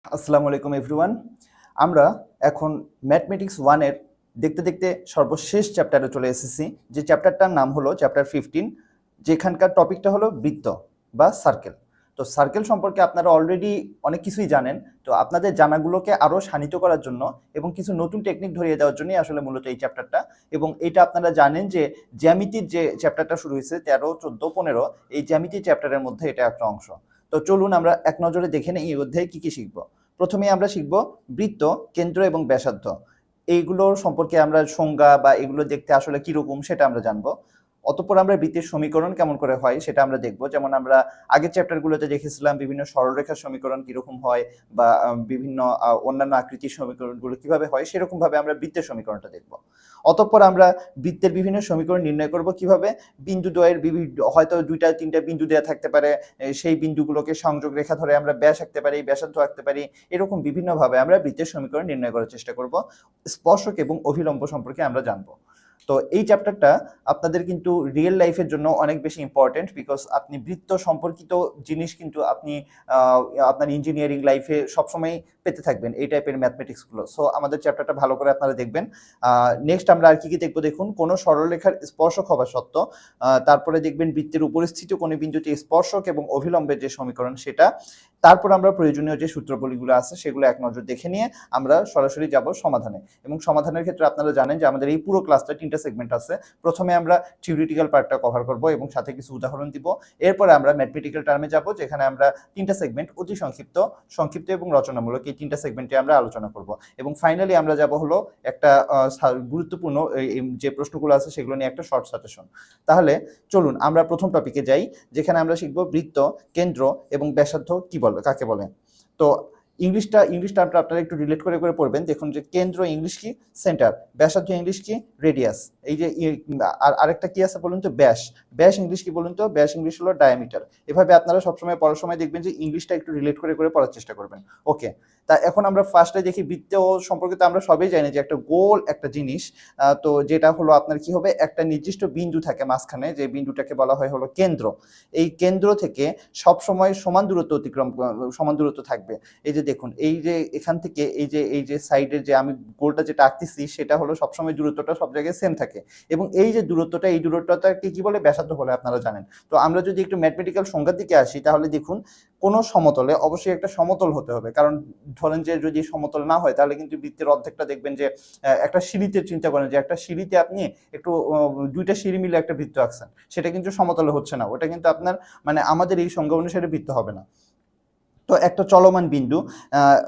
আসসালামু আলাইকুম এভরিওয়ান। আমরা এখন ম্যাথমেটিক্স 1 এর দেখতে দেখতে সর্বশেষ চ্যাপ্টারে চলে এসেছি, যে চ্যাপ্টারটার নাম হলো চ্যাপ্টার 15, যেখানকার টপিকটা হলো বৃত্ত বা সার্কেল। তো সার্কেল সম্পর্কে আপনারা অলরেডি অনেক কিছুই জানেন। তো আপনাদের জানাগুলোকে আরও শানিত করার জন্য এবং কিছু নতুন টেকনিক ধরিয়ে দেওয়ার জন্যই আসলে মূলত এই চ্যাপ্টারটা। এবং এটা আপনারা জানেন যে জ্যামিতির যে চ্যাপ্টারটা শুরু হয়েছে 13, 14, 15, এই জ্যামিতির চ্যাপ্টারের মধ্যে এটা একটা অংশ। তো চলুন আমরা এক নজরে দেখে নিই এই অধ্যায়ে কী কী শিখবো। প্রথমে আমরা শিখব বৃত্ত, কেন্দ্র এবং ব্যাসার্ধ। এইগুলোর সম্পর্কে আমরা সংজ্ঞা বা এগুলো দেখতে আসলে কিরকম সেটা আমরা জানবো। অতঃপর আমরা বৃত্তের সমীকরণ কেমন করে হয় সেটা আমরা দেখব। যেমন আমরা আগের চ্যাপ্টারগুলোতে দেখেছিলাম বিভিন্ন সরলরেখার সমীকরণ কিরকম হয়, বা বিভিন্ন অন্যান্য আকৃতির সমীকরণগুলো কিভাবে হয়, সেরকম ভাবে আমরা বৃত্তের সমীকরণটা দেখব। অতঃপর আমরা বৃত্তের বিভিন্ন সমীকরণ নির্ণয় করব কিভাবে। বিন্দুদ্বয়ের বিভিন্ন, হয়তো 2-3টা বিন্দু দেওয়া থাকতে পারে, সেই বিন্দুগুলোকে সংযোগ রেখা ধরে আমরা ব্যাস আঁকতে পারি, ব্যাসার্ধ আঁকতে পারি। এরকম বিভিন্নভাবে আমরা বৃত্তের সমীকরণ নির্ণয় করার চেষ্টা করব। স্পর্শক এবং অভিলম্ব সম্পর্কে আমরা জানবো। তো এই চ্যাপ্টারটা আপনাদের কিন্তু রিয়েল লাইফের জন্য অনেক বেশি ইম্পর্টেন্ট, বিকজ আপনি বৃত্ত সম্পর্কিত জিনিস কিন্তু আপনি আপনার ইঞ্জিনিয়ারিং লাইফে সবসময় পেতে থাকবেন এই টাইপের ম্যাথমেটিক্সগুলো। সো আমাদের চ্যাপ্টারটা ভালো করে আপনারা দেখবেন। নেক্সট আমরা আর কি কি দেখবো দেখুন। কোনো সরলরেখার স্পর্শক হওয়া সত্ত্ব, তারপরে দেখবেন বৃত্তের উপরিস্থিত কোনো বিন্দুতে স্পর্শক এবং অভিলম্বের যে সমীকরণ সেটা। তারপর আমরা প্রয়োজনীয় যে সূত্রবলীগুলো আছে সেগুলো এক নজর দেখে নিয়ে আমরা সরাসরি যাব সমাধানে। এবং সমাধানের ক্ষেত্রে আপনারা জানেন যে আমাদের এই পুরো ক্লাসটা 3টা সেগমেন্ট আছে। প্রথমে আমরা থিওরিটিক্যাল পার্টটা কভার করব এবং সাথে কিছু উদাহরণ দিব। এরপরে আমরা ম্যাথমেটিক্যাল টার্মে যাব, যেখানে আমরা 3টা সেগমেন্ট অতি সংক্ষিপ্ত এবং রচনামূলক, এই 3টা সেগমেন্টে আমরা আলোচনা করব। এবং ফাইনালি আমরা যাব হলো একটা গুরুত্বপূর্ণ যে প্রশ্নগুলো আছে সেগুলো নিয়ে একটা শর্ট সাজেশন। তাহলে চলুন আমরা প্রথম টপিকে যাই, যেখানে আমরা শিখব বৃত্ত, কেন্দ্র এবং ব্যাসার্ধ কি বলে, কাকে বলে। তো ইংলিশ টার্মটা আপনারা একটু রিলেট করে করে পড়বেন। দেখুন যে কেন্দ্র ইংলিশ কি, সেন্টার। ব্যাসার্ধ ইংলিশ কি, রেডিয়াস। এই যে আরেকটা কি আছে বলুন তো, ব্যাস ইংলিশ কি বলুন তো, ব্যাস ইংলিশ হলো ডায়ামিটার। এভাবে আপনারা সবসময় পড়ার সময় দেখবেন যে ইংলিশটা একটু রিলেট করে করে পড়ার চেষ্টা করবেন। ওকে, তা এখন আমরা ফার্স্টে দেখি বৃত্ত সম্পর্কে। তো আমরা সবাই জানি যে একটা গোল একটা জিনিস, তো যেটা হলো আপনার কি হবে, একটা নির্দিষ্ট বিন্দু থাকে মাঝখানে, যে বিন্দুটাকে বলা হয় হলো কেন্দ্র। এই কেন্দ্র থেকে সব সময় সমান দূরত্ব থাকবে। এই যে দেখুন, এই যে এখান থেকে এই যে সাইডের যে আমি গোলটা যেটা আঁকতেছি সেটা হলো সবসময় দূরত্বটা সব জায়গায় সেম থাকে। এবং এই যে দূরত্বটা, এই দূরত্বটাকে কি বলে, ব্যাসার্ধ বলে, আপনারা জানেন। তো আমরা যদি একটু ম্যাথমেটিক্যাল সংজ্ঞার দিকে আসি, তাহলে দেখুন কোন সমতলে অবশ্যই একটা সমতল হতে হবে। কারণ ধরেন যে যদি সমতল না হয় তাহলে কিন্তু বৃত্তের অর্ধেকটা দেখবেন যে একটা সিঁড়িতে, চিন্তা করেন যে একটা সিঁড়িতে আপনি একটু 2টা সিঁড়ি মিলে একটা বৃত্ত আঁকছেন, সেটা কিন্তু সমতলে হচ্ছে না। ওটা কিন্তু আপনার মানে আমাদের এই সংজ্ঞা অনুসারে বৃত্ত হবে না। তো একটা চলমান বিন্দু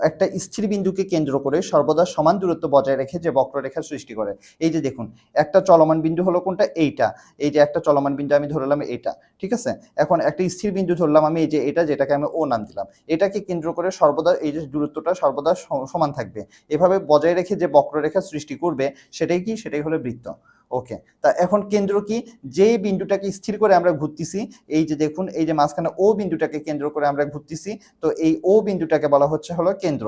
একটা স্থির বিন্দুকে কেন্দ্র করে সর্বদা সমান দূরত্ব বজায় রেখে যে বক্ররেখা সৃষ্টি করে। এই যে দেখুন, একটা চলমান বিন্দু হলো কোনটা, এইটা। এই যে একটা চলমান বিন্দু আমি ধরলাম এটা, ঠিক আছে। এখন একটা স্থির বিন্দু ধরলাম আমি, এই যে এটা, যেটাকে আমি ও নাম দিলাম। এটাকে কেন্দ্র করে সর্বদা এই যে দূরত্বটা সর্বদা সমান থাকবে। এভাবে বজায় রেখে যে বক্ররেখা সৃষ্টি করবে সেটাই হলো বৃত্ত। ওকে, তা এখন কেন্দ্র কি, যে বিন্দুটাকে স্থির করে আমরা ঘুরতেছি, এই যে দেখুন, এই যে মাঝখানে ও বিন্দুটাকে কেন্দ্র করে আমরা ঘুরতেছি, তো এই ও বিন্দুটাকে বলা হচ্ছে হলো কেন্দ্র।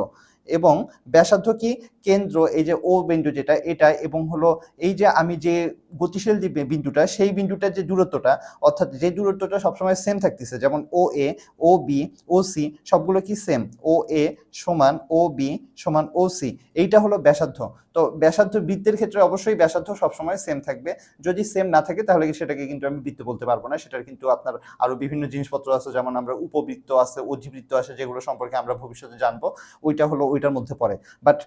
এবং ব্যাসার্ধ কি, কেন্দ্র, এই যে ও বিন্দু যেটা এটা, এবং হলো এই যে আমি যে গতিশীল বিন্দুটা, সেই বিন্দুটার যে দূরত্বটা, অর্থাৎ যে দূরত্বটা সবসময় সেম থাকতেছে, যেমন ও এ, ও বি, ও সি, সবগুলো কি সেম। ও এ সমান ও বি সমান ও সি, এইটা হলো ব্যাসার্ধ। তো ব্যাসার্ধ বৃত্তের ক্ষেত্রে অবশ্যই ব্যাসার্ধ সবসময় সেম থাকবে। যদি সেম না থাকে তাহলে সেটাকে কিন্তু আমি বৃত্ত বলতে পারবো না। সেটার কিন্তু আপনার আরো বিভিন্ন জিনিসপত্র আছে, যেমন আমরা উপবৃত্ত আছে, অধিবৃত্ত আছে, যেগুলো সম্পর্কে আমরা ভবিষ্যতে জানবো। ওইটা হলো ওইটার মধ্যে পড়ে। বাট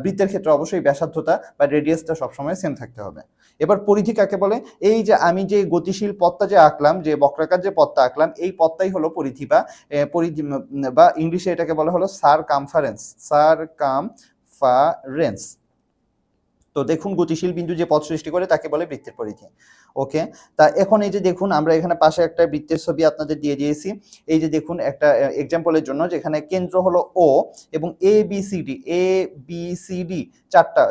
বৃত্তের ক্ষেত্রে অবশ্যই ব্যাসার্ধতা বা রেডিয়াসটা সবসময় সেম থাকতে হবে। এবার পরিধি কাকে বলে, এই যে আমি যে গতিশীল পথটা যে আঁকলাম, যে বক্রাকার যে পথটা আঁকলাম, এই পথটাই হলো পরিধি বা ইংলিশে এটাকে বলা হলো সারকামফারেন্স। তো দেখুন, গতিশীল বিন্দু যে পথ সৃষ্টি করে তাকে বলে বৃত্তের পরিধি। ওকে, তা এখন এই যে দেখুন, আমরা এখানে পাশে একটা বৃত্তের ছবি আপনাদের দিয়ে দিয়েছি। এই যে দেখুন, একটা এক্সাম্পলের জন্য, যেখানে কেন্দ্র হলো ও এবং এ বি সি ডি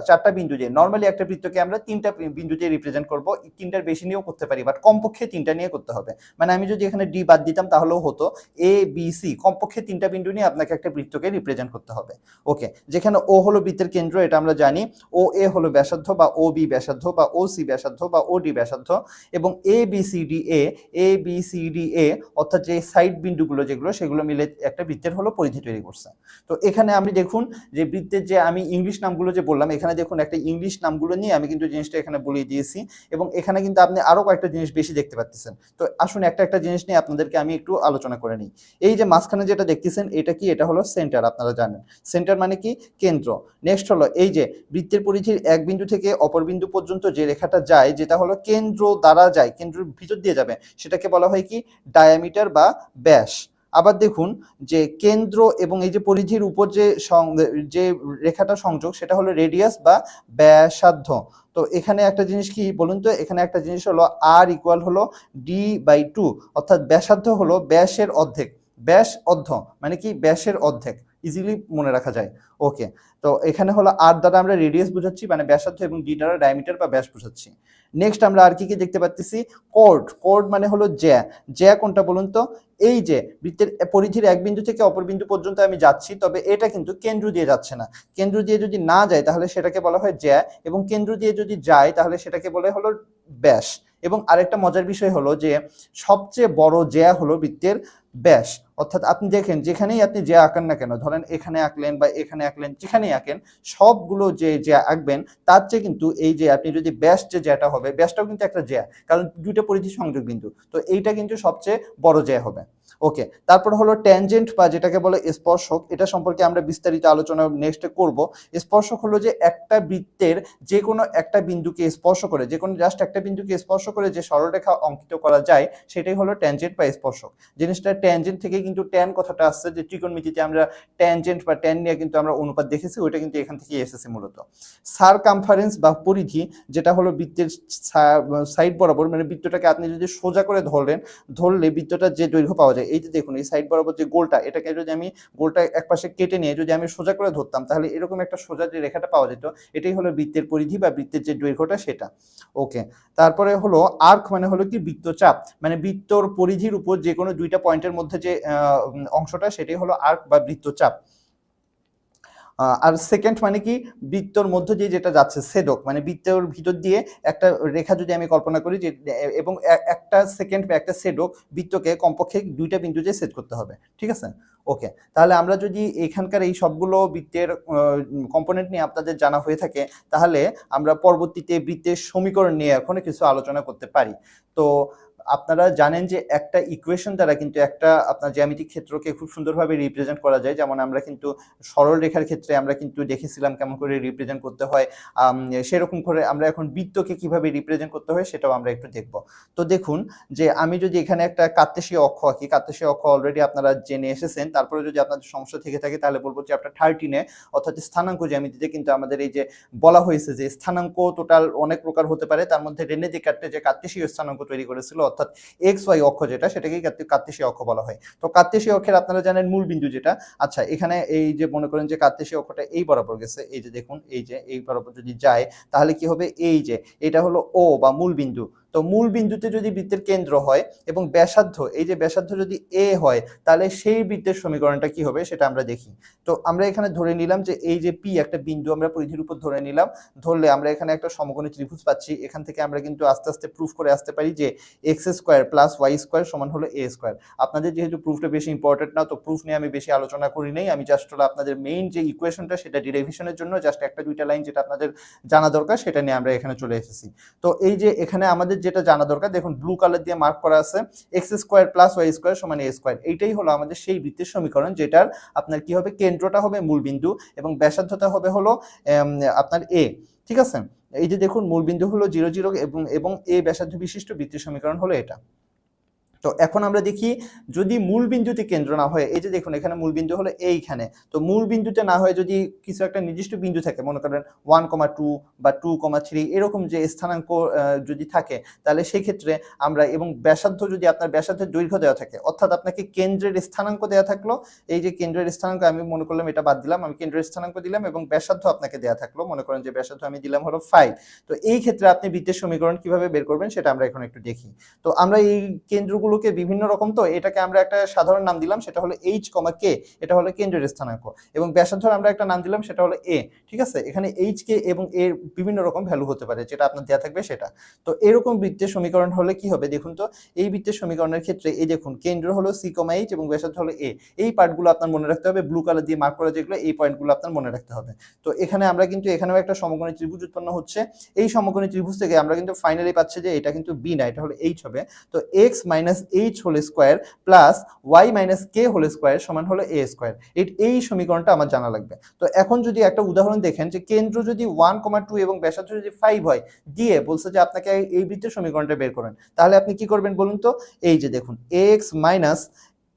চারটা বিন্দু, যে নর্মালি একটা বৃত্তকে আমরা 3টা বিন্দু দিয়ে রিপ্রেজেন্ট করবো, 3টার বেশি নিয়েও করতে পারি, বাট কমপক্ষে 3টা নিয়ে করতে হবে। মানে আমি যদি এখানে ডি বাদ দিতাম তাহলেও হতো, এ বি সি কমপক্ষে 3টা বিন্দু নিয়ে আপনাকে একটা বৃত্তকে রিপ্রেজেন্ট করতে হবে। ওকে, যেখানে ও হলো বৃত্তের কেন্দ্র, এটা আমরা জানি। ও এ হলো ব্যাসার্ধ বা ও বি ব্যাসার্ধ বা ও সি ব্যাসার্ধ বা ও ডি ব্যাসার্ধ, এবং এ অর্থাৎ যে সাইড বিন্দুগুলো যেগুলো সেগুলো মিলে একটা বৃত্তের হলো পরিধি তৈরি করছে। তো এখানে আপনি দেখুন যে বৃত্তের যে আমি ইংলিশ নামগুলো যে বললাম, এখানে দেখুন একটা ইংলিশ নামগুলো নিয়ে আমি কিন্তু জিনিসটা এখানে বলে দিয়েছি, এবং এখানে কিন্তু আপনি আরো কয়েকটা জিনিস বেশি দেখতে পাচ্ছেন। তো আসুন একটা একটা জিনিস নিয়ে আপনাদেরকে আমি একটু আলোচনা করে নিই। এই যে মাঝখানে যেটা দেখতেছেন এটা কি, এটা হলো সেন্টার, আপনারা জানেন সেন্টার মানে কি, কেন্দ্র। নেক্সট হলো এই যে বৃত্তের পরিধির এক বিন্দু থেকে অপর বিন্দু পর্যন্ত যে রেখাটা যায়, যেটা হলো কেন্দ্র দ্বারা যায়, কেন্দ্রের ভিতর দিয়ে যাবে, সেটাকে বলা হয় কি, ডায়ামিটার বা ব্যাস। আবার দেখুন যে কেন্দ্র এবং এই যে পরিধির উপর যে রেখাটা সংযোগ, সেটা হলো রেডিয়াস বা ব্যাসার্ধ। তো এখানে একটা জিনিস কি বলুন তো, এখানে একটা জিনিস হলো আর ইকুয়াল হলো d/2, অর্থাৎ ব্যাসার্ধ হলো ব্যাসের অর্ধেক। ব্যাস অর্ধ মানে কি, ব্যাসের অর্ধেক, ইজিলি মনে রাখা যায়। ওকে, তো এখানে হলো আর দ্বারা আমরা রেডিয়াস বোঝাচ্ছি মানে ব্যাসার্ধ, এবং ডি দ্বারা ডায়ামিটার বা ব্যাস বোঝাচ্ছি। নেক্সট আমরা আর কি কি দেখতে পাচ্ছি, কর্ড। কর্ড মানে হলো জ্যা কোনটা বলুন তো, এই যে বৃত্তের পরিধির এক বিন্দু থেকে অপর বিন্দু পর্যন্ত আমি যাচ্ছি, তবে এটা কিন্তু কেন্দ্র দিয়ে যাচ্ছে না। কেন্দ্র দিয়ে যদি না যায় তাহলে সেটাকে বলা হয় জ্যা, এবং কেন্দ্র দিয়ে যদি যায় তাহলে সেটাকে বলে হলো ব্যাস। এবং আরেকটা মজার বিষয় হলো যে সবচেয়ে বড় জ্যা হলো বৃত্তের ব্যাস। অর্থাৎ আপনি দেখেন যেখানেই আপনি জ্যা আঁকেন না কেন, ধরেন এখানে আঁকলেন বা এখানে আঁকলেন, যেখানেই আঁকেন সবগুলো যে জ্যা আঁকবেন তার চেয়ে কিন্তু এই যে আপনি যদি ব্যাস যে জ্যাটা হবে, ব্যাসটাও কিন্তু একটা জ্যা, কারণ দুইটা পরিধি সংযোগ বিন্দু, তো এইটা কিন্তু সবচেয়ে বড় জ্যা হবে। ওকে, তারপর হলো ট্যানজেন্ট বা যেটাকে বলে স্পর্শক। এটা সম্পর্কে আমরা বিস্তারিত আলোচনা নেক্সটে করব। স্পর্শক হলো যে একটা বৃত্তের যে কোনো একটা বিন্দুকে স্পর্শ করে, যে কোনো জাস্ট একটা বিন্দুকে স্পর্শ করে যে সরলরেখা অঙ্কিত করা যায়, সেটাই হলো ট্যানজেন্ট বা স্পর্শক। জিনিসটা ট্যানজেন্ট থেকে কিন্তু ট্যান কথাটা আসছে, যে ত্রিকোণমিতিতে আমরা ট্যানজেন্ট বা ট্যান নিয়ে কিন্তু আমরা অনুপাত দেখেছি, ওইটা কিন্তু এখান থেকে এসেছে মূলত। সারকামফারেন্স বা পরিধি, যেটা হলো বৃত্তের সাইড বরাবর, মানে বৃত্তটাকে আপনি যদি সোজা করে ধরলে বৃত্তটার যে দৈর্ঘ্য পাওয়া যায়, এই যে দেখুন এই সাইড বরাবর যে গোলটা, এটাকে যদি আমি গোলটা একপাশে কেটে নিয়ে যদি আমি সোজা করে ধরতাম, তাহলে এরকম একটা সোজা যে রেখাটা পাওয়া যেত, এটাই হলো বৃত্তের পরিধি বা বৃত্তের যে দৈর্ঘ্যটা সেটা। ওকে, তারপরে হলো আর্ক, মানে হলো কি বৃত্তচাপ, মানে বৃত্তর পরিধির উপর যে কোনো দুইটা পয়েন্টের মধ্যে যে অংশটা, সেটাই হলো আর্ক বা বৃত্তচাপ। আর সেকেন্ড মানে কি, বৃত্তর মধ্য দিয়ে যেটা যাচ্ছে, ছেদক, মানে বৃত্তের ভিতর দিয়ে একটা রেখা যদি আমি কল্পনা করি যে, এবং একটা সেকেন্ড বা একটা ছেদক বৃত্তকে কমপক্ষে দুইটা বিন্দুতে ছেদ করতে হবে, ঠিক আছে। ওকে, তাহলে আমরা যদি এখানকার এই সবগুলো বৃত্তের কম্পোনেন্ট নিয়ে আপনাদের জানা হয়ে থাকে, তাহলে আমরা পরবর্তীতে বৃত্তের সমীকরণ নিয়ে এখন কিছু আলোচনা করতে পারি। তো আপনারা জানেন যে একটা ইকুয়েশন দ্বারা কিন্তু একটা আপনার জ্যামিতিক ক্ষেত্রকে খুব সুন্দরভাবে রিপ্রেজেন্ট করা যায়। যেমন আমরা কিন্তু সরল রেখার ক্ষেত্রে আমরা কিন্তু দেখেছিলাম কেমন করে রিপ্রেজেন্ট করতে হয়, সেরকম করে আমরা এখন বৃত্তকে কিভাবে রিপ্রেজেন্ট করতে হয় সেটাও আমরা একটু দেখব। তো দেখুন যে আমি যদি এখানে একটা কার্তেশীয় অক্ষ আঁকি, কার্তেশীয় অক্ষ অলরেডি আপনারা জেনে এসেছেন, তারপরে যদি আপনাদের সমস্যা থেকে থাকে তাহলে বলবো যে চ্যাপ্টার 13-এ অর্থাৎ স্থানাঙ্ক জ্যামিতিতে কিন্তু আমাদের এই যে বলা হয়েছে যে স্থানাঙ্ক টোটাল অনেক প্রকার হতে পারে, তার মধ্যে রেনে দেকার্তে যে কার্তেশীয় স্থানাঙ্ক তৈরি করেছিল, অর্থাৎ এক্স ওয়াই অক্ষ যেটা, সেটাকেই কার্তেশীয় অক্ষ বলা হয়। তো কার্তেশীয় অক্ষের আপনারা জানেন মূল বিন্দু যেটা, আচ্ছা এখানে এই যে মনে করেন যে কার্তেশীয় অক্ষটা এই বরাবর গেছে, এই যে দেখুন এই যে এই বরাবর যদি যায় তাহলে কি হবে, এই যে এটা হলো ও বা মূল বিন্দু। তো মূল বিন্দুতে যদি বৃত্তের কেন্দ্র হয় এবং ব্যাসার্ধ, এই যে ব্যাসার্ধ যদি এ হয়, তাহলে সেই বৃত্তের সমীকরণটা কি হবে সেটা আমরা দেখি। তো আমরা এখানে ধরে নিলাম যে এই যে পি একটা বিন্দু আমরা পরিধির উপর ধরে নিলাম, ধরলে আমরা এখানে একটা সমকোণী ত্রিভুজ পাচ্ছি। এখান থেকে আমরা কিন্তু আস্তে আস্তে প্রুফ করে আসতে পারি যে x square plus Y square সমান হলো এ স্কোয়ার। আপনাদের যেহেতু প্রুফটা বেশি ইম্পর্টেন্ট না, তো প্রুফ নিয়ে আমি বেশি আলোচনা করি নাই, আমি জাস্ট হলো আপনাদের মেইন যে ইকুয়েশনটা সেটা ডিরাইভেশনের জন্য জাস্ট একটা দুইটা লাইন যেটা আপনাদের জানা দরকার সেটা নিয়ে আমরা এখানে চলে এসেছি। তো এই যে এখানে আমাদের যেটা জানা দরকার, দেখুন ব্লু কালার দিয়ে মার্ক করা আছে, x square plus Y square সমান এ স্কোয়ার। এইটাই হলো আমাদের সেই বৃত্তের সমীকরণ, যেটার আপনার কি হবে, কেন্দ্রটা হবে মূল বিন্দু এবং ব্যাসার্ধটা হবে হলো আপনার এ, ঠিক আছে। এই যে দেখুন মূল বিন্দু হলো 0 0 এবং এ ব্যাসার্ধ বিশিষ্ট বৃত্তের সমীকরণ হলো এটা। তো এখন আমরা দেখি যদি মূল বিন্দুতে কেন্দ্র না হয়, এই যে দেখুন এখানে মূল বিন্দু হলো এইখানে, তো মূল বিন্দুতে না হয় যদি কিছু একটা নির্দিষ্ট বিন্দু থাকে, মনে করেন 1,2 বা 2,3 এরকম যে স্থানাঙ্ক যদি থাকে, তাহলে সেই ক্ষেত্রে আমরা, এবং ব্যাসার্ধ যদি আপনার ব্যাসার্ধের দৈর্ঘ্য দেওয়া থাকে, অর্থাৎ আপনাকে কেন্দ্রের স্থানাঙ্ক দেওয়া থাকলো, এই যে কেন্দ্রের স্থানাঙ্ক আমি মনে করলাম এটা বাদ দিলাম, আমি কেন্দ্রের স্থানাঙ্ক দিলাম এবং ব্যাসার্ধ আপনাকে দেওয়া থাকলো, মনে করেন যে ব্যাসার্ধ আমি দিলাম হলো 5। তো এই ক্ষেত্রে আপনি বৃত্তের সমীকরণ কিভাবে বের করবেন সেটা আমরা এখন একটু দেখি। তো আমরা এই কেন্দ্রগুলো কেন্দ্রগুলোকে বিভিন্ন রকম, তো এটাকে আমরা একটা সাধারণ নাম দিলাম, সেটা হলো এইচ কমা কে, এটা হলো কেন্দ্রের স্থানাঙ্ক, এবং ব্যাসার্ধের আমরা একটা নাম দিলাম, সেটা হলো এ। ঠিক আছে, এখানে এইচ কে এবং এর বিভিন্ন রকম ভ্যালু হতে পারে, যেটা আপনার দেওয়া থাকবে সেটা। তো এরকম বৃত্তের সমীকরণ হলে কি হবে দেখুন তো, এই বৃত্তের সমীকরণের ক্ষেত্রে এই দেখুন কেন্দ্র হলো সি কমা এইচ এবং ব্যাসার্ধ হলো এ। এই পার্টগুলো আপনার মনে রাখতে হবে, ব্লু কালার দিয়ে মার্ক করা যেগুলো, এই পয়েন্টগুলো আপনার মনে রাখতে হবে। তো এখানে আমরা কিন্তু এখানেও একটা সমকোণী ত্রিভুজ উৎপন্ন হচ্ছে, এই সমকোণী ত্রিভুজ থেকে আমরা কিন্তু ফাইনালি পাচ্ছি যে এটা কিন্তু বি না, এটা হলো এইচ হবে। তো X minus H whole square plus Y minus কে হোল স্কোয়ার সমান হলো এ স্কোয়ার। এই সমীকরণটা আমার জানা লাগবে। তো এখন যদি একটা উদাহরণ দেখেন যে কেন্দ্র যদি 1,2 এবং ব্যাসার্ধ যদি 5 হয়, দিয়ে বলছে যে আপনাকে এই বৃত্তের সমীকরণটা বের করেন, তাহলে আপনি কি করবেন বলুন তো? এই যে দেখুন এক্স মাইনাস,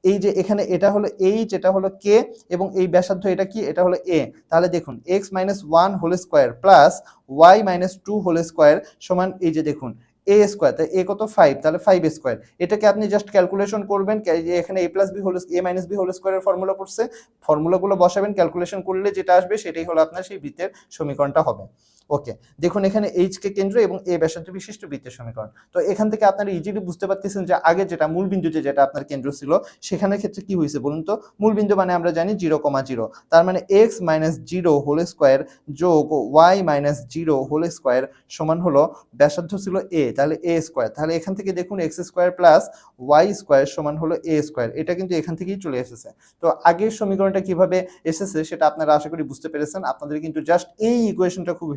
এই যে এখানে এটা হলো এইচ, এটা হলো কে, এবং এই ব্যাসার্ধ এটা কি, এটা হলো এ। তাহলে দেখুন x minus 1 whole square plus Y minus 2 whole square সমান এই যে দেখুন এ স্কোয়ার, তাই এ কত 5, তাহলে 5 স্কোয়ার। এটাকে আপনি জাস্ট ক্যালকুলেশন করবেন, এখানে এ প্লাস বি হোল এ মাইনাস বি হোল স্কোয়ারের ফর্মুলা পড়ছে, ফর্মুলাগুলো বসাবেন, ক্যালকুলেশন করলে যেটা আসবে সেটাই হলো আপনার সেই বৃত্তের সমীকরণটা হবে। ওকে, দেখুন এখানে এইচ কে কেন্দ্র এবং এ ব্যাসার্ধ বিশিষ্ট বৃত্তের সমীকরণ। তো এখান থেকে আপনারা ইজিলি বুঝতে পারতেছেন যে আগে যেটা মূল বিন্দুতে যেটা আপনার কেন্দ্র ছিল, সেখানের ক্ষেত্রে কি হয়েছে বলুন তো? মূল বিন্দু মানে আমরা জানি 0,0, তার মানে এক্স মাইনাস 0 হোল স্কোয়ার যোগ ওয়াই মাইনাস 0 হোল স্কোয়ার সমান হলো ব্যাসার্ধ ছিল এ, তাহলে এ স্কোয়ার। তাহলে এখান থেকে দেখুন x square plus Y square সমান হলো এ স্কোয়ার, এটা কিন্তু এখান থেকেই চলে এসেছে। তো আগের সমীকরণটা কিভাবে এসেছে সেটা আপনারা আশা করি বুঝতে পেরেছেন। আপনাদের কিন্তু জাস্ট এই ইকুয়েশনটা খুব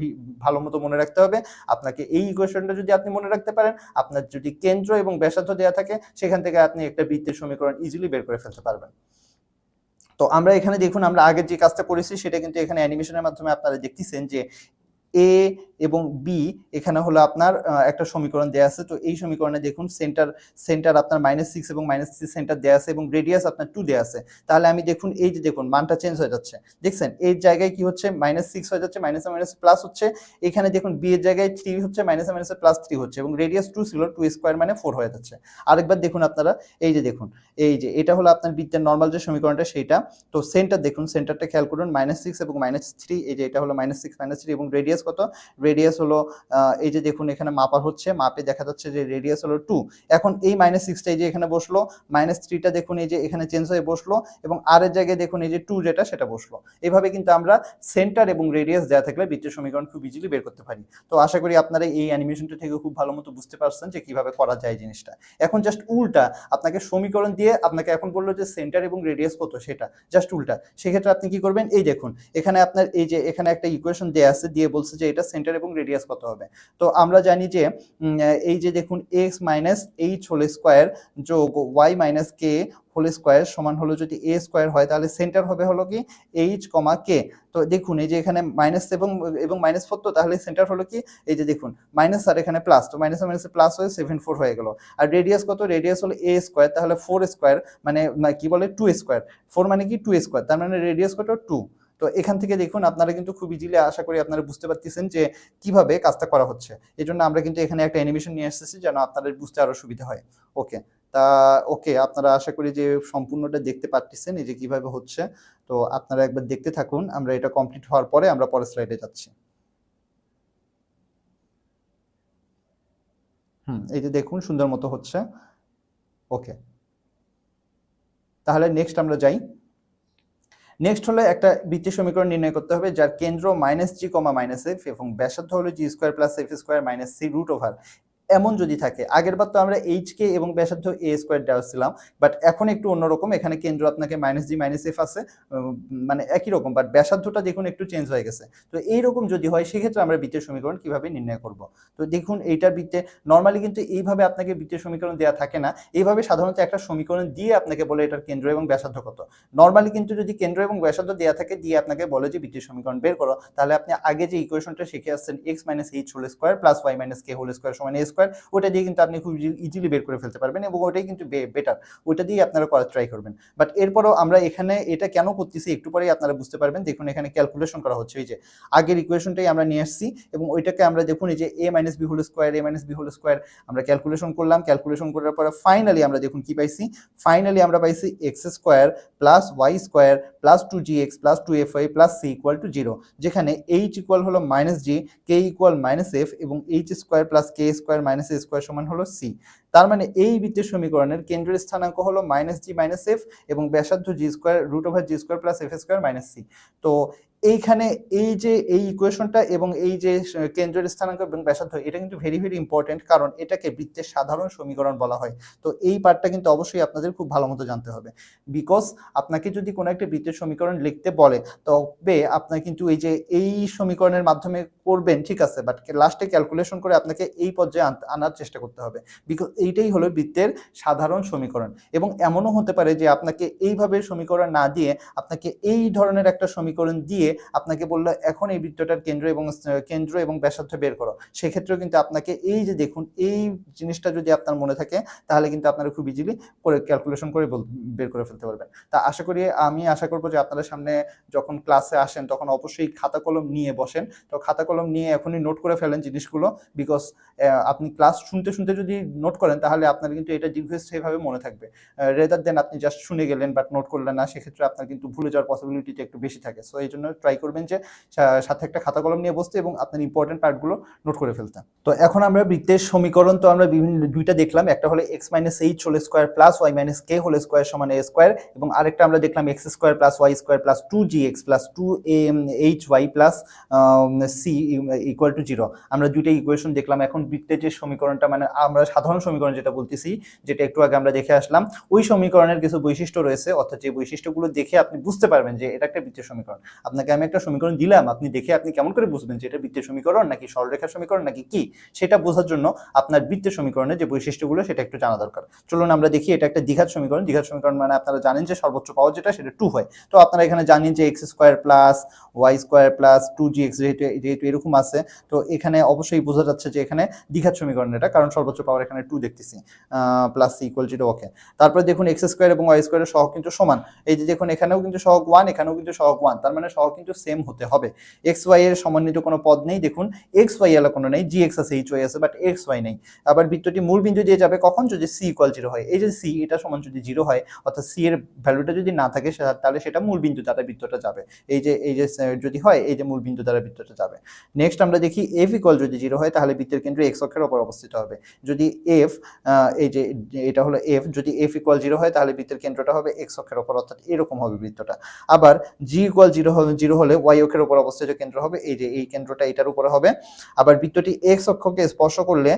ভালো মতো মনে রাখতে হবে। আপনাকে এই ইকুয়েশনটা যদি আপনি মনে রাখতে পারেন, আপনার যদি কেন্দ্র এবং ব্যাসার্ধ দেওয়া থাকে, সেখান থেকে আপনি একটা বৃত্তের সমীকরণ ইজিলি বের করে ফেলতে পারবেন। তো আমরা এখানে দেখুন আমরা আগের যে কাজটা করেছি সেটা কিন্তু এখানে অ্যানিমেশনের মাধ্যমে আপনারা দেখতেছেন যে এ এবং বি এখানে হলো আপনার একটা সমীকরণ দেয়া আছে। তো এই সমীকরণে দেখুন সেন্টার আপনার -6 এবং -3 সেন্টার দেয়া আছে এবং রেডিয়াস আপনার 2 দেয়া আছে। তাহলে আমি দেখুন এই যে দেখুন মানটা চেঞ্জ হয়ে যাচ্ছে, দেখছেন এই জায়গায় কি হচ্ছে -6 হয়ে যাচ্ছে, মাইনাসে মাইনাসে প্লাস হচ্ছে। এখানে দেখুন বি এর জায়গায় 3 হচ্ছে, মাইনাসে মাইনাসে +3 হচ্ছে এবং রেডিয়াস 2 ছিল, 2 স্কয়ার মানে 4 হয়ে যাচ্ছে। আরেকবার দেখুন আপনারা, এই যে দেখুন এই যে এটা হলো আপনার বৃত্তের নরমাল যে সমীকরণটা সেইটা। তো সেন্টার দেখুন, সেন্টারটা খেয়াল করুন -6 এবং -3, এই যে এটা হলো -6 -3 এবং রেডিয়াস কত? রেডিয়াস হলো এই যে দেখুন এখানে মাপা হচ্ছে, মাপে দেখা যাচ্ছে যে রেডিয়াস হলো 2। এখন এই -6টা এই যে এখানে বসলো, -3টা দেখুন এই যে এখানে চেঞ্জ হয়ে বসলো এবং আর এর জায়গায় দেখুন এই যে 2 যেটা সেটা বসলো। এভাবে কিন্তু আমরা সেন্টার এবং রেডিয়াস দেওয়া থাকলে বৃত্তের সমীকরণ খুব ইজিলি বের করতে পারি। তো আশা করি আপনারা এই অ্যানিমেশনটা থেকে খুব ভালো মতো বুঝতে পারছেন যে কিভাবে করা যায় জিনিসটা। এখন জাস্ট উল্টা আপনাকে সমীকরণ দিয়ে আপনাকে এখন বললো যে সেন্টার এবং রেডিয়াস কত, সেটা জাস্ট উল্টা। সেক্ষেত্রে আপনি কি করবেন, এই দেখুন এখানে আপনার এই যে এখানে একটা ইকুয়েশন দেয়া আছে, দিয়ে বলছে যে এটা সেন্টার এবং রেডিয়াস কত হবে। তো আমরা জানি যে এই যে দেখুন x minus H whole square যোগ ওয়াই মাইনাস কে হোল স্কোয়ার সমান হলো যদি এ স্কোয়ার হয়, তাহলে সেন্টার হবে হলো কি এইচ কমা কে। তো দেখুন এই যে এখানে -7 এবং -4, তো তাহলে সেন্টার হলো কি এই যে দেখুন মাইনাস আর এখানে প্লাস, তো মাইনাসে মাইনাসে প্লাস হয়ে 7 4 হয়ে গেল। আর রেডিয়াস কত? রেডিয়াস হলো এ স্কোয়ার, তাহলে 4 স্কোয়ার মানে কি বলে 2 স্কোয়ার, 4 মানে কি 2 স্কোয়ার, তার মানে রেডিয়াস কত? 2। তো এখান থেকে দেখুন আপনারা কিন্তু খুব ইজিলি আশা করি আপনারা বুঝতে পারতেছেন যে কিভাবে কাজটা করা হচ্ছে। এই জন্য আমরা কিন্তু এখানে একটা অ্যানিমেশন নিয়ে আসতেছি যেন আপনাদের বুঝতে আরো সুবিধা হয়। ওকে, ওকে আপনারা আশা করি যে সম্পূর্ণটা দেখতে পারতেছেন এই যে কিভাবে হচ্ছে। তো আপনারা একবার দেখতে থাকুন, আমরা এটা কমপ্লিট হওয়ার পরে আমরা পরের স্লাইডে যাচ্ছি। এই যে দেখুন সুন্দর মতো হচ্ছে। ওকে, তাহলে নেক্সট আমরা যাই। নেক্সট হলো একটা বৃত্তীয় সমীকরণ নির্ণয় করতে হবে যার কেন্দ্র -g, -f এবং ব্যাসার্ধ হলো g² + f² - c √, এমন যদি থাকে। আগের বার তো আমরা এইচ কে এবং ব্যাসার্ধ a স্কয়ার দেওয়াছিলাম, বাট এখন একটু অন্যরকম। এখানে কেন্দ্র আপনাকে -g -f আছে, মানে একই রকম, বাট ব্যাসার্ধটা দেখুন একটু চেঞ্জ হয়ে গেছে। তো এইরকম যদি হয় সেক্ষেত্রে আমরা বৃত্তীয় সমীকরণ কিভাবে নির্ণয় করব। তো দেখুন এইটার বৃত্তে নর্মালি কিন্তু এইভাবে আপনাকে বৃত্তীয় সমীকরণ দেওয়া থাকে না। এইভাবে সাধারণত একটা সমীকরণ দিয়ে আপনাকে বলে এটার কেন্দ্র এবং ব্যাসার্ধ কত। নর্মালি কিন্তু যদি কেন্দ্র এবং ব্যাসার্ধ দেওয়া থাকে, দিয়ে আপনাকে বলে যে বৃত্তীয় সমীকরণ বের করো, তাহলে আপনি আগে যে ইকুয়েশনটা শিখে আসছেন x - h whole square plus y - k whole square সমান a স্কয়ার, ওটা দিয়ে কিন্তু আপনি খুব ইজিলি বের করে ফেলতে পারবেন এবং ওটাই কিন্তু বেটার, ওটা দিয়ে আপনারা করার ট্রাই করবেন। বাট এরপরও আমরা এখানে এটা কেন করতেছি একটু পরেই আপনারা বুঝতে পারবেন। দেখুন এখানে ক্যালকুলেশন করা হচ্ছে, এই যে আগের ইকুয়েশনটাই আমরা নিয়ে আসছি এবং ওইটাকে আমরা দেখুন এই যে a - b whole square, a - b whole square আমরা ক্যালকুলেশন করলাম। ক্যালকুলেশন করার পরে ফাইনালি আমরা দেখুন কি পাইছি, ফাইনালি আমরা পাইছি x square plus y square plus 2gx plus 2fy plus c equal to 0, যেখানে h ইকুয়াল হলো -g, k ইকুয়াল -f এবং h square plus k square minus A square সমান হলো সি। তার মানে এই বৃত্তের সমীকরণের কেন্দ্রের স্থানাঙ্ক হলো মাইনাস জি মাইনাস এফ এবং ব্যাসার্ধ জি স্কোয়ার রুট ওভার জি square plus F square minus C. তো এইখানে এই যে এই ইকুয়েশনটা এবং এই যে কেন্দ্রের স্থানাঙ্ক এবং ব্যাসার্ধ, এটা কিন্তু ভেরি ভেরি ইম্পর্টেন্ট, কারণ এটাকে বৃত্তের সাধারণ সমীকরণ বলা হয়। তো এই পার্টটা কিন্তু অবশ্যই আপনাদের খুব ভালো মতো জানতে হবে, বিকজ আপনাকে যদি কোনো একটা বৃত্তের সমীকরণ লিখতে বলে তবে আপনার কিন্তু এই সমীকরণের মাধ্যমে করবেন, ঠিক আছে, বাট লাস্টে ক্যালকুলেশন করে আপনাকে এই পর্যায়ে আনার চেষ্টা করতে হবে, বিকজ এইটাই হলো বৃত্তের সাধারণ সমীকরণ। এবং এমনও হতে পারে যে আপনাকে এইভাবে সমীকরণ না দিয়ে আপনাকে এই ধরনের একটা সমীকরণ দিয়ে আপনাকে বললো এখন এই বৃত্তটার কেন্দ্র এবং ব্যাসার্ধ বের করো। সেক্ষেত্রেও কিন্তু আপনাকে এই যে দেখুন এই জিনিসটা যদি আপনার মনে থাকে তাহলে কিন্তু আপনারা খুব ইজিলি করে ক্যালকুলেশন করে বের করে ফেলতে পারবেন। তা আমি আশা করবো যে আপনারা সামনে যখন ক্লাসে আসেন তখন অবশ্যই খাতা কলম নিয়ে বসেন। তো খাতা কলম নিয়ে এখনই নোট করে ফেলেন জিনিসগুলো, বিকজ আপনি ক্লাস শুনতে শুনতে যদি নোট করেন তাহলে আপনার কিন্তু এটা দীর্ঘস্থায়ীভাবে মনে থাকবে, রেদার দেন আপনি জাস্ট শুনে গেলেন বাট নোট করলেন না, সেক্ষেত্রে আপনার কিন্তু ভুলে যাওয়ার পসিবিলিটিটা একটু বেশি থাকে। সো এই জন্য ট্রাই করবেন যে সাথে একটা খাতা কলম নিয়ে বসতে এবং আপনার ইম্পর্টেন্ট পার্টগুলো নোট করে ফেলতে। তো এখন আমরা বৃত্তের সমীকরণ তো আমরা দুইটা দেখলাম, একটা হলো X minus H whole square plus Y minus কে হোল স্কোয়ার সমান এ স্কোয়ার, এবং আরেকটা আমরা দেখলাম X square plus Y square plus 2gx plus 2hy plus C equal to 0। আমরা দুইটা ইকুয়েশন দেখলাম। এখন বৃত্তের যে সমীকরণটা মানে আমরা সাধারণ সমীকরণ যেটা বলতেছি, যেটা একটু আগে আমরা দেখে আসলাম, ওই সমীকরণের কিছু বৈশিষ্ট্য রয়েছে, অর্থাৎ যে বৈশিষ্ট্যগুলো দেখে আপনি বুঝতে পারবেন যে এটা একটা বৃত্তের সমীকরণ। আপনাকে আমি একটা সমীকরণ দিলাম, আপনি দেখে আপনি কেমন করে বুঝবেন যে এটা বৃত্তের সমীকরণ নাকি সরলরেখার সমীকরণ নাকি কি, সেটা বোঝার জন্য আপনার বৃত্তের সমীকরণের যে বৈশিষ্ট্যগুলো সেটা একটু জানা দরকার। চলুন আমরা দেখি। এটা একটা দ্বিঘাত সমীকরণ। দ্বিঘাত সমীকরণ মানে আপনারা জানেন যে সর্বোচ্চ পাওয়ার যেটা সেটা 2 হয়। তো আপনারা এখানে জানেন যে x square plus Y square plus 2gx যেহেতু এরকম আছে, তো এখানে অবশ্যই বোঝা যাচ্ছে যে এখানে দ্বিঘাত সমীকরণ এটা, কারণ সর্বোচ্চ পাওয়ার এখানে 2 দেখতেছি, প্লাস সি ইকুয়াল 0। ওকে, তারপরে দেখুন এক্স স্কোয়ার এবং ওয়াই স্কোয়ারের সহগ কিন্তু সমান। এই যে দেখুন এখানেও কিন্তু সহগ 1, এখানেও কিন্তু সহগ 1, তার মানে সহগ কিন্তু সেম হতে হবে। এক্স ওয়াই এর সমন্বিত কোনো পদ নেই, দেখুন এক্স ওয়াই এর কোনো নেই, জি এক্স আছে, এইচ ওয়াই আছে, বাট এক্স ওয়াই নেই। আবার বৃত্তটি মূল বিন্দু দিয়ে যাবে কখন, যদি সি ইকুয়াল 0 হয়। এই যে সি এটা সমান যদি 0 হয়, অর্থাৎ সি এর ভ্যালুটা যদি না থাকে তাহলে সেটা মূল বিন্দু দ্বারা বৃত্তটা যাবে। এই যে যদি হয় এই যে মূল বিন্দু দ্বারা বৃত্তটা যাবে। নেক্সট আমরা দেখি এফ ইকুয়াল যদি 0 হয় তাহলে বৃত্তের কেন্দ্র এক্স অক্ষের উপর অবস্থিত হবে। যদি এফ এই যে এটা হলো এফ, যদি এফ ইকুয়াল 0 হয় তাহলে বৃত্তের কেন্দ্রটা হবে এক্স অক্ষের উপর, অর্থাৎ এরকম হবে বৃত্তটা। আবার জি ইকুয়াল 0 হলে ওয়াই অক্ষের উপর অবস্থিত কেন্দ্র হবে, এই যে এই কেন্দ্রটা এটার উপরে হবে। আবার বৃত্তটি এক্স অক্ষকে স্পর্শ করলে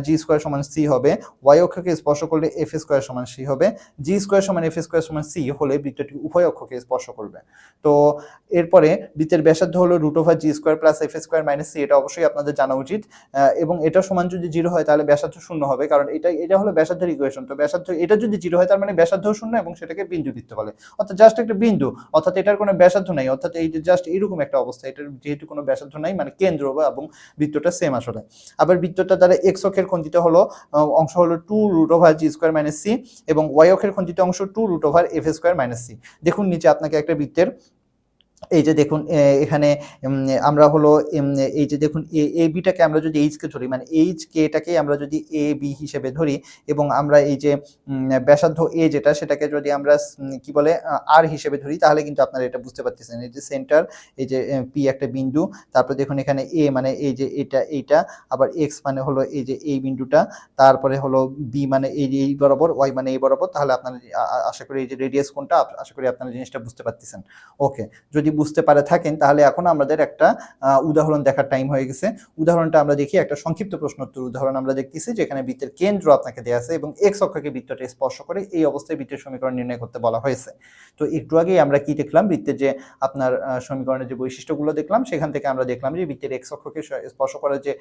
জি স্কোয়ার সমান সি হবে, ওয়াই অক্ষকে স্পর্শ করলে এফ স্কোয়ার সমান সি হবে। জি স্কোয়ার সমান এফ স্কোয়ার সমান সি হলে বৃত্তটি উভয় অক্ষকে স্পর্শ করবে। তো এরপরে বৃত্তের ব্যাসার্ধ হলো রুট ওভার জি square plus F square minus C, এটা অবশ্যই আপনাদের জানা উচিত। এবং এটা সমান যদি 0 হয় তাহলে ব্যাসার্ধ 0 হবে, কারণ এটা হলো ব্যাসার্ধের ইকুয়েশন। তো ব্যাসার্ধ এটা যদি 0 হয় তার মানে ব্যাসার্ধও 0 এবং সেটাকে বিন্দু বৃত্ত বলে, অর্থাৎ জাস্ট একটা বিন্দু, অর্থাৎ এটার কোনো ব্যাসার্ধ নাই, অর্থাৎ এই যে জাস্ট এরকম একটা অবস্থা, এটার যেহেতু কোনো ব্যাসার্ধ নাই মানে কেন্দ্র এবং বৃত্তটা সেম আসলে। আবার বৃত্তটা দ্বারা এক্স অক্ষের খণ্ডিত হলো অংশ হলো 2 রুট ওভার জি স্কোয়ার মাইনাস সি এবং ওয়াই অক্ষের খণ্ডিত অংশ 2 root over f square minus c. দেখুন নিচে আপনাকে একটা বৃত্তের এই যে দেখুন এখানে আমরা হলো এই যে দেখুন এ বিটাকে আমরা যদি এইচ কে ধরি, মানে এইচ কে এটাকে আমরা যদি এ বি হিসেবে ধরি এবং আমরা এই যে ব্যাসার্ধ এ যেটা সেটাকে যদি আমরা কি বলে আর হিসেবে ধরি, তাহলে কিন্তু আপনারা এটা বুঝতে পারতেছেন। এই যে সেন্টার, এই যে পি একটা বিন্দু, তারপর দেখুন এখানে এ মানে এই যে এইটা, আবার এক্স মানে হলো এই যে এই বিন্দুটা, তারপরে হলো বি মানে এই বরাবর, ওয়াই মানে এই বরাবর। তাহলে আপনারা আশা করি এই যে রেডিয়াস কোনটা আশা করি আপনারা জিনিসটা বুঝতে পারতেছেন। ওকে, যদি বুঝতে পারে থাকেন তাহলে এখন আমাদের একটা উদাহরণ দেখার টাইম হয়ে গেছে। উদাহরণটা আমরা দেখি, একটা সংক্ষিপ্ত প্রশ্নোত্তর উদাহরণ আমরা দেখতেছি, যেখানে বৃত্তের কেন্দ্র আপনাকে দেয়া আছে এবং এক্স অক্ষকে বৃত্তটা স্পর্শ করে এই অবস্থায় বৃত্তের সমীকরণ নির্ণয় করতে বলা হয়েছে। তো একটু আগেই আমরা কি দেখলাম, বৃত্তের যে আপনার সমীকরণের যে বৈশিষ্ট্যগুলো দেখলাম, সেখান থেকে আমরা দেখলাম যে বৃত্তের এক্স অক্ষকে স্পর্শ করার যে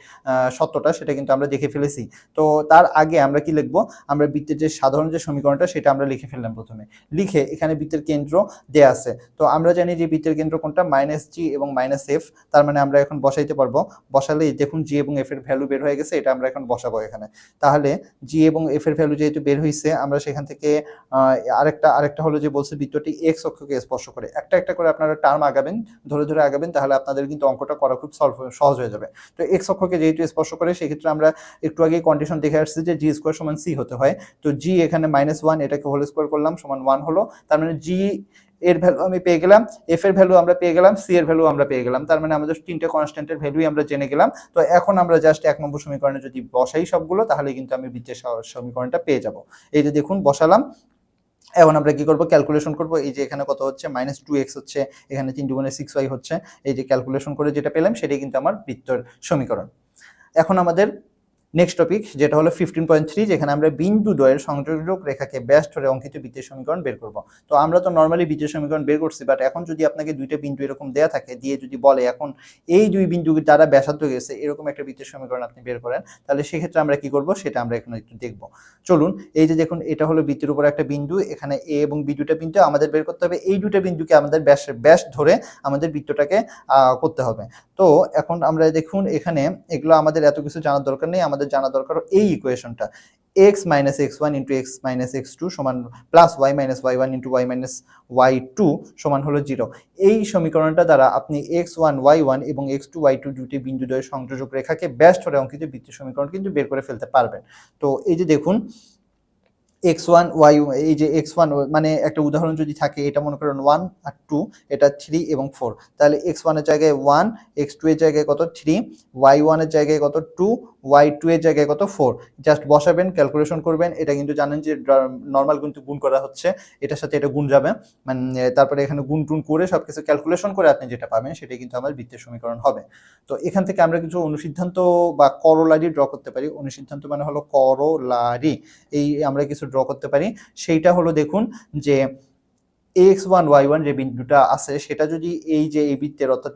সত্যটা সেটা কিন্তু আমরা দেখে ফেলেছি। তো তার আগে আমরা কি লিখবো, আমরা বৃত্তের যে সাধারণ যে সমীকরণটা সেটা আমরা লিখে ফেললাম। প্রথমে লিখে এখানে বৃত্তের কেন্দ্র দেয়া আছে, তো আমরা জানি যে বৃত্তের কেন্দ্র কোনটা, মাইনাস জি এবং মাইনাস এফ। তার মানে আমরা এখন বসাইতে পারবো, বসালেই দেখুন জি এবং এফ এর ভ্যালু বের হয়ে গেছে, এটা আমরা এখন বসাবো এখানে। তাহলে জি এবং এফ এর ভ্যালু যেহেতু বের হয়েছে, আমরা সেখান থেকে আরেকটা হলো যে বলছে বৃত্তটি এক্স অক্ষকে স্পর্শ করে। একটা করে আপনারা টার্ম আগাবেন, ধরে আগাবেন, তাহলে আপনাদের কিন্তু অঙ্কটা করা খুব সহজ হয়ে যাবে। তো এক্স অক্ষকে যেহেতু স্পর্শ করে, সেক্ষেত্রে আমরা একটু আগে কন্ডিশন দেখে আসছি যে জি স্কোয়ার সমান সি হতে হয়। তো জি এখানে -1, এটাকে হোল স্কোয়ার করলাম সমান 1 হলো, তার মানে জি এর ভ্যালু আমি পেয়ে গেলাম, এফ এর ভ্যালু আমরা পেয়ে গেলাম, সি এর ভ্যালু আমরা পেয়ে গেলাম। তার মানে আমাদের তিনটে কনস্ট্যান্টের ভ্যালুই আমরা জেনে গেলাম। তো এখন আমরা জাস্ট 1 নম্বর সমীকরণে যদি বসাই সবগুলো, তাহলে কিন্তু আমি বৃত্তের সমীকরণটা পেয়ে যাব। এই যে দেখুন বসালাম। এখন আমরা কি করব, ক্যালকুলেশন করব। এই যে এখানে কত হচ্ছে, -2x হচ্ছে, এখানে 3 × 6y হচ্ছে। এই যে ক্যালকুলেশন করে যেটা পেলাম সেটাই কিন্তু আমার বৃত্তের সমীকরণ। এখন আমাদের নেক্সট টপিক যেটা হলো 15.3, যেখানে আমরা বিন্দু দ্বয়ের সংযোজক রেখাকে ব্যাস ধরে অঙ্কিত বৃত্তের সমীকরণ বের করব। তো আমরা তো নর্মালি বৃত্তের সমীকরণ বের করছি, বাট এখন যদি আপনাকে দুইটা বিন্দু এরকম দেয়া থাকে, দিয়ে যদি বলে এখন এই দুই বিন্দু দ্বারা ব্যাসার্ধ গেছে এরকম একটা বৃত্তের সমীকরণ আপনি বের করেন, তাহলে সেক্ষেত্রে আমরা কি করব সেটা আমরা এখন একটু দেখব। চলুন, এই যে দেখুন এটা হলো বৃত্তের উপর একটা বিন্দু, এখানে এ এবং বি দুটা বিন্দু, আমাদের বের করতে হবে এই দুটো বিন্দুকে আমাদের ব্যাস ধরে আমাদের বৃত্তটাকে করতে হবে। তো এখন আমরা দেখুন এখানে এগুলো আমাদের এত কিছু জানার দরকার নেই, আমাদের জানা দরকার এই ইকুয়েশনটা x - x1 × x - x2 সমান plus y - y1 × y - y2 সমান হলো 0। এই সমীকরণটা দ্বারা আপনি x1 y1 এবং x2 y2 দুটি বিন্দুদ্বয়ের সংযোজক রেখাকে ব্যাস ধরে অঙ্কিত বৃত্তের সমীকরণ কিন্তু বের করে ফেলতে পারবেন। তো এই যে দেখুন x1 y, এই যে x1 মানে একটা উদাহরণ যদি থাকে, এটা মনে করেন 1 আর 2, এটা 3 এবং 4, তাহলে x1 এর জায়গায় 1, x2 এর জায়গায় কত 3, y1 এর জায়গায় কত 2, y2 এর জায়গায় কত 4। জাস্ট বসাবেন, ক্যালকুলেশন করবেন। এটা কিন্তু জানেন যে নর্মাল কিন্তু গুণ করা হচ্ছে, এটার সাথে এটা গুণ যাবে, মানে তারপরে এখানে গুণ টুন করে সবকিছু ক্যালকুলেশন করে আপনি যেটা পাবেন সেটাই কিন্তু আমার বৃত্তের সমীকরণ হবে। তো এখান থেকে আমরা কিছু অনুসিদ্ধান্ত বা করোলারি ড্র করতে পারি। অনুসিদ্ধান্ত মানে হলো করোলারি, এই আমরা কিছু ড্র করতে পারি। সেইটা হলো দেখুন যে x1 y1 যে বিন্দুটা আছে সেটা যদি এই যে এই বৃত্তের অর্থাৎ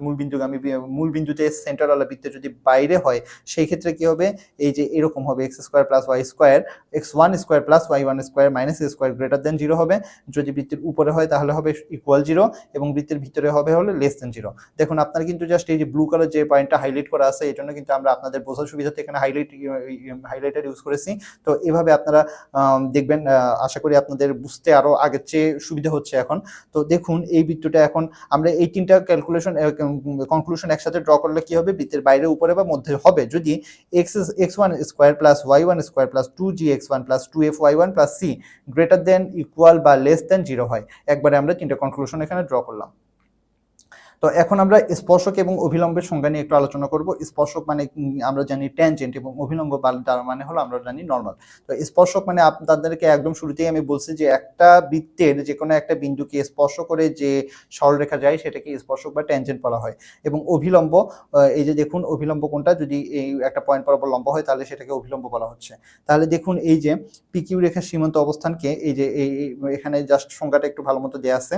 মূল বিন্দুতে সেন্টারওয়ালা বৃত্তে যদি বাইরে হয়, সেই ক্ষেত্রে কি হবে, এই যে এরকম হবে x² + y² x1² + y1² - a² > 0 হবে। যদি বৃত্তের উপরে হয় তাহলে হবে ইকুয়াল 0 এবং বৃত্তের ভিতরে হবে হলো <0। দেখুন আপনারা কিন্তু জাস্ট এই যে ব্লু কালার যে পয়েন্টটা হাইলাইট করা আছে, এই জন্য কিন্তু আমরা আপনাদের বোঝার সুবিধার্থে এখানে হাইলাইটার ইউজ করেছি। তো এভাবে আপনারা দেখবেন, আশা করি আপনাদের বুঝতে আরো আগের চেয়ে সুবিধা হচ্ছে এখন। তো দেখুন এই বৃত্তটা এখন আমরা এই তিনটা কনক্লুশন একসাথে ড্র করলে কি হবে, বৃত্তের বাইরে উপরে বা মধ্যে হবে যদি x1² + y1² + 2gx1 + 2fy1 + c <= 0 হয়। একবারে আমরা তিনটা কনক্লুশন এখানে ড্র করলাম। তো এখন আমরা স্পর্শক এবং অভিলম্বের সংজ্ঞা নিয়ে একটু আলোচনা করব। স্পর্শক মানে আমরা জানি ট্যানজেন্ট, এবং অভিলম্ব তার মানে হলো আমরা জানি নর্মাল। তো স্পর্শক মানে আপনাদেরকে একদম শুরুতেই আমি বলছি যে একটা বৃত্তের যে কোনো একটা বিন্দুকে স্পর্শ করে যে সরলরেখা যায় সেটাকে স্পর্শক বা ট্যানজেন্ট বলা হয়। এবং অভিলম্ব, এই যে দেখুন অভিলম্ব কোনটা, যদি এই একটা পয়েন্ট বরাবর লম্ব হয় তাহলে সেটাকে অভিলম্ব বলা হচ্ছে। তাহলে দেখুন এই যে পিকিউ রেখার সীমান্ত অবস্থানকে এই যে এখানে জাস্ট সংজ্ঞাটা একটু ভালো মতো দেওয়া আছে।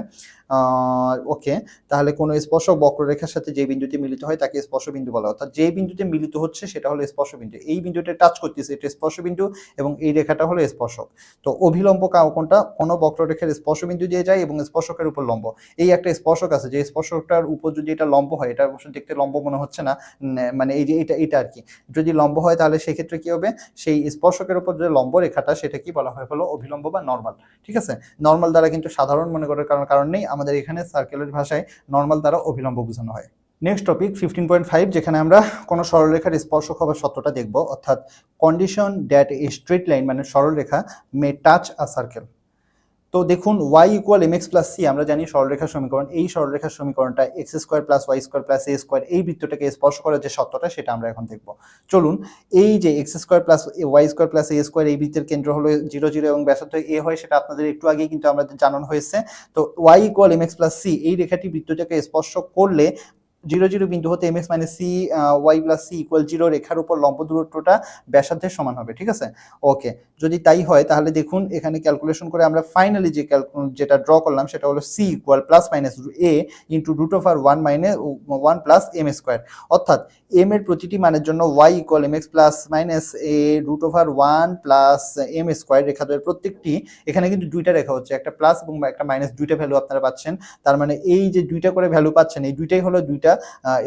ওকে, তাহলে কোনো স্পর্শক বক্ররেখার সাথে যে বিন্দুতে মিলিত হয় তাকে স্পর্শবিন্দু বলা হয়। অর্থাৎ যে বিন্দুতে মিলিত হচ্ছে সেটা হলো স্পর্শবিন্দু। এই বিন্দুতে টাচ করতেছে এটা স্পর্শবিন্দু এবং এই রেখাটা হলো স্পর্শক। তো অভিলম্ব কোনটা, কোনো বক্ররেখার স্পর্শবিন্দু দিয়ে যায় এবং স্পর্শকের উপর লম্ব। এই একটা স্পর্শক আছে, যে স্পর্শকটার উপর যদি এটা লম্ব হয়, এটা অবশ্য দেখতে লম্ব মনে হচ্ছে না, মানে এই যে এটা আর কি, যদি লম্ব হয় তাহলে সেই ক্ষেত্রে কি হবে, সেই স্পর্শকের উপর যে লম্ব রেখাটা সেটা কি বলা হয় হলো অভিলম্ব বা নরমাল। ঠিক আছে, নরমাল দ্বারা কিন্তু সাধারণ মনে করার কারণ নেই, আমাদের এখানে সার্কেলের ভাষায় নরমাল দ্বারা অভিলম্ব বোঝানো হয়। নেক্সট টপিক 15.5, যেখানে আমরা কোনো সরলরেখার স্পর্শক হবার সত্যটা দেখব, অর্থাৎ condition that a straight line মানে সরলরেখা মে টাচ আ সার্কেল। তো দেখুন y = mx + c আমরা জানি সরলরেখার সমীকরণ। এই সরলরেখার সমীকরণটা x² + y² + a² এই বৃত্তটাকে স্পর্শ করার যে সত্যটা সেটা আমরা এখন দেখব। চলুন, এই যে x² + y² + a² এই বৃত্তের কেন্দ্র হলো 0 0 এবং ব্যাসার্ধ a হয়, সেটা আপনাদের একটু আগেই কিন্তু আমাদের জানানো হয়েছে। তো y = mx + c এই রেখাটি বৃত্তটাকে স্পর্শ করলে 0 0 বিন্দু হতে mx - c y + c = 0 রেখার উপর লম্ব দূরত্বটা ব্যাসার্ধের সমান হবে। ঠিক আছে, ওকে, যদি তাই হয় তাহলে দেখুন এখানে ক্যালকুলেশন করে আমরা ফাইনালি যেটা ড্র করলাম সেটা হলো c = ± a × √1 - 1 + m²। অর্থাৎ m এর প্রতিটি মানের জন্য y = mx ± a √1 + m² রেখাদ্বয়ের প্রত্যেকটি, এখানে কিন্তু দুইটা রেখা হচ্ছে, একটা প্লাস এবং একটা মাইনাস, দুইটা ভ্যালু আপনারা পাচ্ছেন। তার মানে এই যে দুইটা করে ভ্যালু পাচ্ছেন, এই দুইটাই হলো দুইটা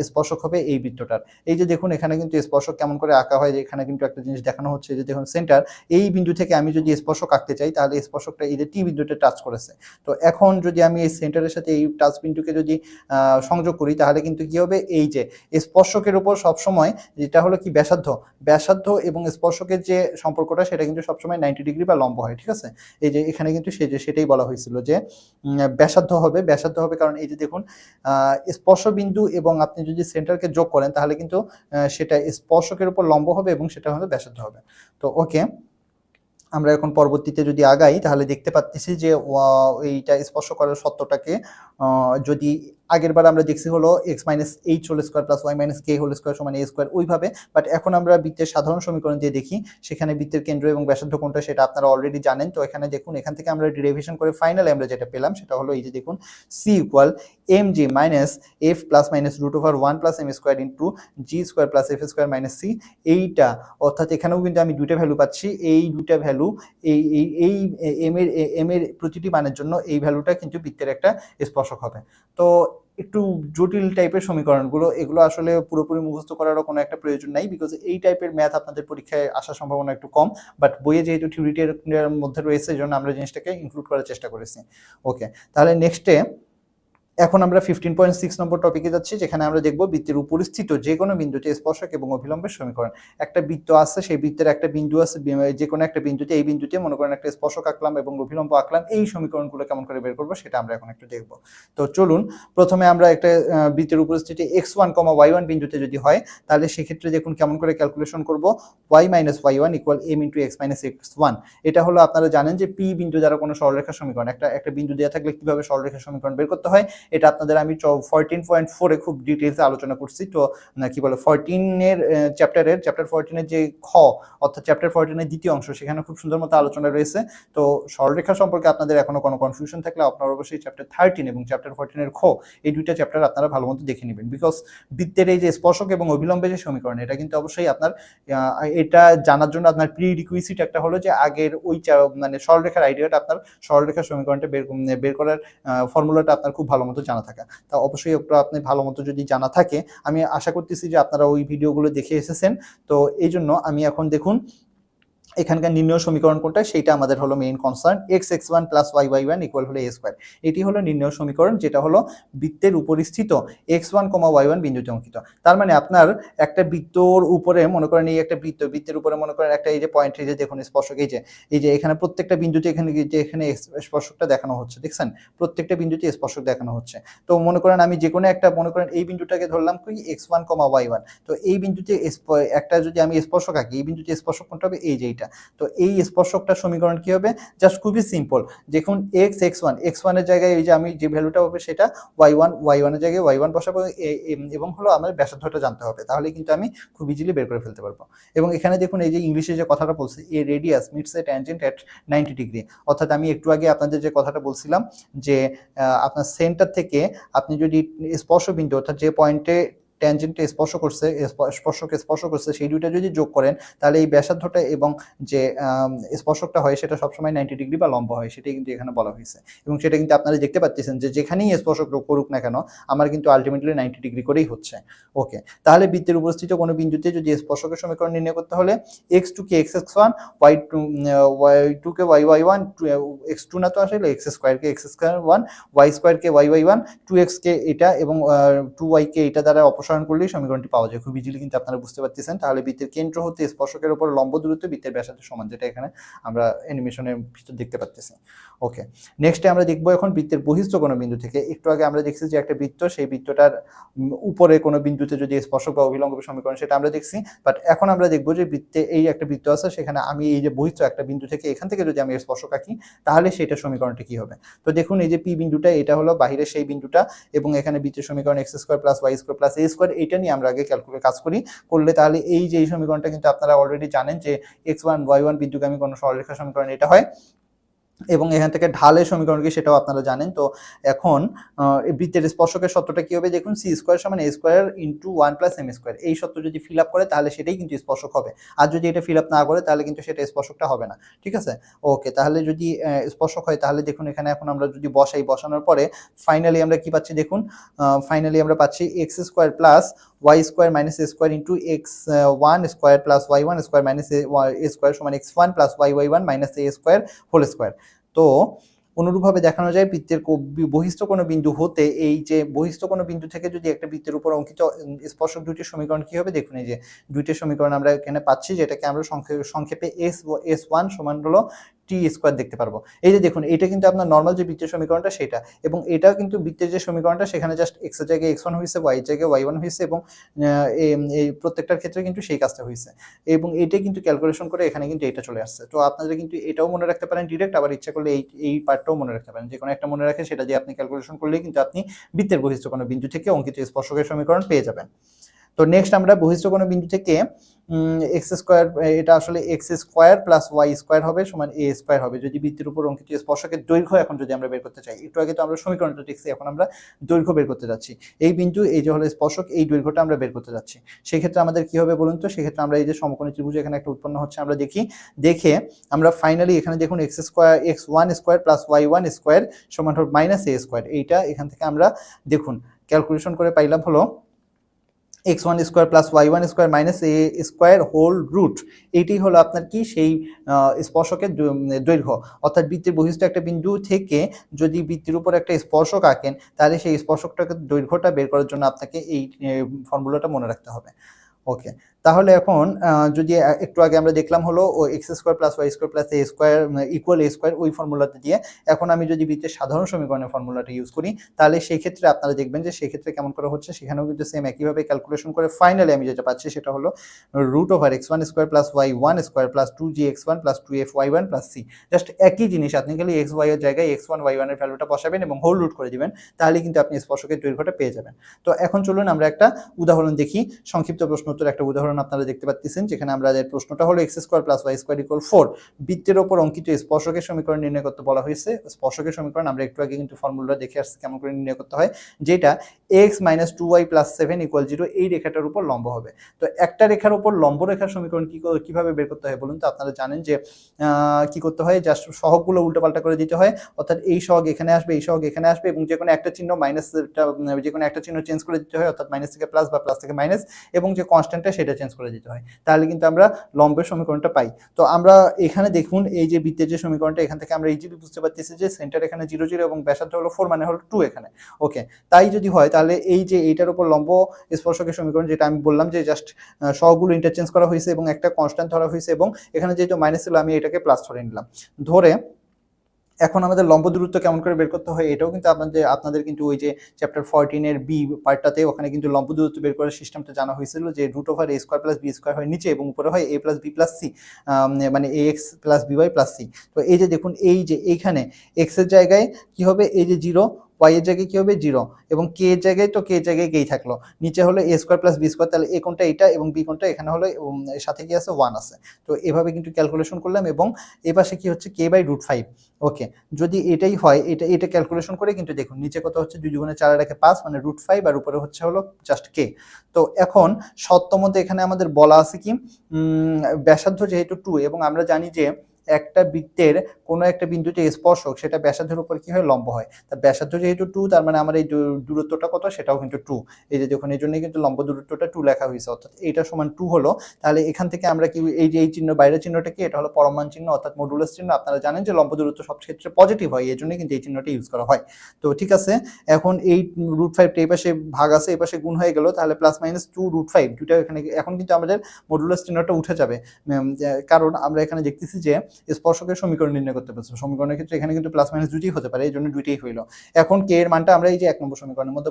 স্পর্শক হবে এই বৃত্তটার। এই যে দেখুন এখানে কিন্তু স্পর্শক কেমন করে আঁকা হয়, যে এখানে কিন্তু একটা জিনিস দেখানো হচ্ছে যে দেখুন সেন্টার, এই বিন্দু থেকে আমি যদি স্পর্শক আঁকতে চাই তাহলে স্পর্শকটা এই যে টি বিন্দুতে টাচ করেছে। তো এখন যদি আমি এই সেন্টারের সাথে এই টাচ বিন্দুকে যদি সংযোগ করি তাহলে কিন্তু কি হবে, এই যে স্পর্শকের উপর সবসময় যেটা হলো কি ব্যাসার্ধ এবং স্পর্শকের যে সম্পর্কটা সেটা কিন্তু সবসময় 90 ডিগ্রি বা লম্ব হয়, ঠিক আছে। এই যে এখানে কিন্তু সেটাই বলা হয়েছিল যে ব্যাসার্ধ হবে কারণ এই যে দেখুন স্পর্শ বিন্দু এবং আপনি যদি সেন্টারকে যোগ করেন তাহলে কিন্তু সেটা স্পর্শকের উপর লম্ব হবে এবং সেটা হলো ব্যাসার্ধ হবে। তো ওকে, আমরা এখন পরবর্তীতে যদি আগাই তাহলে দেখতে পাচ্ছি যে এইটা স্পর্শ করার সত্যটাকে যদি আগের বার আমরা দেখছি হলো x minus H whole square plus Y minus কে হোল স্কোয়ার সমান এ স্কোয়ার ওইভাবে, বাট এখন আমরা বৃত্তের সাধারণ সমীকরণ দিয়ে দেখি, সেখানে বৃত্তের কেন্দ্র এবং ব্যাসার্ধ কোনটা সেটা আপনারা অলরেডি জানেন। তো এখানে দেখুন এখান থেকে আমরা ডেরিভেশন করে ফাইনালি আমরা যেটা পেলাম সেটা হলো এই যে দেখুন C equal M G minus F plus minus root over 1 plus M square into G square plus F square minus C. এইটা অর্থাৎ এখানেও কিন্তু আমি দুইটা ভ্যালু পাচ্ছি, এই দুইটা ভ্যালু এই এম এর প্রতিটি মানের জন্য এই ভ্যালুটা কিন্তু বৃত্তের একটা স্পর্শক হবে। তো একটু জটিল টাইপের সমীকরণগুলো, এগুলো আসলে পুরোপুরি মুখস্থ করারও কোনো একটা প্রয়োজন নাই, বিকজ এই টাইপের ম্যাথ আপনাদের পরীক্ষায় আসার সম্ভাবনা একটু কম, বাট বইয়ে যেহেতু থিওরিটির মধ্যে রয়েছে এই জন্য আমরা জিনিসটাকে ইনক্লুড করার চেষ্টা করেছি। ওকে, তাহলে নেক্সটে এখন আমরা 15.6 নম্বর টপিকে যাচ্ছি, যেখানে আমরা দেখব বৃত্তের উপরিস্থিত যে কোনো বিন্দুতে স্পর্শক এবং অভিলম্বের সমীকরণ। একটা বৃত্ত আছে, সেই বৃত্তের একটা বিন্দু আছে, যে কোনো একটা বিন্দুতে, এই বিন্দুতে মনে করেন একটা স্পর্শক আঁকলাম এবং অভিলম্ব আঁকলাম, এই সমীকরণগুলো কেমন করে বের করবো সেটা আমরা এখন একটু দেখব। তো চলুন, প্রথমে আমরা একটা বৃত্তের উপরিস্থিতি x1, y1 বিন্দুতে যদি হয় তাহলে সেক্ষেত্রে দেখুন কেমন করে ক্যালকুলেশন করব। y minus y1 equal m into x minus x1। এটা হলো আপনারা জানেন যে পি বিন্দু দ্বারা কোনো সরলরেখার সমীকরণ, একটা বিন্দু দেওয়া থাকলে কিভাবে সরলরেখার সমীকরণ বের করতে হয় এটা আপনাদের আমি 14.4 এ খুব ডিটেইলসে আলোচনা করছি। তো কি বলে 14 এর চ্যাপ্টার 14 এর যে খ অর্থাৎ চ্যাপ্টার 14 এর দ্বিতীয় অংশ, সেখানে খুব সুন্দর মতো আলোচনা রয়েছে। তো সরলরেখা সম্পর্কে আপনাদের এখনো কোনো কনফিউশন থাকলে আপনারা অবশ্যই চ্যাপ্টার 13 এবং চ্যাপ্টার 14 এর খ, এই দুইটা চ্যাপ্টার আপনারা ভালো মতো দেখে নেবেন, বিকজ বৃত্তের এই যে স্পর্শক এবং অভিলম্বের যে সমীকরণ এটা কিন্তু অবশ্যই আপনার এটা জানার জন্য আপনার প্রি রিকুইজিট একটা হলো যে আগের ওই মানে সরলরেখার আইডিয়াটা, আপনার সরলরেখার সমীকরণটা বের করার ফর্মুলাটা আপনার খুব ভালো মতো জানা থাকা। তা অবশ্যই আপনি ভালো মতো যদি জানা থাকে, আমি আশা করতেছি যে আপনারা ওই ভিডিওগুলো দেখে এসেছেন। তো এই জন্য আমি এখন দেখুন এখানকার নির্ণয় সমীকরণ কোনটা সেটা আমাদের হলো main concern, x(x1 + y(y1) equal হলো a স্কয়ার। এটি হলো নির্ণয় সমীকরণ, যেটা হলো বৃত্তের উপরিস্থিত x1, y1 বিন্দুতে অঙ্কিত। তার মানে আপনার একটা বৃত্তর উপরে মনে করেন এই একটা বৃত্তের উপরে মনে করেন একটা এই যে পয়েন্ট, এই যে দেখুন স্পর্শক, এই যে এখানে প্রত্যেকটা বিন্দুতে এখানে স্পর্শকটা দেখানো হচ্ছে, দেখছেন প্রত্যেকটা বিন্দুতে স্পর্শক দেখানো হচ্ছে। তো মনে করেন আমি যে কোনো একটা মনে করেন এই বিন্দুটাকে ধরলাম কি x1, y1। তো এই বিন্দুতে একটা যদি আমি স্পর্শক আঁকি, এই বিন্দুতে স্পর্শক কোনটা হবে, এই যে এইটা। তো এই স্পর্শকটার সমীকরণ কি হবে, জাস্ট খুবই সিম্পল। দেখুন x1 এর জায়গায় এই যে আমি যে ভ্যালুটা হবে সেটা y1 এর জায়গায় y1 বসাবো এবং হলো আমার ব্যাসার্ধটা জানতে হবে, তাহলে কিন্তু আমি খুব ইজিলি বের করে ফেলতে পারবো। এবং এখানে দেখুন এই যে ইংলিশে যে কথাটা বলছে, এ রেডিয়াস মিটস এ ট্যানজেন্ট এট 90 ডিগ্রি, অর্থাৎ আমি একটু আগে আপনাদের যে কথাটা বলছিলাম যে আপনার সেন্টার থেকে আপনি যদি স্পর্শবিন্দু অর্থাৎ যে পয়েন্টে ট্যানজেন্টে স্পর্শকে স্পর্শ করছে সেই দুইটা যদি যোগ করেন তাহলে এই ব্যাসার্ধটা এবং যে স্পর্শকটা হয় সেটা সবসময় 90 ডিগ্রি বা লম্ব হয়, সেটাই কিন্তু এখানে বলা হয়েছে। এবং সেটা কিন্তু আপনারা দেখতে পাচ্ছেন যে যেখানেই স্পর্শক করুক না কেন আমার কিন্তু আলটিমেটলি 90 ডিগ্রি করেই হচ্ছে। ওকে, তাহলে বৃত্তের উপস্থিত কোনো বিন্দুতে যদি স্পর্শকের সমীকরণ নির্ণয় করতে হলে x2 কে x1, y2 কে y1, x2 না তো আসলে x2 কে x1, y2 কে y1, 2x কে এটা এবং 2y কে এটা দ্বারা অপসারণ করলেই সমীকরণটি পাওয়া যায়। খুব ইজিলি কিন্তু আপনারা বুঝতে পারতেছেন। তাহলে বৃত্তের কেন্দ্র হতে স্পর্শকের উপর লম্ব দূরত্ব বৃত্তের ব্যাসার্ধের সমান, যেটা এখানে আমরা অ্যানিমেশনের ভিতর দেখতে পাচ্ছি। ওকে, নেক্সটে আমরা দেখবো এখন বৃত্তের বহিস্থ কোনো বিন্দু থেকে। একটু আগে আমরা দেখছি যে একটা বৃত্ত, সেই বৃত্তটার উপরে কোনো বিন্দুতে যদি স্পর্শক বা অভিলম্বের সমীকরণ সেটা আমরা দেখছি, বাট এখন আমরা দেখবো যে বৃত্তে এই একটা বৃত্ত আছে, সেখানে আমি এই যে বহিস্থ একটা বিন্দু থেকে এখান থেকে যদি আমি স্পর্শক আঁকি তাহলে সেটা সমীকরণটি কি হবে। তো দেখুন এই যে পি বিন্দুটা, এটা হলো বাহিরের সেই বিন্দুটা এবং এখানে বৃত্তের সমীকরণ x² + y² + a² এটা নিয়ে আমরা আগে ক্যালকুলেট কাজ করলে তাহলে এই যে এই সমীকরণটা কিন্তু আপনারা অলরেডি জানেন যে x1, y1 বিন্দুগামী কোনো সরলরেখা সমীকরণ এটা হয় এবং এখান থেকে ঢালের সমীকরণ কি সেটাও আপনারা জানেন। তো এখন বৃত্তের স্পর্শকের সূত্রটা কি হবে দেখুন, সি স্কোয়ার সমান এ square into 1 plus M square. এই সূত্র যদি ফিল আপ করে তাহলে সেটাই কিন্তু স্পর্শক হবে, আর যদি এটা ফিল আপ না করে তাহলে কিন্তু সেটা স্পর্শকটা হবে না। ঠিক আছে, ওকে। তাহলে যদি স্পর্শক হয় তাহলে দেখুন এখানে এখন আমরা যদি বসানোর পরে ফাইনালি আমরা কি পাচ্ছি দেখুন, ফাইনালি আমরা পাচ্ছি X square plus Y square minus A square into X one square plus Y one square minus A square সমান X one plus Y one minus A square whole square. তো অনুরূপভাবে দেখানো যায় বৃত্তের বহিস্থ কোনো বিন্দু হতে, এই যে বহিস্থ কোনো বিন্দু থেকে যদি একটা বৃত্তের উপর অঙ্কিত স্পর্শক দুইটির সমীকরণ কি হবে দেখুন, এই যে দুইটির সমীকরণ আমরা এখানে পাচ্ছি, যেটাকে আমরা সংক্ষেপে এস ওয়ান সমান হলো টি স্কোয়ার দেখতে পারবো। এই যে দেখুন, এটা কিন্তু আপনার নর্মাল যে বৃত্তের সমীকরণটা সেটা, এবং এটাও কিন্তু বৃত্তের যে সমীকরণটা সেখানে জাস্ট এক্স এর জায়গায় এক্স ওয়ান হয়েছে, ওয়াই এর জায়গায় ওয়াই ওয়ান হয়েছে, এবং এই প্রত্যেকটার ক্ষেত্রে কিন্তু সেই কাজটা হয়েছে, এবং এইটাই কিন্তু ক্যালকুলেশন করে এখানে কিন্তু এটা চলে আসছে। তো আপনারা কিন্তু এটাও মনে রাখতে পারেন ডিরেক্ট, আবার ইচ্ছা করলে এই পার্টটাও মনে রাখতে পারেন, যে কোনো একটা মনে রাখে সেটা দিয়ে আপনি ক্যালকুলেশন করলেই কিন্তু আপনি বৃত্তের বহিস্থ কোনো বিন্দু থেকে অঙ্কিত স্পর্শকের সমীকরণ পেয়ে যাবেন। তো নেক্সট আমরা বহিস্থ কোনো বিন্দু থেকে এক্স স্কোয়ার, এটা আসলে x square plus Y square হবে সমান এ স্কোয়ার হবে, যদি বৃত্তের উপর অঙ্কিত স্পর্শকের দৈর্ঘ্য এখন যদি আমরা বের করতে চাই। একটু আগে তো আমরা সমীকরণটা দেখছি, এখন আমরা দৈর্ঘ্য বের করতে যাচ্ছি। এই বিন্দু, এই যে হলো স্পর্শক, এই দৈর্ঘ্যটা আমরা বের করতে যাচ্ছি। সেক্ষেত্রে আমাদের কি হবে বলুন তো, সেক্ষেত্রে আমরা এই যে সমকোণী ত্রিভুজ এখানে একটা উৎপন্ন হচ্ছে আমরা দেখে আমরা ফাইনালি এখানে দেখুন x square x one square plus Y one square সমান হল মাইনাস এ স্কোয়ার। এইটা এখান থেকে আমরা দেখুন ক্যালকুলেশন করে পাইলাম হলো x1 square plus y1 square minus A square whole root. এইটাই হলো আপনার কি সেই স্পর্শকের দৈর্ঘ্য, অর্থাৎ বৃত্তের বহিস্থ একটা বিন্দু থেকে যদি বৃত্তের উপর একটা স্পর্শক আঁকেন তাহলে সেই স্পর্শকটাকে দৈর্ঘ্যটা বের করার জন্য আপনাকে এই ফর্মুলাটা মনে রাখতে হবে। ওকে, তাহলে এখন যদি একটু আগে আমরা দেখলাম হলো ও X square plus Y square plus A square equal A square, ওই ফর্মুলাতে দিয়ে এখন আমি যদি বৃত্তের সাধারণ সমীকরণের ফর্মুলাটা ইউজ করি তাহলে সেই ক্ষেত্রে আপনারা দেখবেন যে সেই ক্ষেত্রে কেমন করে হচ্ছে, সেখানেও কিন্তু সেম একইভাবে ক্যালকুলেশন করে ফাইনালি আমি যেটা পাচ্ছি সেটা হলো root over X one square plus Y one square plus two G X one plus two F Y one plus C. Just একই জিনিস, আপনি খালি এক্স ওয়াই এর জায়গায় এক্স ওয়ান ওয়াই ওয়ানের ভ্যালুটা বসাবেন এবং হোল রুট করে দিবেন, তাহলে কিন্তু আপনি স্পর্শকের দৈর্ঘ্যটা পেয়ে যাবেন। তো এখন চলুন আমরা একটা উদাহরণ দেখি, সংক্ষিপ্ত প্রশ্ন উত্তর একটা উদাহরণ আপনারা দেখতে পাচ্ছেন, যেখানে আমরা প্রশ্নটা হলো x square plus Y square equal 4, বৃত্তের ওপর অঙ্কিত স্পর্শকের সমীকরণ নির্ণয় করতে বলা হয়েছে। স্পর্শকের সমীকরণ আমরা একটু আগে কিন্তু ফর্মুলা দেখে আসছি কেমন করে নির্ণয় করতে হয়, যেটা x minus 2y plus 7 equal 0 এই রেখাটার উপর লম্ব হবে। তো একটা রেখার উপর লম্ব রেখার সমীকরণ কিভাবে বের করতে হয় বলুন তো? আপনারা জানেন যে কি করতে হয়, জাস্ট সহগগুলো উল্টোপাল্টা করে দিতে হয়, অর্থাৎ এই সহগ এখানে আসবে, এই সহগ এখানে আসবে, এবং যে কোনো একটা চিহ্ন যে কোনো একটা চিহ্ন চেঞ্জ করে দিতে হয়, অর্থাৎ মাইনাস থেকে প্লাস বা প্লাস থেকে মাইনাস, এবং যে কনস্ট্যান্টটা সেটা চেঞ্জ করে দিতে হয়, তাহলে কিন্তু আমরা লম্বের সমীকরণটা পাই। তো আমরা এখানে দেখুন এই যে বৃত্তের যে সমীকরণটা, এখান থেকে আমরা ইজিলি বুঝতে পারতেছি যে সেন্টার এখানে 0 0 এবং ব্যাসার্ধ হলো 4 মানে হলো 2 এখানে। ওকে, তাই যদি হয় তাহলে এই যে এইটার উপর লম্ব স্পর্শকের সমীকরণ, যেটা আমি বললাম যে জাস্ট সহগুলো ইন্টারচেঞ্জ করা হয়েছে এবং একটা কনস্ট্যান্ট ধরা হয়েছে, এবং এখানে যেহেতু মাইনাস ছিল আমি এটাকে প্লাস ধরে নিলাম। ধরে এখন আমাদের লম্ব দূরত্ব কেমন করে বের করতে হয় এটাও কিন্তু আপনাদের কিন্তু ওই যে চ্যাপ্টার 14 বি পার্টটাতে ওখানে কিন্তু লম্ব দূরত্ব বের করার সিস্টেমটা জানা হয়েছিল, যে root over A square plus B square হয় নিচে এবং উপরে হয় A plus B plus C, মানে A X plus B Y plus C. তো এই যে দেখুন এই যে এইখানে এক্স এর জায়গায় কি হবে, এই যে 0, ওয়াই এর জায়গায় কি হবে 0, এবং কে এর জায়গায় তো কে এর জায়গায় কেই থাকলো, নিচে হলো এ স্কোয়ার প্লাস বি স্কোয়ার, তাহলে এ কোনটা এটা এবং বি কোনটা, এখানে হলো এর সাথে কি আছে 1 আছে। তো এভাবে কিন্তু ক্যালকুলেশন করলাম, এবং এ পাশে কি হচ্ছে কে বাই রুট 5। ওকে, যদি এটাই হয় এটা ক্যালকুলেশন করে কিন্তু দেখুন নিচে কত হচ্ছে 2 গুণে 4 রাখে 5 মানে রুট 5, আর উপরে হচ্ছে হলো জাস্ট কে। তো এখন সত্যমতে এখানে আমাদের বলা আছে কি ব্যাসার্ধ যেহেতু 2, এবং আমরা জানি যে একটা বৃত্তের কোনো একটা বিন্দুতে স্পর্শক সেটা ব্যাসার্ধের উপর কি হয়, লম্ব হয়। তা ব্যাসার্ধ যেহেতু 2, তার মানে আমার এই দূরত্বটা কত, সেটাও কিন্তু 2। এই যে দেখুন এই জন্যই কিন্তু লম্ব দূরত্বটা 2 লেখা হয়েছে, অর্থাৎ এইটা সমান 2 হলো। তাহলে এখান থেকে আমরা কি এই যে এই চিহ্ন বাইরের চিহ্নটা কি, এটা হলো পরমাণ চিহ্ন অর্থাৎ মডুলাস চিহ্ন। আপনারা জানেন যে লম্ব দূরত্ব সব ক্ষেত্রে পজিটিভ হয়, এই জন্যই কিন্তু এই চিহ্নটা ইউজ করা হয়। তো ঠিক আছে, এখন এই রুট 5 এই পাশে ভাগ আছে, এই পাশে গুণ হয়ে গেল, তাহলে প্লাস মাইনাস 2 রুট 5 দুটো এখানে, এখন কিন্তু আমাদের মডুলাস চিহ্নটা উঠে যাবে, কারণ আমরা এখানে দেখতেছি যে স্পর্শকের সমীকরণ নির্ণয় করতে পারছি। সমীকরণের ক্ষেত্রে এখানে কিন্তু প্লাস মাইনাস দুটোই হতে পারে, এই জন্য দুইটাই হইলো। এখন কে এর মানটা আমরা এই যে 1 নম্বর সমীকরণের মধ্যে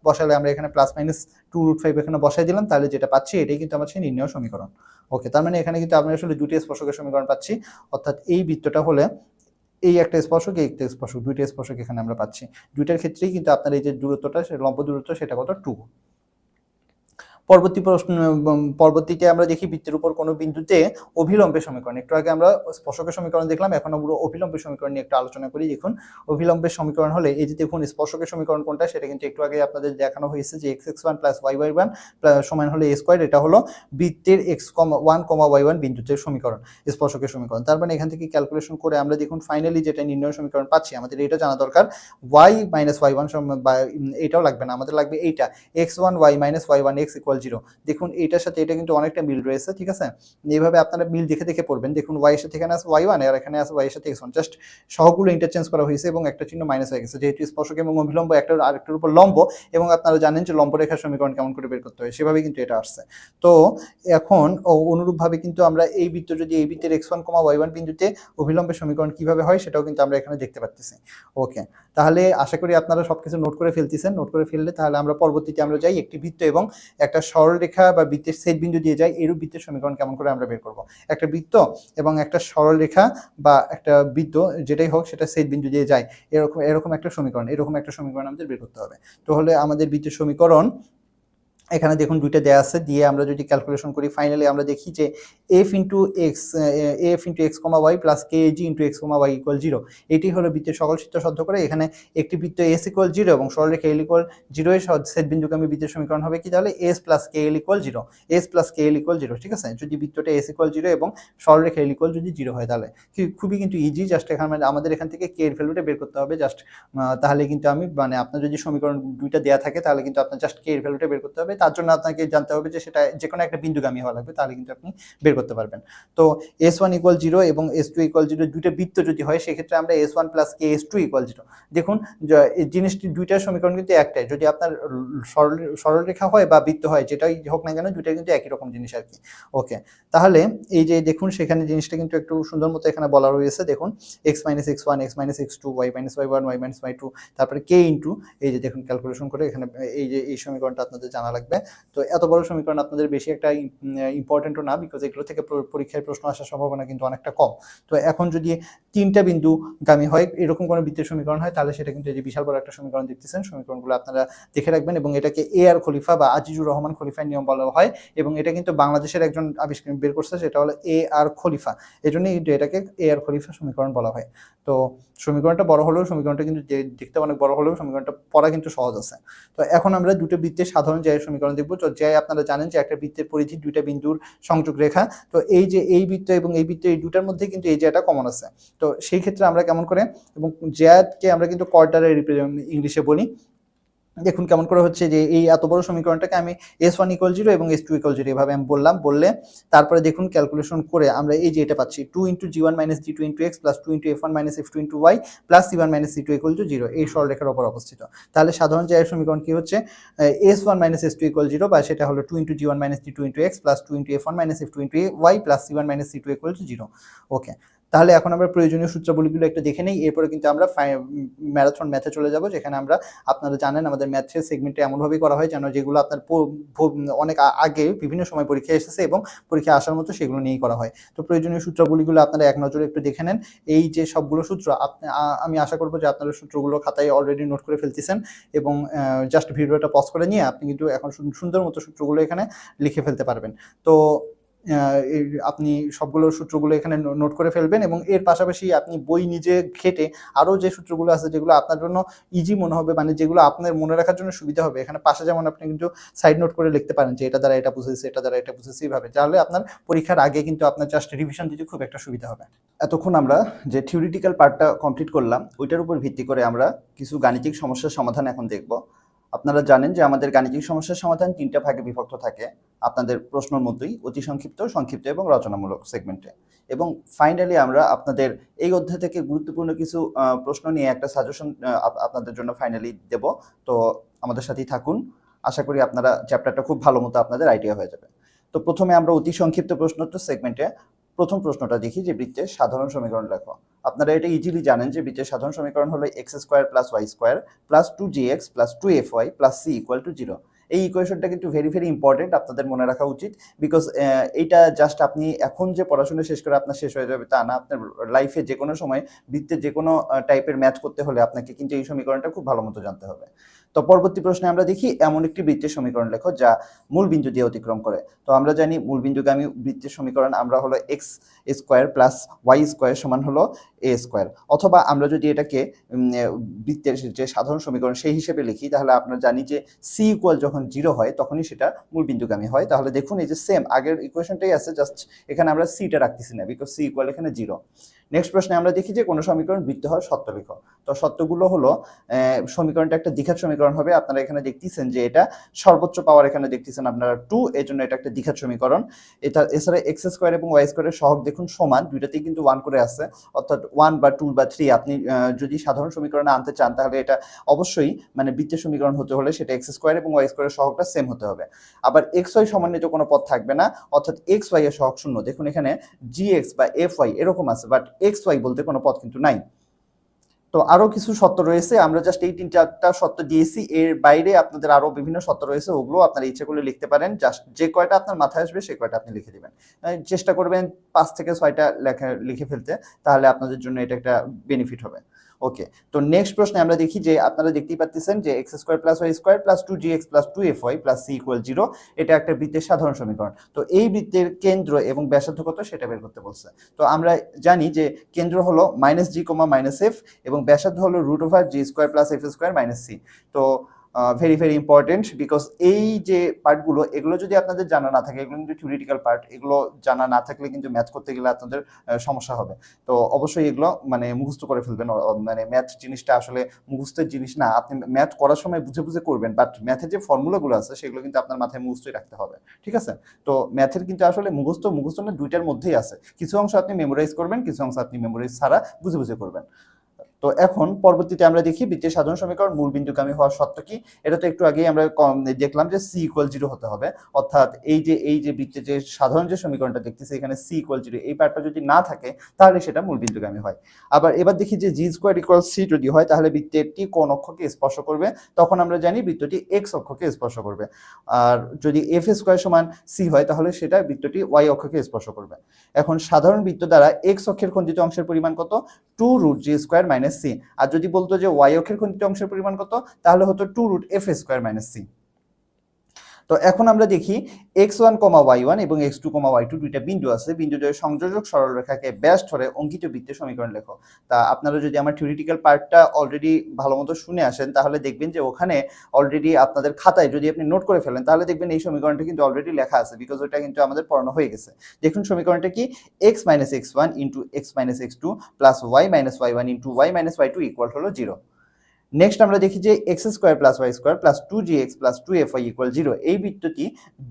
বসালে আমরা এখানে প্লাস মাইনাস 2 রুট 5 এখানে বসাই দিলাম, তাহলে যেটা পাচ্ছি এটাই কিন্তু আমার সেই নির্ণয় সমীকরণ। ওকে, তার মানে এখানে কিন্তু আমরা আসলে দুটি স্পর্শকের সমীকরণ পাচ্ছি, অর্থাৎ এই বৃত্তটা হলে এই একটা স্পর্শক, এই একটা স্পর্শক, দুইটা স্পর্শক এখানে আমরা পাচ্ছি। দুইটার ক্ষেত্রেই কিন্তু আপনার এই যে দূরত্বটা, লম্ব দূরত্ব সেটা কত 2। পরবর্তীতে আমরা দেখি বৃত্তের উপর কোনো বিন্দুতে অভিলম্বের সমীকরণ। একটু আগে আমরা স্পর্শকের সমীকরণ দেখলাম, এখন আমরা অভিলম্বের সমীকরণ নিয়ে একটু আলোচনা করি। দেখুন অভিলম্বের সমীকরণ হলে এই যে দেখুন স্পর্শকের সমীকরণ কোনটা সেটা কিন্তু একটু আগে আপনাদের দেখানো হয়েছে যে x(1 + y(1) সমান হলে a²। এটা হলো বৃত্তের x(1, y1) বিন্দুতে সমীকরণ, স্পর্শকের সমীকরণ। তার মানে এখান থেকে ক্যালকুলেশন করে আমরা দেখুন ফাইনালি যেটা নির্ণয় সমীকরণ পাচ্ছি, আমাদের এটা জানা দরকার y - y1 বা এটাও লাগবে না, আমাদের লাগবে এইটা x1 y - y1 x = 0। দেখুন এটার সাথে এটা কিন্তু অনেকটা মিল রয়েছে, ঠিক আছে। এইভাবে আপনারা মিল দেখে দেখে পড়বেন। দেখুন y এর সাথে এখানে আছে y1 আর এখানে আছে y এর সাথে x1, জাস্ট সহগুলো ইন্টারচেঞ্জ করা হয়েছে এবং একটা চিহ্ন মাইনাস হয়ে গেছে, যেহেতু স্পর্শক এবং অভিলম্ব একটা আরেকটার উপর লম্ব এবং আপনারা জানেন যে লম্ব রেখার সমীকরণ কেমন করে বের করতে হয়, সেভাবে কিন্তু এটা আসছে। তো এখন অনুরূপভাবে কিন্তু আমরা এই বৃত্ত যদি এই বৃত্তের x1, y1 বিন্দুতে অভিলম্বের সমীকরণ কিভাবে হয় সেটাও কিন্তু আমরা এখানে দেখতে পাচ্ছি। ওকে, তাহলে আশা করি আপনারা সবকিছু নোট করে ফেলতেছেন। নোট করে ফেললে তাহলে আমরা পরবর্তীতে আমরা যাই একটি বৃত্ত এবং একটা সরলরেখা বা বৃত্তের ছেদ বিন্দু দিয়ে যাই, এরূপ বৃত্তের সমীকরণ কেমন করে আমরা বের করব। একটা বৃত্ত এবং একটা সরলরেখা বা একটা বৃত্ত যেটাই হোক সেটা ছেদ বিন্দু দিয়ে যায়, এরকম একটা সমীকরণ আমাদের বের করতে হবে। তো হলে আমাদের বৃত্তের সমীকরণ এখানে দেখুন দুইটা দেয়া আছে, দিয়ে আমরা যদি ক্যালকুলেশন করি ফাইনালি আমরা দেখি যে f × x y plus kg × x y = 0। এটি হলো বৃত্তের সকল সূত্র সদ্ধ করে এখানে একটি বৃত্ত s = 0 এবং সরলরেখা l = 0 এর ছেদবিন্দুগামী বৃত্তের সমীকরণ হবে কি, তাহলে s + kl = 0, s + kl = 0, ঠিক আছে। যদি বৃত্তটা s = 0 এবং সরলরেখা l = যদি 0 হয় তাহলে খুবই কিন্তু ইজি, জাস্ট এখানে আমাদের এখান থেকে k এর ভ্যালুটা বের করতে হবে জাস্ট। তাহলে কিন্তু আমি মানে আপনার যদি সমীকরণ দুইটা দেয়া থাকে তাহলে কিন্তু আপনার জাস্ট k এর ভ্যালুটা বের করতে হবে। তার জন্য আপনাকে জানতে হবে যে সেটা যে কোনো একটা বিন্দুগামী হওয়া লাগবে, তাহলে কিন্তু আপনি বের করতে পারবেন। তো s1 = 0 এবং s2 = 0 দুইটা বৃত্ত যদি হয় সেক্ষেত্রে আমরা s1 + k s2 = 0। দেখুন এই জিনিসটি দুইটার সমীকরণ কিন্তু একটাই, যদি আপনার সরলরেখা হয় বা বৃত্ত হয় যেটাই হোক না কেন দুইটা কিন্তু একই রকম জিনিস আর কি। ওকে, তাহলে এই যে দেখুন সেখানে জিনিসটা কিন্তু একটু সুন্দর মতো এখানে বলা রয়েছে। দেখুন x - x1 x - x2 y - y1 y - y2 তারপরে k ইনটু এই যে দেখুন ক্যালকুলেশন করে এখানে এই যে এই সমীকরণটা আপনাদের জানা লাগবে। তো এত বড় সমীকরণ আপনাদের বেশি একটা ইম্পর্টেন্টও না, বিকজ এগুলো থেকে পরীক্ষায় প্রশ্ন আসার সম্ভাবনা কিন্তু অনেকটা কম। তো এখন যদি তিনটা বিন্দুগামী হয় এরকম কোনো বৃত্তের সমীকরণ হয় তাহলে সেটা কিন্তু এই যে বিশাল বড় একটা সমীকরণ দেখতেছেন, সমীকরণগুলো আপনারা দেখে রাখবেন এবং এটাকে আর খলিফা বা আজিজুর রহমান খলিফার নিয়ম বলা হয় এবং এটা কিন্তু বাংলাদেশের একজন আবিষ্কার বের করছে, সেটা হলো আর খলিফা, এজন্যই কিন্তু এটাকে আর খলিফা সমীকরণ বলা হয়। তো সমীকরণটা বড় হলেও সমীকরণটা কিন্তু দেখতে অনেক বড় হলেও সমীকরণটা পড়া কিন্তু সহজ আছে। তো এখন আমরা দুটো বৃত্তের সাধারণ জ্যায়ের সমীকরণ দেখব। তো জ্যায় আপনারা জানেন যে একটা বৃত্তের পরিধি দুইটা বিন্দুর সংযোগ রেখা। তো এই যে এই বৃত্ত এবং এই বৃত্ত এই দুটার মধ্যে কিন্তু এই জ্যাটা কমন আছে। তো সেই ক্ষেত্রে আমরা কেমন করে, এবং জ্যাকে আমরা কিন্তু কোয়ার্টারে ইংলিশে বলি। দেখুন কেমন করে হচ্ছে যে এই এত বড় সমীকরণটাকে আমি s1 = 0 এবং s2 = 0 এভাবে আমি বললে তারপরে দেখুন ক্যালকুলেশন করে আমরা এই যে এটা পাচ্ছি 2 × g1 - g2 × x + 2 × f1 - f2 × y + c1 - c2 = 0 এই সরলরেখার উপর অবস্থিত। তাহলে সাধারণ জ্যায়ের সমীকরণ কি হচ্ছে, s1 - s2 = 0 বা সেটা হলো 2 × g1 - g2 × x + 2 × f1 - f2 × y + c1 - c2 = 0। ওকে, তাহলে এখন আমরা প্রয়োজনীয় সূত্রাবলীগুলো একটু দেখে নেই, এরপরে কিন্তু আমরা ম্যারাথন ম্যাথে চলে যাব, যেখানে আমরা আপনারা জানেন আমাদের ম্যাথের সেগমেন্টে এমনভাবেই করা হয় যেন যেগুলো আপনার অনেক আগে বিভিন্ন সময় পরীক্ষায় এসেছে এবং পরীক্ষায় আসার মতো সেগুলো নিয়েই করা হয়। তো প্রয়োজনীয় সূত্রাবলীগুলো আপনারা এক নজরে একটু দেখে নেন। এই যে সবগুলো সূত্র আমি আশা করবো যে আপনারা সূত্রগুলো খাতায় অলরেডি নোট করে ফেলতেছেন এবং জাস্ট ভিডিওটা পজ করে নিয়ে আপনি কিন্তু এখন সুন্দর মতো সূত্রগুলো এখানে লিখে ফেলতে পারবেন। তো আপনি সবগুলো সূত্রগুলো এখানে নোট করে ফেলবেন এবং এর পাশাপাশি আপনি বই নিজে ঘেটে আরও যে সূত্রগুলো আছে যেগুলো আপনার জন্য ইজি মনে হবে, মানে যেগুলো আপনার মনে রাখার জন্য সুবিধা হবে, এখানে পাশে যেমন আপনি কিন্তু সাইড নোট করে লিখতে পারেন যে এটা দ্বারা এটা বুঝেছি, এটা দ্বারা এটা বুঝেছি, এইভাবে তাহলে আপনার পরীক্ষার আগে কিন্তু আপনার জাস্ট রিভিশন দিতে খুব একটা সুবিধা হবে। এতক্ষণ আমরা যে থিওরিটিক্যাল পার্টটা কমপ্লিট করলাম ওইটার উপর ভিত্তি করে আমরা কিছু গাণিতিক সমস্যার সমাধান এখন দেখব। আপনারা জানেন যে আমাদের গাণিতিক সমস্যার সমাধান তিনটা ভাগে বিভক্ত থাকে আপনাদের প্রশ্নের মতোই, অতি সংক্ষিপ্ত, সংক্ষিপ্ত এবং রচনামূলক সেগমেন্টে। এবং ফাইনালি আমরা আপনাদের এই অধ্যায় থেকে গুরুত্বপূর্ণ কিছু প্রশ্ন নিয়ে একটা সাজেশন আপনাদের জন্য ফাইনালি দেব। তো আমাদের সাথেই থাকুন, আশা করি আপনারা চ্যাপ্টারটা খুব ভালো মতো আপনাদের আইডিয়া হয়ে যাবে। তো প্রথমে আমরা অতি সংক্ষিপ্ত প্রশ্নোত্তর সেগমেন্টে প্রথম প্রশ্নটা দেখি যে বৃত্তের সাধারণ সমীকরণ লেখো। আপনারা এটা ইজিলি জানেন যে বৃত্তের সাধারণ সমীকরণ হলো x² + y² + 2gx + 2fy + c = 0। এই ইকুয়েশনটা কিন্তু ভেরি ভেরি ইম্পর্টেন্ট, আপনাদের মনে রাখা উচিত, বিকজ এইটা জাস্ট আপনি এখন যে পড়াশোনা শেষ করে আপনার শেষ হয়ে যাবে তা না, আপনার লাইফে যে কোনো সময় বৃত্তের যে কোনো টাইপের ম্যাথ করতে হলে আপনাকে কিন্তু এই সমীকরণটা খুব ভালো মতো জানতে হবে। তো পরবর্তী প্রশ্নে আমরা দেখি এমন একটি বৃত্তের সমীকরণ লেখো যা মূল বিন্দু দিয়ে অতিক্রম করে। তো আমরা জানি মূল বিন্দুগামী বৃত্তের সমীকরণ আমরা হলো x square plus Y square সমান হলো এ স্কোয়ার, অথবা আমরা যদি এটাকে বৃত্তের যে সাধারণ সমীকরণ সেই হিসেবে লিখি তাহলে আমরা জানি যে সি ইকুয়াল যখন 0 হয় তখনই সেটা মূল বিন্দুগামী হয়। তাহলে দেখুন এই যে সেম আগের ইকুয়েশনটাই আছে, জাস্ট এখানে আমরা সিটা রাখতেছি না, বিকজ সি ইকুয়াল এখানে 0। নেক্সট প্রশ্নে আমরা দেখি যে কোনো সমীকরণ বৃত্ত হওয়ার সত্য লিখো। তো সত্যগুলো হলো সমীকরণটা একটা দ্বিঘাত সমীকরণ হবে। আপনারা এখানে দেখতেছেন যে এটা সর্বোচ্চ পাওয়ার এখানে দেখতেছেন আপনারা 2, এর জন্য এটা একটা দ্বিঘাত সমীকরণ। এটা এছাড়া এক্স স্কোয়ার এবং ওয়াই স্কোয়ারের সহগ দেখুন সমান, দুইটাতেই কিন্তু 1 করে আছে, অর্থাৎ 1 বা 2 বা 3 আপনি যদি সাধারণ সমীকরণে আনতে চান তাহলে এটা অবশ্যই মানে বৃত্তের সমীকরণ হতে হলে সেটা এক্স স্কোয়ার এবং ওয়াই স্কোয়ারের সহগটা সেম হতে হবে। আবার এক্স ওয়াই সমন্বিত কোনো পদ থাকবে না, অর্থাৎ এক্স ওয়াই এর সহগ 0। দেখুন এখানে জি এক্স বা এফ ওয়াই এরকম আছে, বাট এক্স ওয়াই বলতে কোনো পদ কিন্তু নাই। তো আরো কিছু শর্ত রয়েছে, আমরা জাস্ট এই 3-4টা শর্ত দিয়েছি, এর বাইরে আপনাদের আরো বিভিন্ন শর্ত রয়েছে, ওগুলো আপনারা ইচ্ছে করলে লিখতে পারেন। জাস্ট যে কয়টা আপনার মাথায় আসবে সেই কয়টা আপনি লিখে দিবেন। চেষ্টা করবেন 5 থেকে 6টা লিখে ফেলতে, তাহলে আপনাদের জন্য এটা একটা বেনিফিট হবে। ওকে, তো নেক্সট প্রশ্নে আমরা দেখি যে আপনারা দেখতেই পাচ্ছেন যে x square plus Y square plus 2gx plus 2fy plus C equal 0, এটা একটা বৃত্তের সাধারণ সমীকরণ। তো এই বৃত্তের কেন্দ্র এবং ব্যাসার্ধ কত সেটা বের করতে বলছে। তো আমরা জানি যে কেন্দ্র হলো -g, -f এবং ব্যাসার্ধ হলো √g² plus f² minus c। তো ভেরি ভেরি ইম্পর্টেন্ট, বিকজ এই যে পার্টগুলো এগুলো যদি আপনাদের জানা না থাকে, এগুলো কিন্তু থিওরিটিক্যাল পার্ট, এগুলো জানা না থাকলে কিন্তু ম্যাথ করতে গেলে আপনাদের সমস্যা হবে। তো অবশ্যই এগুলো মানে মুখস্থ করে ফেলবেন। মানে ম্যাথ জিনিসটা আসলে মুখস্থের জিনিস না, আপনি ম্যাথ করার সময় বুঝে বুঝে করবেন, বাট ম্যাথের যে ফর্মুলাগুলো আছে সেগুলো কিন্তু আপনার মাথায় মুখস্থই রাখতে হবে, ঠিক আছে? তো ম্যাথের কিন্তু আসলে মুখস্থ না, দুইটার মধ্যেই আছে। কিছু অংশ আপনি মেমোরাইজ করবেন, কিছু অংশ আপনি মেমোরাইজ ছাড়া বুঝে বুঝে করবেন। তো এখন পরবর্তীতে আমরা দেখি বৃত্তের সাধারণ সমীকরণ মূল বিন্দুগামী হওয়ার শর্ত কি। এটা তো একটু আগেই আমরা দেখলাম যে সি ইকুয়াল 0 হতে হবে, অর্থাৎ এই যে বৃত্তের যে সাধারণ যে সমীকরণটা দেখতেছি এখানে সি ইকুয়াল 0, এই পার্টটা যদি না থাকে তাহলে সেটা মূল বিন্দুগামী হয়। আবার এবার দেখি যে জি স্কোয়ার ইকুয়াল সি যদি হয় তাহলে বৃত্তটি কোন অক্ষকে স্পর্শ করবে, তখন আমরা জানি বৃত্তটি এক্স অক্ষকে স্পর্শ করবে। আর যদি এফ স্কোয়ার সমান সি হয় তাহলে সেটা বৃত্তটি ওয়াই অক্ষকে স্পর্শ করবে। এখন সাধারণ বৃত্ত দ্বারা এক্স অক্ষের খণ্ডিত অংশের পরিমাণ কত? 2√g² minus C. আর যদি বলতো যে ওয়াই অক্ষের খণ্ডিত অংশের পরিমাণ কত, তাহলে হতো 2√f² মাইনাস সি। তো এখন আমরা দেখি x1, y1 এবং x2, y2 দুইটা বিন্দু আছে, বিন্দুদ্বয়ের সংযোজক সরলরেখাকে ব্যাস ধরে অঙ্কিত বৃত্তের সমীকরণ লেখো। তা আপনারা যদি আমার থিওরিটিক্যাল পার্টটা অলরেডি ভালো মতো শুনে আসেন তাহলে দেখবেন যে ওখানে অলরেডি আপনাদের খাতায় যদি আপনি নোট করে ফেলেন তাহলে দেখবেন এই সমীকরণটা কিন্তু অলরেডি লেখা আছে, বিকজ ওটা কিন্তু আমাদের পড়ানো হয়ে গেছে। দেখুন সমীকরণটা কি, x minus x1 into x minus x2 plus y minus y1 into y minus y2 equal হলো 0। নেক্সট আমরা দেখি যে x square plus Y square plus 2gx plus 2fy equal 0, এই বৃত্তটি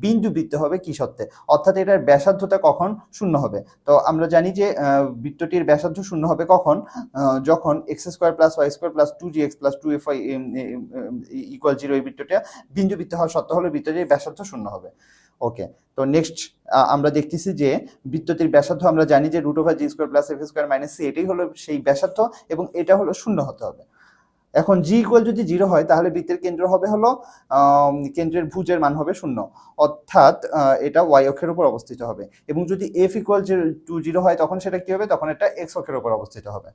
বিন্দু বৃত্ত হবে কি শর্তে, অর্থাৎ এটার ব্যাসার্ধতা কখন শূন্য হবে। তো আমরা জানি যে বৃত্তটির ব্যাসার্ধ শূন্য হবে কখন, যখন x square plus Y square plus 2gx plus 2fy equal 0 এই বৃত্তটা বিন্দু বৃত্ত হওয়ার শর্ত হলে বৃত্তটির ব্যাসার্ধ শূন্য হবে। ওকে, তো নেক্সট আমরা দেখতেছি যে বৃত্তটির ব্যাসার্ধ আমরা জানি যে √g² plus f² minus c, এটাই হলো সেই ব্যাসার্ধ এবং এটা হলো শূন্য হতে হবে। এখন জি ইকুয়াল যদি 0 হয় তাহলে বৃত্তের কেন্দ্র হবে হলো কেন্দ্রের ভুজের মান হবে 0, অর্থাৎ এটা ওয়াই অক্ষের উপর অবস্থিত হবে। এবং যদি এফ ইকুয়াল 0 হয় তখন সেটা কি হবে, তখন এটা এক্স অক্ষের উপর অবস্থিত হবে।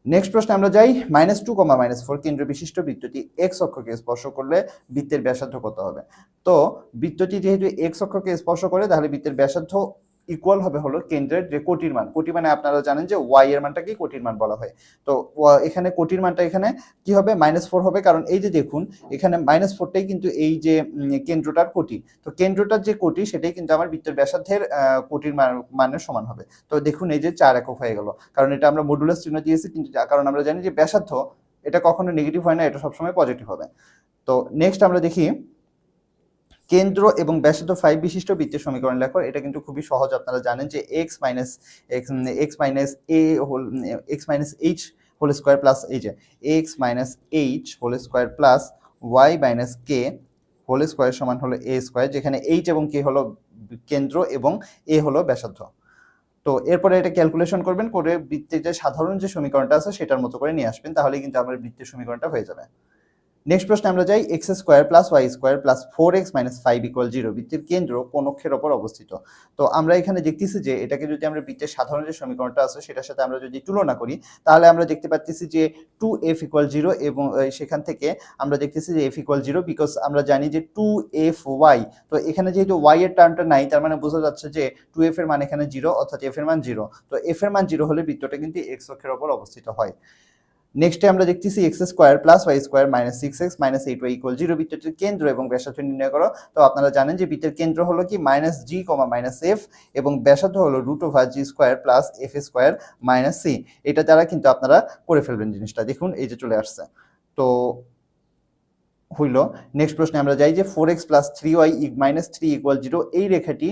নেক্সট প্রশ্নে আমরা যাই -2, -4 কেন্দ্র বিশিষ্ট বৃত্তটি এক্স অক্ষকে স্পর্শ করলে বৃত্তের ব্যাসার্ধ কত হবে। তো বৃত্তটি যেহেতু এক্স অক্ষকে স্পর্শ করে তাহলে বৃত্তের ব্যাসার্ধ ইকুয়াল হবে হলো কেন্দ্রের যে কোটির মান। কোটি মানে আপনারা জানেন যে ওয়াই এর মানটাকে কোটির মান বলা হয়। তো এখানে কোটির মানটা এখানে কি হবে, -4 হবে, কারণ এই যে দেখুন এখানে -4টাই কিন্তু এই যে কেন্দ্রটার কোটি। তো কেন্দ্রটার যে কোটি সেটাই কিন্তু আমার বৃত্তের ব্যাসার্ধের কোটির মানের সমান হবে। তো দেখুন এই যে 4 একক হয়ে গেল, কারণ এটা আমরা মডুলাস চিহ্ন দিয়েছি, কিন্তু কারণ আমরা জানি যে ব্যাসার্ধ এটা কখনো নেগেটিভ হয় না, এটা সবসময় পজিটিভ হবে। তো নেক্সট আমরা দেখি কেন্দ্র এবং ব্যাসার্ধ 5 বিশিষ্ট বৃত্তের সমীকরণ লেখো। এটা কিন্তু খুবই সহজ, আপনারা জানেন যে x minus h whole square plus এই যে x minus h whole square plus y minus k whole square সমান হলো a স্কোয়ার, যেখানে h এবং k হলো কেন্দ্র এবং a হলো ব্যাসার্ধ। তো এরপরে এটা ক্যালকুলেশন করবেন, করে বৃত্তের যে সাধারণ যে সমীকরণটা আছে সেটার মতো করে নিয়ে আসবেন, তাহলে কিন্তু আমার বৃত্তের সমীকরণটা হয়ে যাবে। নেক্সট প্রশ্নে আমরা যাই x square plus Y square plus 4x minus 5 equal 0 বৃত্তের কেন্দ্র কোন অক্ষের ওপর অবস্থিত। তো আমরা এখানে দেখতেছি যে এটাকে যদি আমরা বৃত্তের সাধারণ যে সমীকরণটা আছে সেটার সাথে আমরা যদি তুলনা করি তাহলে আমরা দেখতে পাচ্ছি যে 2f ইকুয়াল 0 এবং সেখান থেকে আমরা দেখতেছি যে f ইকুয়াল 0 বিকজ আমরা জানি যে 2fy, তো এখানে যেহেতু y এর টার্মটা নাই তার মানে বোঝা যাচ্ছে যে 2f এর মান এখানে 0 অর্থাৎ f এর মান 0। তো f এর মান 0 হলে বৃত্তটা কিন্তু x অক্ষের ওপর অবস্থিত হয়। নেক্সটে আমরা দেখতেছি x square plus Y square minus 6x minus 8y equal 0 বৃত্তটির কেন্দ্র এবং ব্যাসার্ধ নির্ণয় করো। তো আপনারা জানেন যে বৃত্তের কেন্দ্র হলো কি minus G comma minus F এবং ব্যাসার্ধ হলো রুট ওভার জি square plus F square minus C. এটা দ্বারা কিন্তু আপনারা করে ফেলবেন জিনিসটা, দেখুন এই যে চলে আসছে। তো হইল নেক্সট প্রশ্নে আমরা যাই যে 4x plus 3y minus 3 equal 0 এই রেখাটি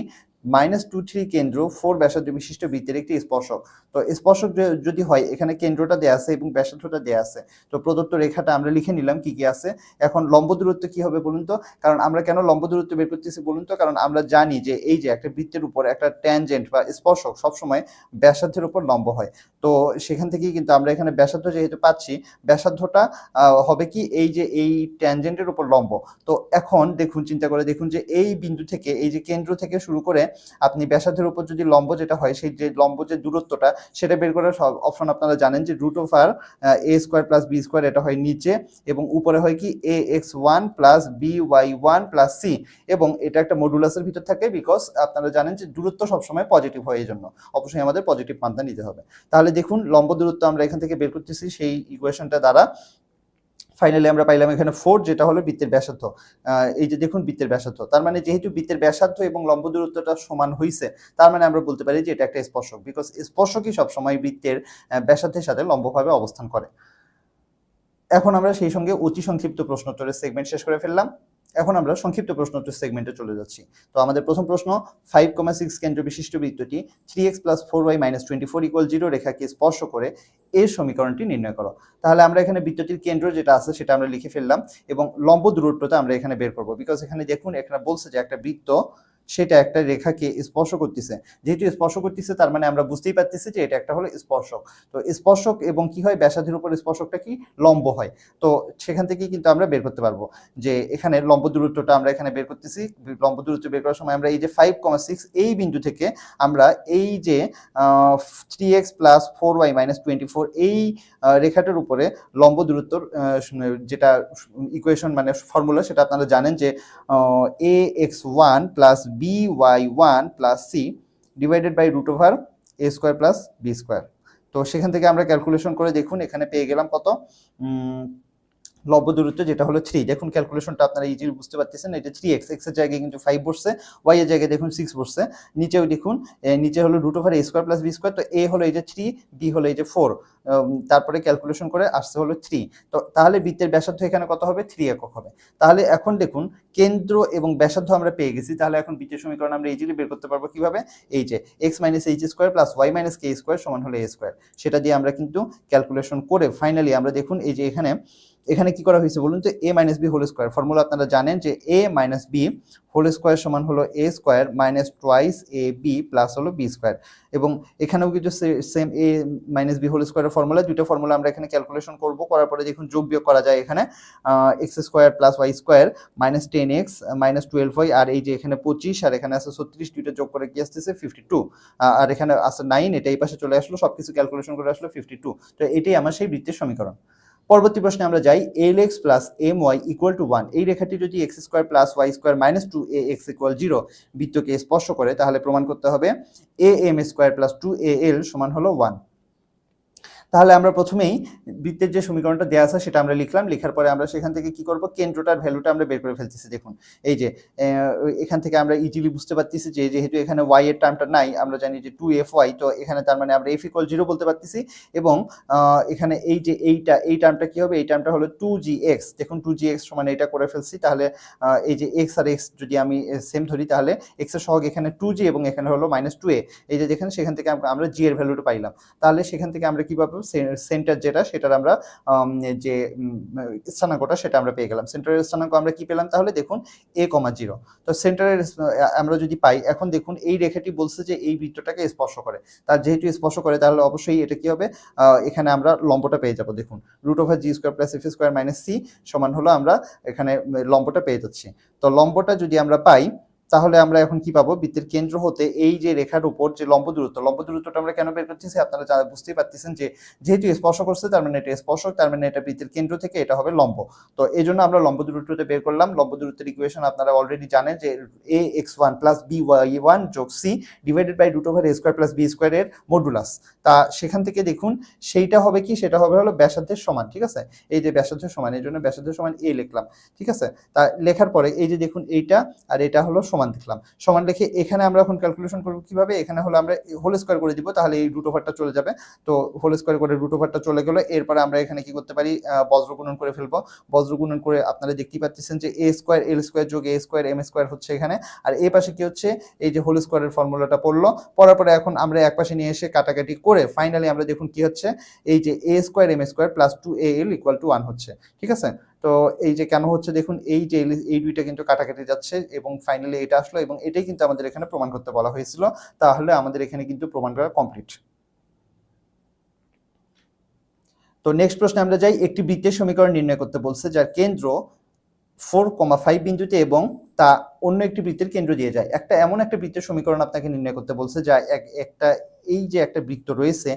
-2 3 কেন্দ্র 4 ব্যাসার্ধ বিশিষ্ট বৃত্তের একটি স্পর্শক। তো স্পর্শক যদি হয় এখানে কেন্দ্রটা দেয়া আছে এবং ব্যাসার্ধটা দেয়া আছে, তো প্রদত্ত রেখাটা আমরা লিখে নিলাম কি কি আছে। এখন লম্ব দূরত্ব কি হবে বলুন তো, কারণ আমরা কেন লম্ব দূরত্ব বের করতেছি বলুন তো, কারণ আমরা জানি যে এই যে একটা বৃত্তের উপর একটা ট্যানজেন্ট বা স্পর্শক সবসময় ব্যাসার্ধের উপর লম্ব হয়। তো সেখান থেকেই কিন্তু আমরা এখানে ব্যাসার্ধ যেহেতু পাচ্ছি, ব্যাসার্ধটা হবে কি এই যে এই ট্যানজেন্টের উপর লম্ব। তো এখন দেখুন, চিন্তা করে দেখুন যে এই বিন্দু থেকে এই যে কেন্দ্র থেকে শুরু করে আপনি ব্যাসার্ধের উপর যদি লম্ব যেটা হয় সেই যে লম্ব যে দূরত্বটা সেটা বের করার সব অপশন আপনারা জানেন যে root over A square plus B square, এটা হয় নিচে এবং উপরে হয় কি A X one plus B Y one plus C, এবং এটা একটা মডুলাসের ভিতর থাকে বিকজ আপনারা জানেন যে দূরত্ব সবসময় পজিটিভ হয়, এই জন্য অবশ্যই আমাদের পজিটিভ মানটা নিতে হবে। তাহলে দেখুন লম্ব দূরত্ব আমরা এখান থেকে বের করতেছি সেই ইকুয়েশনটা দ্বারা। ফাইনালি আমরা পাইলাম এখানে 4, যেটা হলো বৃত্তের ব্যাসার্ধ। এই যে দেখুন বৃত্তের ব্যাসার্ধ, তার মানে যেহেতু বৃত্তের ব্যাসার্ধ এবং লম্ব দূরত্বটা সমান হয়েছে তার মানে আমরা বলতে পারি যে এটা একটা স্পর্শক, বিকজ স্পর্শকই সবসময় বৃত্তের ব্যাসার্ধের সাথে লম্বভাবে অবস্থান করে। এখন আমরা সেই সঙ্গে অতি সংক্ষিপ্ত প্রশ্নোত্তরের সেগমেন্ট শেষ করে ফেললাম। এখন আমরা সংক্ষিপ্ত প্রশ্নোত্তর সেগমেন্টে চলে যাচ্ছি। তো আমাদের প্রথম প্রশ্ন, 5,6 কেন্দ্র বিশিষ্ট বৃত্তটি 3x plus 4y minus 24 equal 0 রেখাকে স্পর্শ করে এর সমীকরণটি নির্ণয় করো। তাহলে আমরা এখানে বৃত্তটির কেন্দ্র যেটা আছে সেটা আমরা লিখে ফেললাম এবং লম্ব দূরত্বটা আমরা এখানে বের করবো, বিকজ এখানে দেখুন এখানে বলছে যে একটা বৃত্ত সেটা একটা রেখাকে স্পর্শ করতেছে, যেহেতু স্পর্শ করতেছে তার মানে আমরা বুঝতেই পারতেছি যে এটা একটা হলো স্পর্শক। তো স্পর্শক এবং কি হয়, ব্যাসার্ধের উপর স্পর্শকটা কি লম্ব হয়। তো সেখান থেকেই কিন্তু আমরা বের করতে পারবো যে এখানে লম্ব দূরত্বটা আমরা এখানে বের করতেছি। লম্ব দূরত্ব বের করার সময় আমরা এই যে 5,6 এই বিন্দু থেকে আমরা এই যে 3x প্লাস 4y মাইনাস 24 এই রেখাটার উপরে লম্ব দূরত্বর যেটা ইকুয়েশন মানে ফর্মুলা সেটা আপনারা জানেন যে ax1 plus by1 plus c divided by root over a square plus B square. তো সেখান থেকে আমরা ক্যালকুলেশন করে দেখুন এখানে পেয়ে গেলাম কত, লম্ব দূরত্ব যেটা হলো 3। দেখুন ক্যালকুলেশনটা আপনারা ইজিলি বুঝতে পারতেছেন, এটা 3x, x এর জায়গায় কিন্তু 5 বসছে, y এর জায়গায় দেখুন 6 বসছে, নিচেও দেখুন নিচে হলো root over a square plus B square. তো a হলো এই যে 3, b হলো এই যে 4, তারপরে ক্যালকুলেশন করে আসছে হলো 3। তো তাহলে বৃত্তের ব্যাসার্ধ এখানে কত হবে, 3 একক হবে। তাহলে এখন দেখুন কেন্দ্র এবং ব্যাসার্ধ আমরা পেয়ে গেছি, তাহলে এখন বৃত্তের সমীকরণ আমরা ইজিলি বের করতে পারবো কিভাবে, এই যে x minus H square plus Y minus K square সমান হলো a স্কোয়ার, সেটা দিয়ে আমরা কিন্তু ক্যালকুলেশন করে ফাইনালি আমরা দেখুন এই যে এখানে কি করা হয়েছে বলুন তো, a minus b whole square formula আপনারা জানেন যে a minus b whole square সমান হলো a square minus twice a b plus হলো বি স্কোয়ার, এবং এখানেও কিন্তু same a minus b whole স্কোয়ারের ফর্মুলা, দুটো ফর্মুলা আমরা এখানে ক্যালকুলেশন করবো, করার পরে দেখুন যোগ বিয়োগ করা যায় এখানে x square plus Y square minus 10x minus 12y, আর এই যে এখানে 25 আর এখানে আছে 36, দুইটা যোগ করে কি আসতেছে 52, আর এখানে আছে 9, এটা এই পাশে চলে আসলো, সবকিছু ক্যালকুলেশন করে আসলো 52। তো এটাই আমার সেই বৃত্তের সমীকরণ। পরবর্তী প্রশ্নে আমরা যাই, lx plus my equal to 1 এই রেখাটি যদি x square plus Y square minus 2ax equal 0 বৃত্তকে স্পর্শ করে তাহলে প্রমাণ করতে হবে am স্কোয়ার প্লাস 2al সমান হলো 1। তাহলে আমরা প্রথমেই বৃত্তের যে সমীকরণটা দেওয়া আছে সেটা আমরা লিখলাম, লেখার পরে আমরা সেখান থেকে কি করব, কেন্দ্রটার ভ্যালুটা আমরা বের করে ফেলতেছি। দেখুন এই যে এখান থেকে আমরা ইজিলি বুঝতে পারতেছি যে যেহেতু এখানে y এর টার্মটা নাই, আমরা জানি যে 2fy, তো এখানে তার মানে আমরা f ইকুয়াল 0 বলতে পারতেছি, এবং এখানে এই যে এই টার্মটা কি হবে, এই টার্মটা হলো 2gx। দেখুন 2gx সমান এটা করে ফেলছি, তাহলে এই যে x আর x যদি আমি সেম ধরি তাহলে x এর সহগ এখানে 2g এবং এখানে হলো -2a, এই যে দেখেন সেখান থেকে আমরা g এর ভ্যালুটা পাইলাম। তাহলে সেখান থেকে আমরা কি পাবো, সেন্টার যেটা সেটার আমরা যে স্থানাঙ্কটা সেটা আমরা পেয়ে গেলাম। সেন্টারের স্থানাঙ্ক আমরা কি পেলাম তাহলে দেখুন a,0। তো সেন্টারের আমরা যদি পাই, এখন দেখুন এই রেখাটি বলছে যে এই বৃত্তটাকে স্পর্শ করে, তার যেহেতু স্পর্শ করে তাহলে অবশ্যই এটা কি হবে, এখানে আমরা লম্বটা পেয়ে যাব। দেখুন √g² + f² - c সমান হলো আমরা এখানে লম্বটা পেয়ে যাচ্ছি। তো লম্বটা যদি আমরা পাই তাহলে আমরা এখন কি পাবো, বৃত্তের কেন্দ্র হতে এই যে রেখার উপর যে লম্ব দূরত্বটা আমরা কেন বের করতেছি আপনারা বুঝতেই পারতেছেন যে যেহেতু স্পর্শ করছে তার মানে এটা স্পর্শক, তার মানে এটা বৃত্তের কেন্দ্র থেকে এটা হবে লম্ব। তো এই জন্য আমরা লম্ব দূরত্বটা বের করলাম। লম্ব দূরত্বের ইকুয়েশন আপনারা অলরেডি জানেন যে ax1 + by1 + c divided by √a² + b² এর মডুলাস। তা সেখান থেকে দেখুন সেইটা হবে কি, সেটা হবে হলো ব্যাসার্ধের সমান, ঠিক আছে। এই যে ব্যাসার্ধের সমান, এই জন্য ব্যাসার্ধের সমান a লিখলাম, ঠিক আছে। তা লেখার পরে এই যে দেখুন এইটা আর এটা হলো সমান দেখলাম, সমান লিখে এখানে আমরা এখন ক্যালকুলেশন করব কিভাবে, এখানে হলো আমরা হোল স্কয়ার করে দিব, তাহলে এই √টা চলে যাবে। তো হোল স্কয়ার করে √টা চলে গেল। এরপরে আমরা এখানে কি করতে পারি, বজ্র গুণন করে ফেলবো। বজ্র গুণন করে আপনারা দেখতেই পাচ্ছেন যে a² l² + a² m² হচ্ছে এখানে, আর এই পাশে কি হচ্ছে, এই যে হোল স্কয়ারের ফর্মুলাটা পড়লো, পড়ার পরে এখন আমরা এক পাশে নিয়ে এসে কাটাকাটি করে ফাইনালি আমরা দেখুন কি হচ্ছে, এই যে a² m² + 2al = 1 হচ্ছে, ঠিক আছে। তো এই যে কেন হচ্ছে দেখুন, এই যে এই দুইটা কিন্তু কাটাকাটি যাচ্ছে এবং ফাইনালি এটা আসলো, এবং এটাই কিন্তু আমাদের এখানে প্রমাণ করতে বলা হয়েছিল। তাহলে আমাদের এখানে কিন্তু প্রমাণ করা কমপ্লিট। তো নেক্সট প্রশ্নে আমরা যাই। একটি বৃত্তের সমীকরণ নির্ণয় করতে বলছে যার কেন্দ্র 4,5 বিন্দুতে এবং তা অন্য একটি বৃত্তের কেন্দ্র দিয়ে যায়। এমন একটা বৃত্তের সমীকরণ আপনাকে নির্ণয় করতে বলছে যা এই যে একটা বৃত্ত রয়েছে,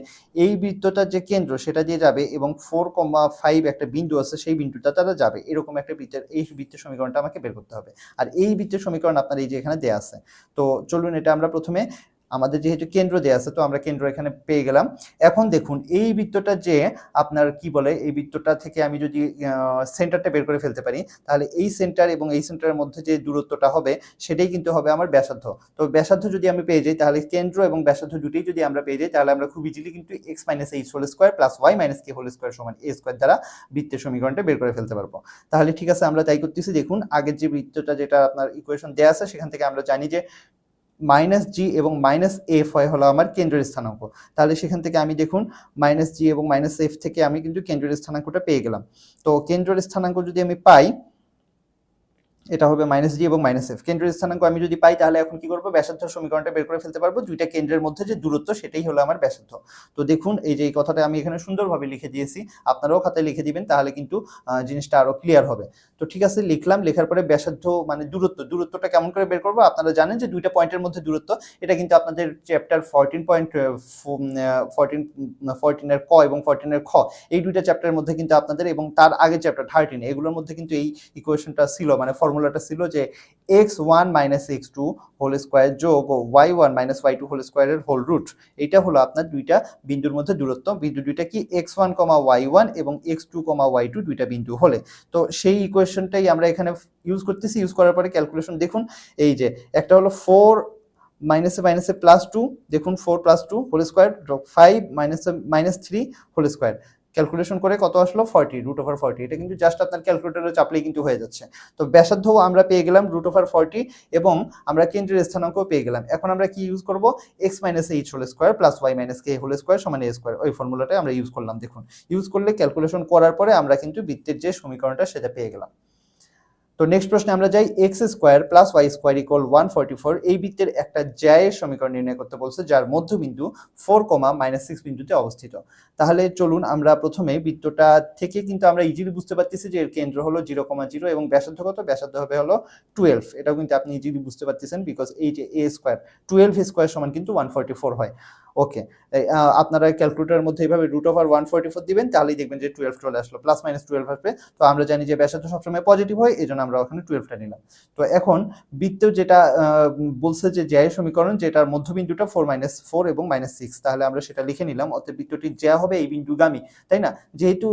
এই বৃত্তটার যে কেন্দ্র সেটা দিয়ে যাবে এবং 4,5 একটা বিন্দু আছে সেই বিন্দুটা তারা যাবে, এরকম একটা এই বৃত্তের সমীকরণটা আমাকে বের করতে হবে। আর এই বৃত্তের সমীকরণ আপনার এই যে এখানে দেয়া আছে। তো চলুন এটা আমরা প্রথমে, আমাদের যেহেতু কেন্দ্র দেয়া আছে তো আমরা কেন্দ্র এখানে পেয়ে গেলাম। এখন দেখুন এই বৃত্তটা যে আপনার কি বলে, এই বৃত্তটা থেকে আমি যদি সেন্টারটা বের করে ফেলতে পারি তাহলে এই সেন্টার এবং এই সেন্টারের মধ্যে যে দূরত্বটা হবে সেটাই কিন্তু হবে আমার ব্যাসার্ধ। তো ব্যাসার্ধ যদি আমি পেয়ে যাই তাহলে কেন্দ্র এবং ব্যাসার্ধ দুটোই যদি আমরা পেয়ে যাই তাহলে আমরা খুব ইজিলি কিন্তু x - h² + y - k² সমান a² দ্বারা বৃত্তের সমীকরণটা বের করে ফেলতে পারবো। তাহলে ঠিক আছে, আমরা তাই করতেছি। দেখুন আগের যে বৃত্তটা যেটা আপনার ইকুয়েশন দেয়া আছে সেখান থেকে আমরা জানি যে -g এবং -f হলো আমার কেন্দ্রের স্থানাঙ্ক। তাহলে সেখান থেকে আমি দেখুন -g এবং -f থেকে আমি কিন্তু কেন্দ্রের স্থানাঙ্কটা পেয়ে গেলাম। তো কেন্দ্রের স্থানাঙ্ক যদি আমি পাই, এটা হবে -g এবং -f। কেন্দ্রের স্থানাঙ্ক আমি যদি পাই তাহলে এখন কি করব, ব্যাসার্ধের সমীকরণটা বের করে ফেলতে পারবো। দুইটা কেন্দ্রের মধ্যে যে দূরত্ব সেটাই হলো আমার ব্যাসার্ধ। তো দেখুন এই যে এই কথাটা আমি এখানে সুন্দরভাবে লিখে দিয়েছি, আপনারাও খাতায় লিখে দিবেন তাহলে কিন্তু জিনিসটা আরো ক্লিয়ার হবে। তো ঠিক আছে, লিখলাম, লেখার পরে ব্যাসার্ধ মানে দূরত্বটা কেমন করে বের করব, আপনারা জানেন যে দুইটা পয়েন্টের মধ্যে দূরত্ব, এটা কিন্তু আপনাদের চ্যাপ্টার 14 এর ক এবং 14 এর খ এই দুইটা চ্যাপ্টারের মধ্যে কিন্তু আপনাদের, এবং তার আগের চ্যাপ্টার 13 এগুলোর মধ্যে কিন্তু এই ইকুয়েশনটা ছিল, মানে ফর্মুলাটা ছিল যে x1 - x2 হোল স্কয়ার যোগ y1 - y2 whole স্কয়ারের whole root. এটা হলো আপনার দুইটা বিন্দুর মধ্যে দূরত্ব। বিন্দু দুইটা কি x1, y1 এবং x2, y2 দুইটা বিন্দু হলে। তো সেই ইকুয়েশনটাই আমরা এখানে ইউজ করতেছি। ইউজ করার পরে ক্যালকুলেশন দেখুন, এই যে একটা হলো 4 - +2, দেখুন 4 + 2 হোল স্কয়ার যোগ 5 - 3 হোল স্কয়ার। ক্যালকুলেশন করে কত আসলো 40, √40। এটা কিন্তু জাস্ট আপনার ক্যালকুলেটরে চাপলেই কিন্তু হয়ে যাচ্ছে। তো ব্যাসার্ধ আমরা পেয়ে গেলাম √40 এবং আমরা কেন্দ্রের স্থানাঙ্কও পেয়ে গেলাম। এখন আমরা কি ইউজ করব, x - h² + y - k² সমান a², ওই ফর্মুলাটাই আমরা ইউজ করলাম। দেখুন ইউজ করলে ক্যালকুলেশন করার পরে আমরা কিন্তু বৃত্তের যে সমীকরণটা সেটা পেয়ে গেলাম। তো নেক্সট প্রশ্নে আমরা যাই। x² + y² = 144 এই বৃত্তের একটা জ্যায়ের সমীকরণ নির্ণয় করতে বলছে যার মধ্যবিন্দু 4, -6 বিন্দুতে অবস্থিত। তাহলে চলুন আমরা প্রথমে বৃত্তটা থেকে কিন্তু আমরা ইজিলি বুঝতে পারতেছি যে এর কেন্দ্র হলো 0, 0 এবং ব্যাসার্ধ কত, ব্যাসার্ধ হবে হলো 12। এটাও কিন্তু আপনি ইজিলি বুঝতে পারতেছেন, বিকজ এই যে a² 12² সমান কিন্তু 144 হয়। ওকে, আপনারা ক্যালকুলেটরের মধ্যে এইভাবে √144 দিবেন তাহলেই দেখবেন যে 12 চলে আসলো, +-12 আসবে। তো আমরা জানি যে ব্যাসার্ধ সবসময় পজিটিভ হয়, এজন্য আমরা ওখানে 12টা নিলাম। তো এখন বৃত্ত যেটা বলছে যে জ্যায়ের সমীকরণ, যেটার মধ্যবিন্দুটা 4 এবং -6, তাহলে আমরা সেটা লিখে নিলাম। অতএব বৃত্তটির জ্যা হবে এই বিন্দুগামী, তাই না? যেহেতু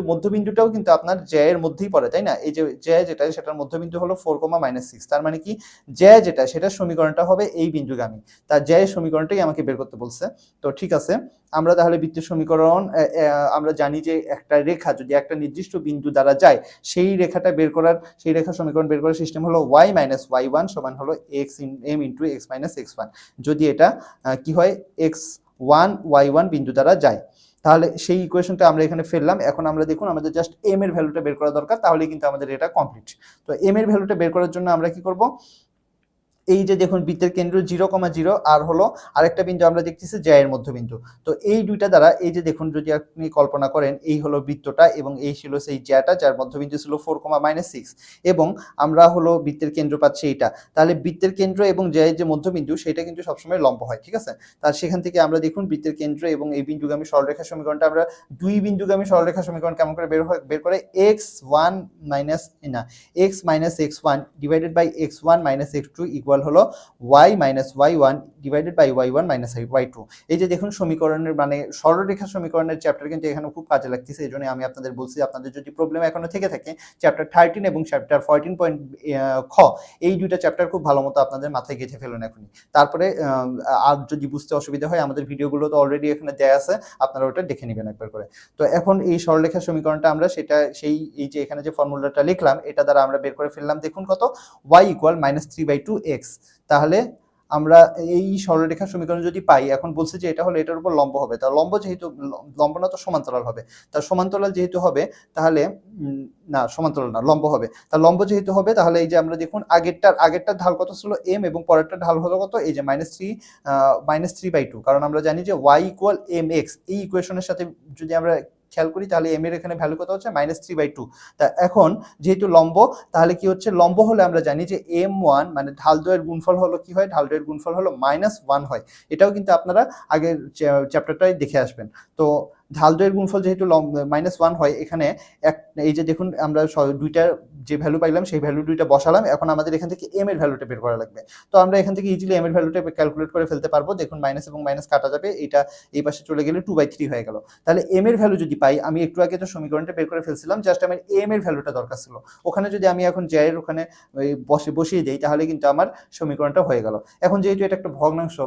মধ্যবিন্দুটাও কিন্তু আপনার জ্যায়ের মধ্যেই পড়ে, তাই না? এই যে জ্যা যেটা সেটার মধ্যবিন্দু হলো 4, -6, তার মানে কি জ্যা যেটা সেটার সমীকরণটা হবে এই বিন্দুগামী। তার জ্যায়ের সমীকরণটাই আমাকে বের করতে বলছে। তো ঠিক আছে, আমরা তাহলে বৃত্তের সমীকরণ আমরা জানি যে একটা রেখা যদি একটা নির্দিষ্ট বিন্দু দ্বারা যায় সেই রেখাটা বের করার, সেই রেখার সমীকরণ বের করার সিস্টেম হলো y - y1 সমান হলো m × x - x1 যদি এটা কি হয় x1 y1 বিন্দু দ্বারা যায়। তাহলে সেই ইকুয়েশনটা আমরা এখানে ফেললাম। এখন আমরা দেখুন আমাদের জাস্ট এম এর ভ্যালুটা বের করা দরকার, তাহলে কিন্তু আমাদের এটা কমপ্লিট। তো এম এর ভ্যালুটা বের করার জন্য আমরা কি করব, এই যে দেখুন বৃত্তের কেন্দ্র 0,0 আর হলো আরেকটা বিন্দু আমরা দেখতেছি জ্যা এর মধ্যবিন্দু। তো এই দুইটা দ্বারা এই যে দেখুন যদি আপনি কল্পনা করেন এই হলো বৃত্তটা এবং এই ছিল সেই জ্যাটা যার মধ্যবিন্দু ছিল 4,-6 এবং আমরা হলো বৃত্তের কেন্দ্র পাচ্ছি এইটা। তাহলে বৃত্তের কেন্দ্র এবং জ্যায়ের যে মধ্যবিন্দু সেটা কিন্তু সবসময় লম্ব হয়, ঠিক আছে। তার সেখান থেকে আমরা দেখুন বৃত্তের কেন্দ্র এবং এই বিন্দুগামী সরলরেখা সমীকরণটা আমরা দুই বিন্দুগামী সরলরেখা সমীকরণ কেমন করে বের করে x1 x-x1 divided by x1 - x2 equal হলো y - y1 divided by y1 - y2। এই যে দেখুন সমীকরণের মানে সরলরেখা সমীকরণের চ্যাপ্টার কিন্তু এখানে খুব কাজে লাগতেছে। এই জন্য আমি আপনাদের বলছি আপনাদের যদি প্রবলেম এখনো থেকে থাকে চ্যাপ্টার 13 এবং চ্যাপ্টার 14 পয়েন্ট খ এই দুইটা চ্যাপ্টার খুব ভালো মতো আপনাদের মাথায় গেঁথে ফেলুন এখনই। তারপরে আর যদি বুঝতে অসুবিধা হয় আমাদের ভিডিওগুলো তো অলরেডি এখানে দেয়া আছে, আপনারা ওটা দেখে নেবেন একবার করে। তো এখন এই সরলরেখা সমীকরণটা আমরা সেটা এই যে এখানে যে ফর্মুলাটা লিখলাম এটা দ্বারা আমরা বের করে ফেললাম। দেখুন কত, y = -3/2x। তাহলে আমরা এই সরলরেখা সমীকরণ যদি পাই, এখন বলছে যে এটা হলো এটার উপর লম্ব হবে, তার লম্ব যেহেতু লম্ব না তো সমান্তরাল হবে, তার সমান্তরাল যেহেতু হবে তাহলে না সমান্তরাল না লম্ব হবে, তার লম্ব যেহেতু হবে তাহলে এই যে আমরা দেখুন আগেরটার ঢাল কত ছিল m এবং পরেরটার ঢাল হলো কত, এই যে -3/2, কারণ আমরা জানি যে y = mx। এই ইকুয়েশনের সাথে যদি আমরা খেয়াল করি তাহলে m এর এখানে ভ্যালু কত হচ্ছে -3/2। তা এখন যেহেতু লম্ব তাহলে কি হচ্ছে, লম্ব হলে আমরা জানি যে m1 মানে ঢাল দ্বয়ের গুণফল হলো কি হয়, ঢাল দ্বয়ের গুণফল হলো -1 হয়। এটাও কিন্তু আপনারা আগের চ্যাপ্টারটাই দেখে আসবেন। তো ঢাল দ্বয়ের গুণফল যেহেতু -1 হয়, এখানে এই যে দেখুন আমরা দুইটা যে ভ্যালু পাইলাম সেই ভ্যালু দুইটা বসালাম। এখন আমাদের এখান থেকে m এর ভ্যালুটা বের করা লাগবে। তো আমরা এখান থেকে ইজিলি m এর ভ্যালুটা ক্যালকুলেট করে ফেলতে পারবো। দেখুন মাইনাস এবং মাইনাস কাটা যাবে, এটা এই পাশে চলে গেলে 2/3 হয়ে গেল। তাহলে m এর ভ্যালু যদি পাই, আমি একটু আগে তো সমীকরণটা বের করে ফেলছিলাম, জাস্ট আমার m এর ভ্যালুটা দরকার ছিল। ওখানে যদি আমি এখন জ্যা এর ওখানে বসিয়ে দেই তাহলে কিন্তু আমার সমীকরণটা হয়ে গেল। এখন যেহেতু এটা একটা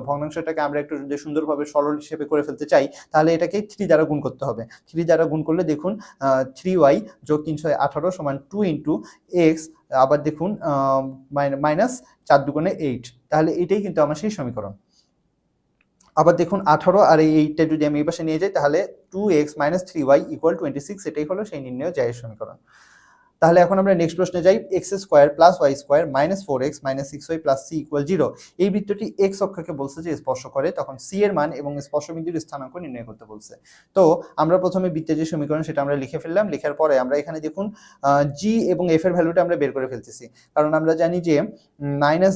ভগ্নাংশটাকে আমরা একটু যদি সুন্দরভাবে সরল হিসেবে করে ফেলতে চাই তাহলে এটাকে 3 দ্বারা গুণ করতে হবে। 3 দ্বারা গুণ করলে দেখুন 3y + 318 = 2 × x, আবার দেখুন -4 × 8। তাহলে এটাই কিন্তু আমার সেই সমীকরণ। আবার দেখুন 18 আর এই 8টা যদি আমি এই পাশে নিয়ে যাই তাহলে 2x - 3y = 26। এটাই হলো সেই নির্ণেয় জ্যা এর সমীকরণ। তাহলে এখন আমরা নেক্সট প্রশ্নে যাই। x² + y² - 4x - 6y + c = 0। এই বৃত্তটি x অক্ষকে বলছে যে স্পর্শ করে, তখন c এর মান এবং স্পর্শবিন্দুর স্থানাঙ্ক নির্ণয় করতে বলছে। তো আমরা প্রথমে বৃত্তের যে সমীকরণ সেটা আমরা লিখে ফেললাম। লেখার পরে আমরা এখানে দেখুন g এবং f এর ভ্যালুটা আমরা বের করে ফেলতেছি, কারণ আমরা জানি যে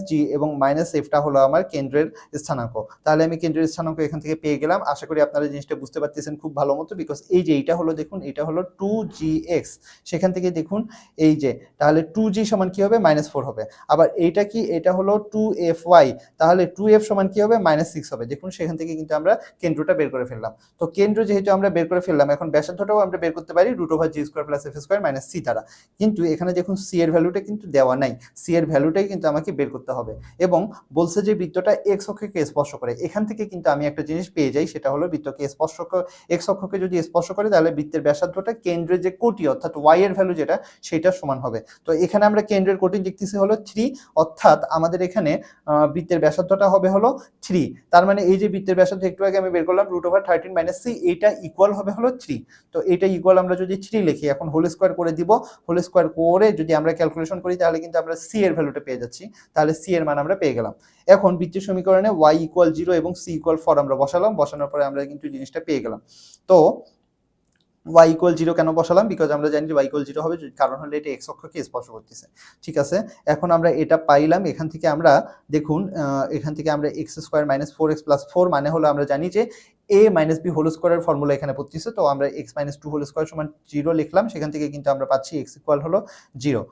-g এবং -f হলো আমার কেন্দ্রের স্থানাঙ্ক। তাহলে আমি কেন্দ্রের স্থানাঙ্ক এখান থেকে পেয়ে গেলাম। আশা করি আপনারা জিনিসটা বুঝতে পারতেছেন খুব ভালো মতো, বিকজ এই যে এইটা হলো দেখুন এটা হলো 2gx। সেখান থেকে দেখুন এই যে তাহলে 2g সমান কি হবে, -4 হবে। আবার এইটা কি, এটা হলো 2fy, তাহলে 2f সমান কি হবে, -6 হবে। দেখুন সেখান থেকে কিন্তু আমরা কেন্দ্রটা বের করে ফেললাম। তো কেন্দ্র যেহেতু আমরা বের করে ফেললাম, এখন ব্যাসার্ধটাও আমরা বের করতে পারি √g² + f² - c দ্বারা। কিন্তু এখানে দেখুন c এর ভ্যালুটা কিন্তু দেওয়া নাই, c এর ভ্যালুটাই কিন্তু আমাকে বের করতে হবে এবং বলছে যে বৃত্তটা x অক্ষকে স্পর্শ করে। এখান থেকে কিন্তু আমি একটা জিনিস পেয়ে যাই, সেটা হলো বৃত্তকে x অক্ষকে যদি স্পর্শ করে তাহলে বৃত্তের ব্যাসার্ধটা কেন্দ্রের যে কোটি অর্থাৎ y এর ভ্যালু যেটা সেটা সমান হবে। তো এখানে আমরা কেন্দ্রের কোটি দেখতেছি হলো 3, অর্থাৎ আমাদের এখানে বৃত্তের ব্যাসার্ধটা হবে হলো 3। তার মানে এই যে বৃত্তের ব্যাসার্ধ একটু আগে আমি বের করলাম √13 - c, এইটা ইকুয়াল হবে হলো 3। তো এটা ইকুয়াল আমরা যদি 3 লিখি, এখন হোল স্কয়ার করে দিব, হোল স্কয়ার করে যদি আমরা ক্যালকুলেশন করি তাহলে কিন্তু আমরা c এর ভ্যালুটা পেয়ে যাচ্ছি। তাহলে c এর মান আমরা পেয়ে গেলাম। এখন বৃত্তের সমীকরণে y = 0 এবং c = 4 আমরা বসালাম, বসানোর পরে আমরা কিন্তু জিনিসটা পেয়ে গেলাম। তো y = 0 কেন বসালাম, বিকজ আমরা জানি যে y = 0 হবে, কারণ হলো এটা x অক্ষকে স্পর্শ করতেছে। ঠিক আছে, এখন আমরা এটা পাইলাম। এখান থেকে আমরা দেখুন এখান থেকে আমরা x² - 4x + 4 মানে হলো আমরা জানি যে a - b হোল স্কয়ারের ফর্মুলা এখানে পড়তেছে। তো আমরা x - 2 হোল স্কয়ার = 0 লিখলাম, সেখান থেকে কিন্তু আমরা পাচ্ছি x = হলো 0।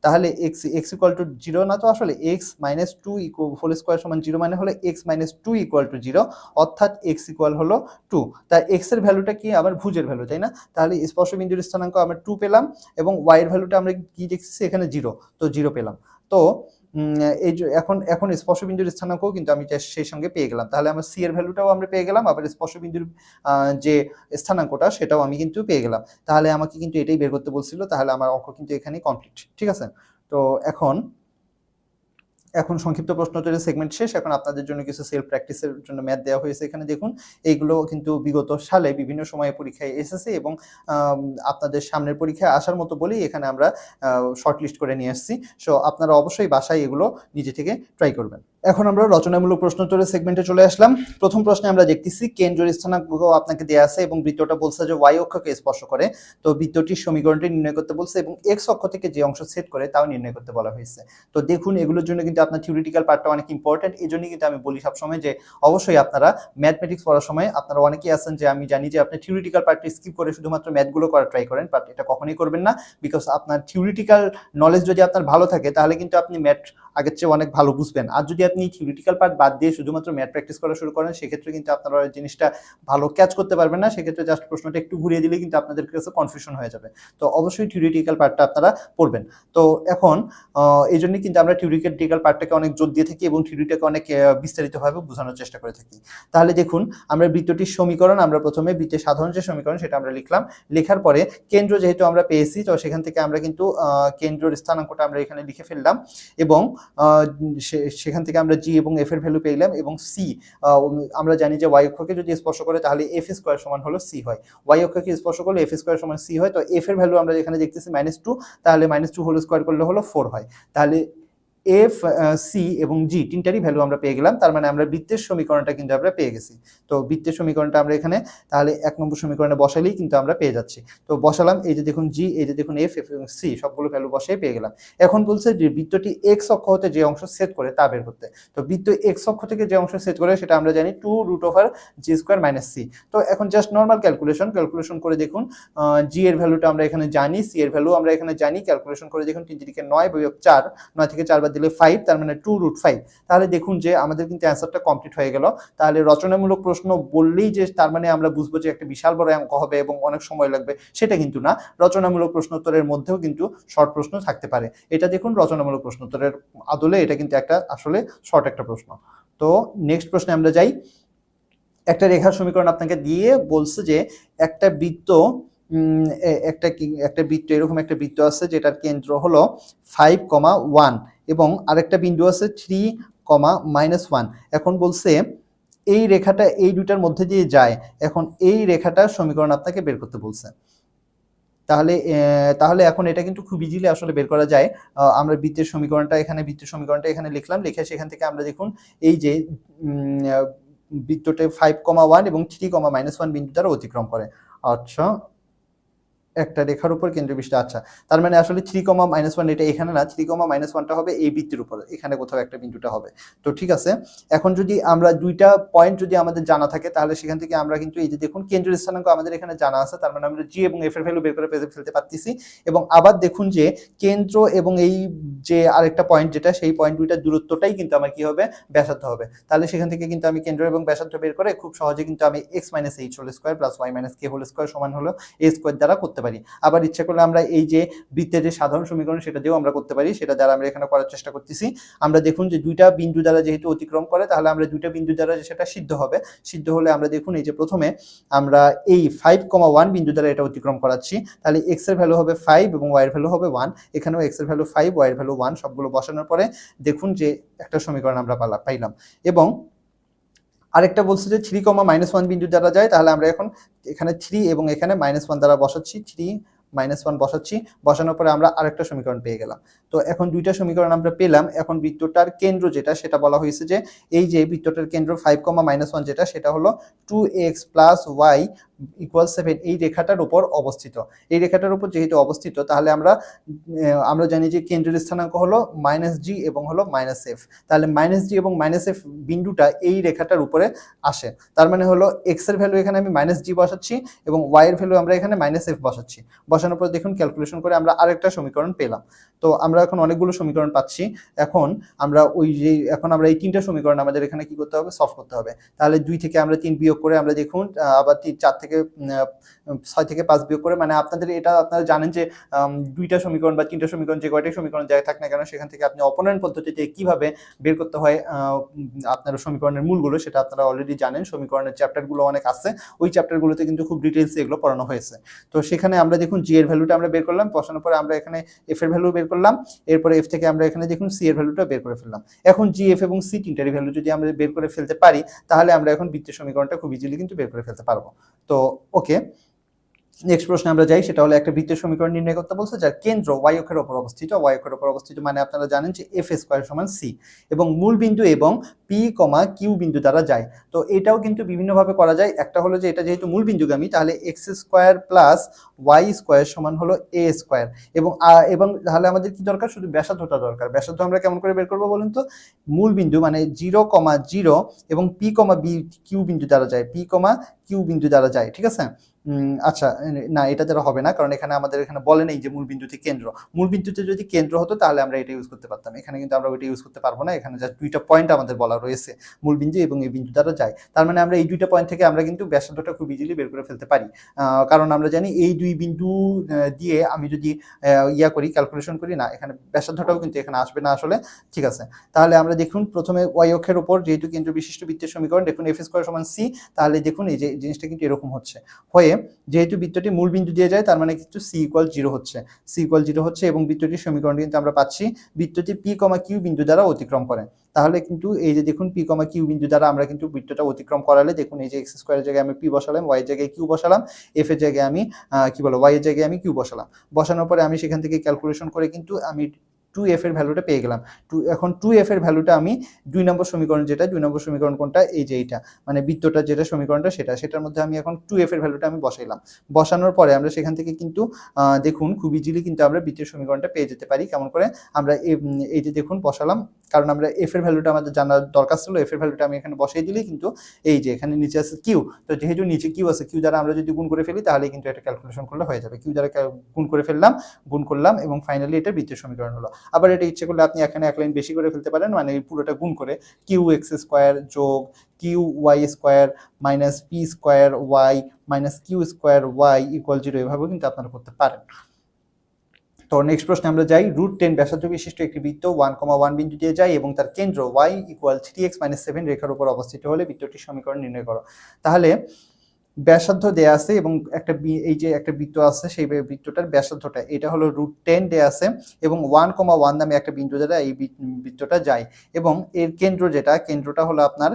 তাহলে x = 0 না, তো আসলে x - 2 হোল স্কয়ার = 0 মানে হলো x - 2 = 0, অর্থাৎ x = হলো 2। তাই x এর ভ্যালুটা কি, আমার ভুজের ভ্যালু, তাই না? তাহলে স্পর্শবিন্দুর স্থানাঙ্ক আমরা 2 পেলাম এবং y এর ভ্যালুটা আমরা কি দেখতেছি এখানে 0, তো 0 পেলাম। তো এই যে এখন স্পর্শবিন্দুর স্থানাঙ্কও কিন্তু আমি সেই সঙ্গে পেয়ে গেলাম। তাহলে আমার c এর ভ্যালুটাও আমরা পেয়ে গেলাম, আবার স্পর্শবিন্দুর যে স্থানাঙ্কটা সেটাও আমি কিন্তু পেয়ে গেলাম। তাহলে আমাকে কিন্তু এটাই বের করতে বলছিল, তাহলে আমার অঙ্ক কিন্তু এখানেই কমপ্লিট। ঠিক আছে, তো এখন সংক্ষিপ্ত প্রশ্নোত্তরের সেগমেন্ট শেষ। এখন আপনাদের জন্য কিছু সেলফ প্র্যাকটিসের জন্য ম্যাথ দেওয়া হয়েছে। এখানে দেখুন এইগুলো কিন্তু বিগত সালে বিভিন্ন সময়ে পরীক্ষায় এসেছে এবং আপনাদের সামনের পরীক্ষায় আসার মতো বলেই এখানে আমরা শর্টলিস্ট করে নিয়ে আসছি। সো আপনারা অবশ্যই বাসায় এগুলো নিজে থেকে ট্রাই করবেন। এখন আমরা রচনামূলক প্রশ্নোত্তরের সেগমেন্টে চলে আসলাম। প্রথম প্রশ্নে আমরা দেখতেছি কেন্দ্রের স্থানাঙ্ক আপনাকে দেওয়া আছে এবং বৃত্তটা বলছে যে ওয়াই অক্ষকে স্পর্শ করে। তো বৃত্তটির সমীকরণটি নির্ণয় করতে বলছে এবং এক্স অক্ষ থেকে যে অংশ ছেদ করে তাও নির্ণয় করতে বলা হয়েছে। তো দেখুন এগুলোর জন্য কিন্তু আপনার থিওরিটিক্যাল পার্টটা অনেক ইম্পর্টেন্ট। এই জন্যই কিন্তু আমি বলি সবসময় যে অবশ্যই আপনারা ম্যাথমেটিক্স পড়ার সময় আপনারা অনেকেই আছেন যে আমি জানি যে আপনি থিওরিটিক্যাল পার্টটা স্কিপ করে শুধুমাত্র ম্যাথগুলো করা ট্রাই করেন, বাট এটা কখনোই করবেন না। বিকজ আপনার থিওরিটিক্যাল নলেজ যদি আপনার ভালো থাকে তাহলে কিন্তু আপনি ম্যাথ আগের চেয়ে অনেক ভালো বুঝবেন। আর যদি আপনি থিওরিটিক্যাল পার্ট বাদ দিয়ে শুধুমাত্র ম্যাথ প্র্যাকটিস করা শুরু করেন সেক্ষেত্রে কিন্তু আপনারা জিনিসটা ভালো ক্যাচ করতে পারবেন না। সেক্ষেত্রে জাস্ট প্রশ্নটা একটু ঘুরিয়ে দিলে কিন্তু আপনাদের কাছে কনফিউশন হয়ে যাবে। তো অবশ্যই থিওরিটিক্যাল পার্টটা আপনারা পড়বেন। তো এখন এই জন্যই কিন্তু আমরা থিওরিটিক্যাল পার্টটাকে অনেক জোর দিয়ে থাকি এবং থিওরিটাকে অনেক বিস্তারিতভাবে বোঝানোর চেষ্টা করে থাকি। তাহলে দেখুন আমরা বৃত্তটির সমীকরণ আমরা প্রথমে বৃত্তের সাধারণ যে সমীকরণ সেটা আমরা লিখলাম। লেখার পরে কেন্দ্র যেহেতু আমরা পেয়েছি তো সেখান থেকে আমরা কিন্তু কেন্দ্রের স্থানাঙ্কটা আমরা এখানে লিখে ফেললাম এবং সেখান থেকে আমরা জি এবং এফ এর ভ্যালু পেলাম এবং সি আমরা জানি যে ওয়াই অক্ষকে যদি স্পর্শ করে তাহলে এফ স্কোয়ার সমান হলো সি হয়। ওয়াই অক্ষকে স্পর্শ করলে এফ স্কোয়ার সমান সি হয়। তো এফ এর ভ্যালু আমরা এখানে দেখতেছি -2, তাহলে -2 হোল স্কোয়ার করলে হলো 4 হয়। তাহলে এফ সি এবং জি তিনটারই ভ্যালু আমরা পেয়ে গেলাম। তার মানে আমরা বৃত্তের সমীকরণটা কিন্তু আমরা পেয়ে গেছি। তো বৃত্তের সমীকরণটা আমরা এখানে তাহলে 1 নম্বর সমীকরণে বসালেই কিন্তু আমরা পেয়ে যাচ্ছি। তো বসালাম, এই যে দেখুন জি, এই যে দেখুন এফ এবং সি সবগুলো ভ্যালু বসিয়ে পেয়ে গেলাম। এখন বলছে যে বৃত্তটি এক্স অক্ষ হতে যে অংশ ছেদ করে তা বের করতে। তো বৃত্ত এক্স অক্ষ থেকে যে অংশ ছেদ করে সেটা আমরা জানি 2√g² - c। তো এখন জাস্ট নর্মাল ক্যালকুলেশন করে দেখুন জি এর ভ্যালুটা আমরা এখানে জানি, সি এর ভ্যালু আমরা এখানে জানি। ক্যালকুলেশন করে দেখুন 3 × 9 - 4, 9 থেকে 4 বাদ দিলে 5, তার মানে 2√5। তাহলে দেখুন যে আমাদের কিন্তু অ্যান্সারটা কমপ্লিট হয়ে গেল। তাহলে রচনামূলক প্রশ্ন বললেই যে তার মানে আমরা বুঝবো যে একটা বিশাল বড় অঙ্ক হবে এবং অনেক সময় লাগবে সেটা কিন্তু না। রচনামূলক প্রশ্নোত্তরের মধ্যেও কিন্তু শর্ট প্রশ্ন থাকতে পারে। এটা দেখুন রচনামূলক প্রশ্নোত্তরের আদলে এটা কিন্তু একটা আসলে শর্ট একটা প্রশ্ন। তো নেক্সট প্রশ্নে আমরা যাই। একটা রেখার সমীকরণ আপনাকে দিয়ে বলছে যে একটা বৃত্ত একটা বৃত্ত এরকম একটা বৃত্ত আছে যেটার কেন্দ্র হলো 5,1 এবং আরেকটা বিন্দু আছে 3,-1। এখন বলছে এই রেখাটা এই দুটার মধ্যে দিয়ে যায়। এখন এই রেখাটার সমীকরণ আপনাকে বের করতে বলছে। তাহলে এখন এটা কিন্তু খুব ইজিলি আসলে বের করা যায়। আমরা বৃত্তের সমীকরণটা এখানে লিখলাম। লিখে সেখান থেকে আমরা দেখুন এই যে বৃত্তটা 5,1 এবং 3,-1 বিন্দু দ্বারা অতিক্রম করে। আচ্ছা, একটা রেখার উপর কেন্দ্রবিন্দু। আচ্ছা, তার মানে আসলে 3,-1 এটা এখানে না, 3,-1টা হবে এই বৃত্তের উপর, এখানে কোথাও একটা বিন্দুটা হবে। তো ঠিক আছে, এখন যদি আমরা দুইটা পয়েন্ট যদি আমাদের জানা থাকে তাহলে সেখান থেকে আমরা কিন্তু এই যে দেখুন কেন্দ্রের স্থানাঙ্ক আমাদের এখানে জানা আছে, তার মানে আমরা জি এবং এফ এর ভ্যালু বের করে ফেলতে পারতেছি। এবং আবার দেখুন যে কেন্দ্র এবং এই যে আরেকটা পয়েন্ট যেটা সেই পয়েন্ট দুইটার দূরত্বটাই কিন্তু আমার কি হবে, ব্যাসার্ধ হবে। তাহলে সেখান থেকে কিন্তু আমি কেন্দ্র এবং ব্যাসার্ধ বের করে খুব সহজে কিন্তু আমি x - h² + y - k² সমান হলো a² দ্বারা করতে পারি। আবার ইচ্ছা করলে আমরা এই যে বৃত্তের যে সাধারণ সমীকরণ সেটা দিয়েও আমরা করতে পারি, সেটা দ্বারা আমরা এখানে করার চেষ্টা করতেছি। আমরা দেখুন যে দুইটা বিন্দু দ্বারা যেহেতু অতিক্রম করে তাহলে আমরা দুইটা বিন্দু দ্বারা সেটা সিদ্ধ হবে। সিদ্ধ হলে আমরা দেখুন এই যে প্রথমে আমরা এই 5,1 বিন্দু দ্বারা এটা অতিক্রম করাচ্ছি। তাহলে x এর ভ্যালু হবে 5 এবং y এর ভ্যালু হবে 1। এখানেও x এর ভ্যালু 5, y এর ভ্যালু 1, সবগুলো বসানোর পরে দেখুন যে একটা সমীকরণ আমরা পাইলাম। এবং আরেকটা বলছে যে 3,-1 বিন্দু দ্বারা যায়, তাহলে আমরা এখন এখানে 3 এবং এখানে -1 দ্বারা বসাচ্ছি, 3-1 বসাচ্ছি। বসানোর পরে আমরা আরেকটা সমীকরণ পেয়ে গেলাম। তো এখন দুইটা সমীকরণ আমরা পেলাম। এখন বৃত্তটার কেন্দ্র যেটা সেটা বলা হয়েছে যে এই যে বৃত্তটার কেন্দ্র 5,-1 যেটা সেটা হলো 2x + y = 7 এই রেখাটার উপর অবস্থিত। এই রেখাটার উপর যেহেতু অবস্থিত তাহলে আমরা জানি যে কেন্দ্রের স্থানাঙ্ক হলো -g এবং হলো -f। তাহলে -g এবং -f বিন্দুটা এই রেখাটার উপরে আসে। তার মানে হলো x এর ভ্যালু এখানে আমি -g বসাচ্ছি এবং y এর ভ্যালু আমরা এখানে -f বসাচ্ছি। বসানোর পর দেখুন ক্যালকুলেশন করে আমরা আরেকটা সমীকরণ পেলাম। তো আমরা এখন অনেকগুলো সমীকরণ পাচ্ছি। এখন আমরা এই তিনটা সমীকরণ আমাদের এখানে কি করতে হবে, সলভ করতে হবে। তাহলে 2 থেকে আমরা 3 বিয়োগ করে আমরা দেখুন আবার 4 থেকে 6 থেকে 5 বিয়োগ করে, মানে আপনারা জানেন যে দুইটা সমীকরণ বা তিনটা সমীকরণ যে কয়টাই সমীকরণ যাই থাক না কেন সেখান থেকে আপনি অপনয়ন পদ্ধতিতে কিভাবে বের করতে হয় আপনার সমীকরণের মূলগুলো সেটা আপনারা অলরেডি জানেন। সমীকরণের চ্যাপ্টারগুলো অনেক আছে, ওই চ্যাপ্টারগুলোতে কিন্তু খুব ডিটেইলসে এগুলো পড়ানো হয়েছে। তো সেখানে আমরা দেখুন জি এর ভ্যালুটা আমরা বের করলাম, বসানোর পরে আমরা এখানে এফ এর ভ্যালু বের করলাম, এরপরে এফ থেকে আমরা এখানে দেখুন সি এর ভ্যালুটা বের করে ফেললাম। এখন জি, এফ এবং সি তিনটারই ভ্যালু যদি আমরা বের করে ফেলতে পারি তাহলে আমরা এখন বৃত্তের সমীকরণটা খুব ইজিলি কিন্তু বের করে ফেলতে পারবো। তো ওকে, নেক্সট প্রশ্নে আমরা যাই, সেটা হলো একটা বৃত্তের সমীকরণ নির্ণয় করতে বলছে যার কেন্দ্র ওয়াই অক্ষের উপর অবস্থিত। ওয়াই অক্ষের উপর অবস্থিত মানে আপনারা জানেন যে এফ স্কয়ার সমান সি, এবং মূল বিন্দু এবং পি কমা কিউ বিন্দু দ্বারা যায়। তো এটাও কিন্তু বিভিন্নভাবে করা যায়। একটা হলো যে এটা যেহেতু মূল বিন্দুগামী তাহলে x square plus y square সমান হলো এ স্কয়ার, এবং তাহলে আমাদের কি দরকার, শুধু ব্যাসার্ধটা দরকার। ব্যাসার্ধ আমরা কেমন করে বের করবো বলুন তো, মূল বিন্দু মানে 0,0 এবং পি কমা বি কিউ বিন্দু দ্বারা যায়, পি কমা কিউ বিন্দু দ্বারা যায়, ঠিক আছে। আচ্ছা, না এটা দ্বারা হবে না, কারণ এখানে আমাদের এখানে বলে নেই যে মূল বিন্দুতে কেন্দ্র। মূল বিন্দুতে যদি কেন্দ্র হতো তাহলে আমরা এটা ইউজ করতে পারতাম, এখানে কিন্তু আমরা ওইটা ইউজ করতে পারবো না। এখানে জাস্ট দুইটা পয়েন্ট আমাদের বলা রয়েছে, মূল বিন্দু এবং এই বিন্দু দ্বারা যায়। তার মানে আমরা এই দুইটা পয়েন্ট থেকে আমরা কিন্তু ব্যাসার্ধটা খুব ইজিলি বের করে ফেলতে পারি, কারণ আমরা জানি এই দুই বিন্দু দিয়ে আমি যদি করি, ক্যালকুলেশন করি, না এখানে ব্যাসার্ধটাও কিন্তু এখানে আসবে না আসলে, ঠিক আছে। তাহলে আমরা দেখুন প্রথমে ওয়াই অক্ষের উপর যেহেতু কেন্দ্র বিশিষ্ট বৃত্তের সমীকরণ, দেখুন এফ স্কয়ার সমান সি, তাহলে দেখুন এই যে জিনিসটা কিন্তু এরকম হচ্ছে হয়ে, যেহেতু বৃত্তটি মূল বিন্দু দিয়ে যায় তার মানে কিন্তু সি ইকুয়াল 0 হচ্ছে, সি ইকুয়াল 0 হচ্ছে, এবং বৃত্তটির সমীকরণ কিন্তু আমরা পাচ্ছি বৃত্তটি পি কমা কিউ বিন্দু দ্বারা অতিক্রম করে। তাহলে কিন্তু এই যে দেখুন পি কমা কিউ বিন্দু দ্বারা আমরা কিন্তু বৃত্তটা অতিক্রম করালে দেখুন এই যে এক্স স্কয়ারের জায়গায় আমি পি বসালাম, ওয়াই এর জায়গায় কিউ বসালাম, এফ এর জায়গায় আমি ওয়াই এর জায়গায় আমি কিউ বসালাম। বসানোর পরে আমি সেখান থেকে ক্যালকুলেশন করে কিন্তু আমি 2f এর ভ্যালুটা পেয়ে গেলাম। এখন 2f এর ভ্যালুটা আমি 2 নম্বর সমীকরণ, যেটা 2 নম্বর সমীকরণ কোনটা, এই যে এইটা মানে বৃত্তটা যেটা সমীকরণটা সেটার মধ্যে আমি এখন 2f এর ভ্যালুটা আমি বসাইলাম। বসানোর পরে আমরা সেখান থেকে কিন্তু দেখুন খুব ইজিলি কিন্তু আমরা বৃত্তের সমীকরণটা পেয়ে যেতে পারি। কেমন করে, আমরা এই যে দেখুন বসালাম, কারণ আমরা এফ এর ভ্যালুটা আমাদের জানার দরকার ছিল, এফ এর ভ্যালুটা আমি এখানে বসাই দিলেই কিন্তু এই যে এখানে নিচে আছে কিউ, তো যেহেতু নিচে কিউ আছে, কিউ দ্বারা আমরা যদি গুণ করে ফেলি তাহলে কিন্তু এটা ক্যালকুলেশন করলে হয়ে যাবে। কিউ দ্বারা গুণ করে ফেললাম, গুণ করলাম, এবং ফাইনালি এটা বৃত্তের সমীকরণ হলো। আবার এটা ইচ্ছে করলে আপনি এখানে এক লাইন বেশি করে ফেলতে পারেন, মানে পুরোটা গুণ করে কিউ এক্স স্কয়ার যোগ q y square minus p square y minus q square y equal 0, এভাবেও কিন্তু আপনারা করতে পারেন। তো নেক্সট প্রশ্নে আমরা যাই, √10 ব্যাসার্ধ বিশিষ্ট একটি বৃত্ত 1,1 বিন্দু দিয়ে যায় এবং তার কেন্দ্র y ইকুয়াল 3x - 7 রেখার উপর অবস্থিত হলে বৃত্তটির সমীকরণ নির্ণয় করো। তাহলে ব্যাসার্ধ দেয়া আছে এবং এই যে একটা বৃত্ত আছে, সেই বৃত্তটার ব্যাসার্ধটা এটা হলো √10 দেয়া আছে, এবং 1,1 নামে একটা বিন্দু দ্বারা এই বৃত্তটা যায়, এবং এর কেন্দ্রটা হলো আপনার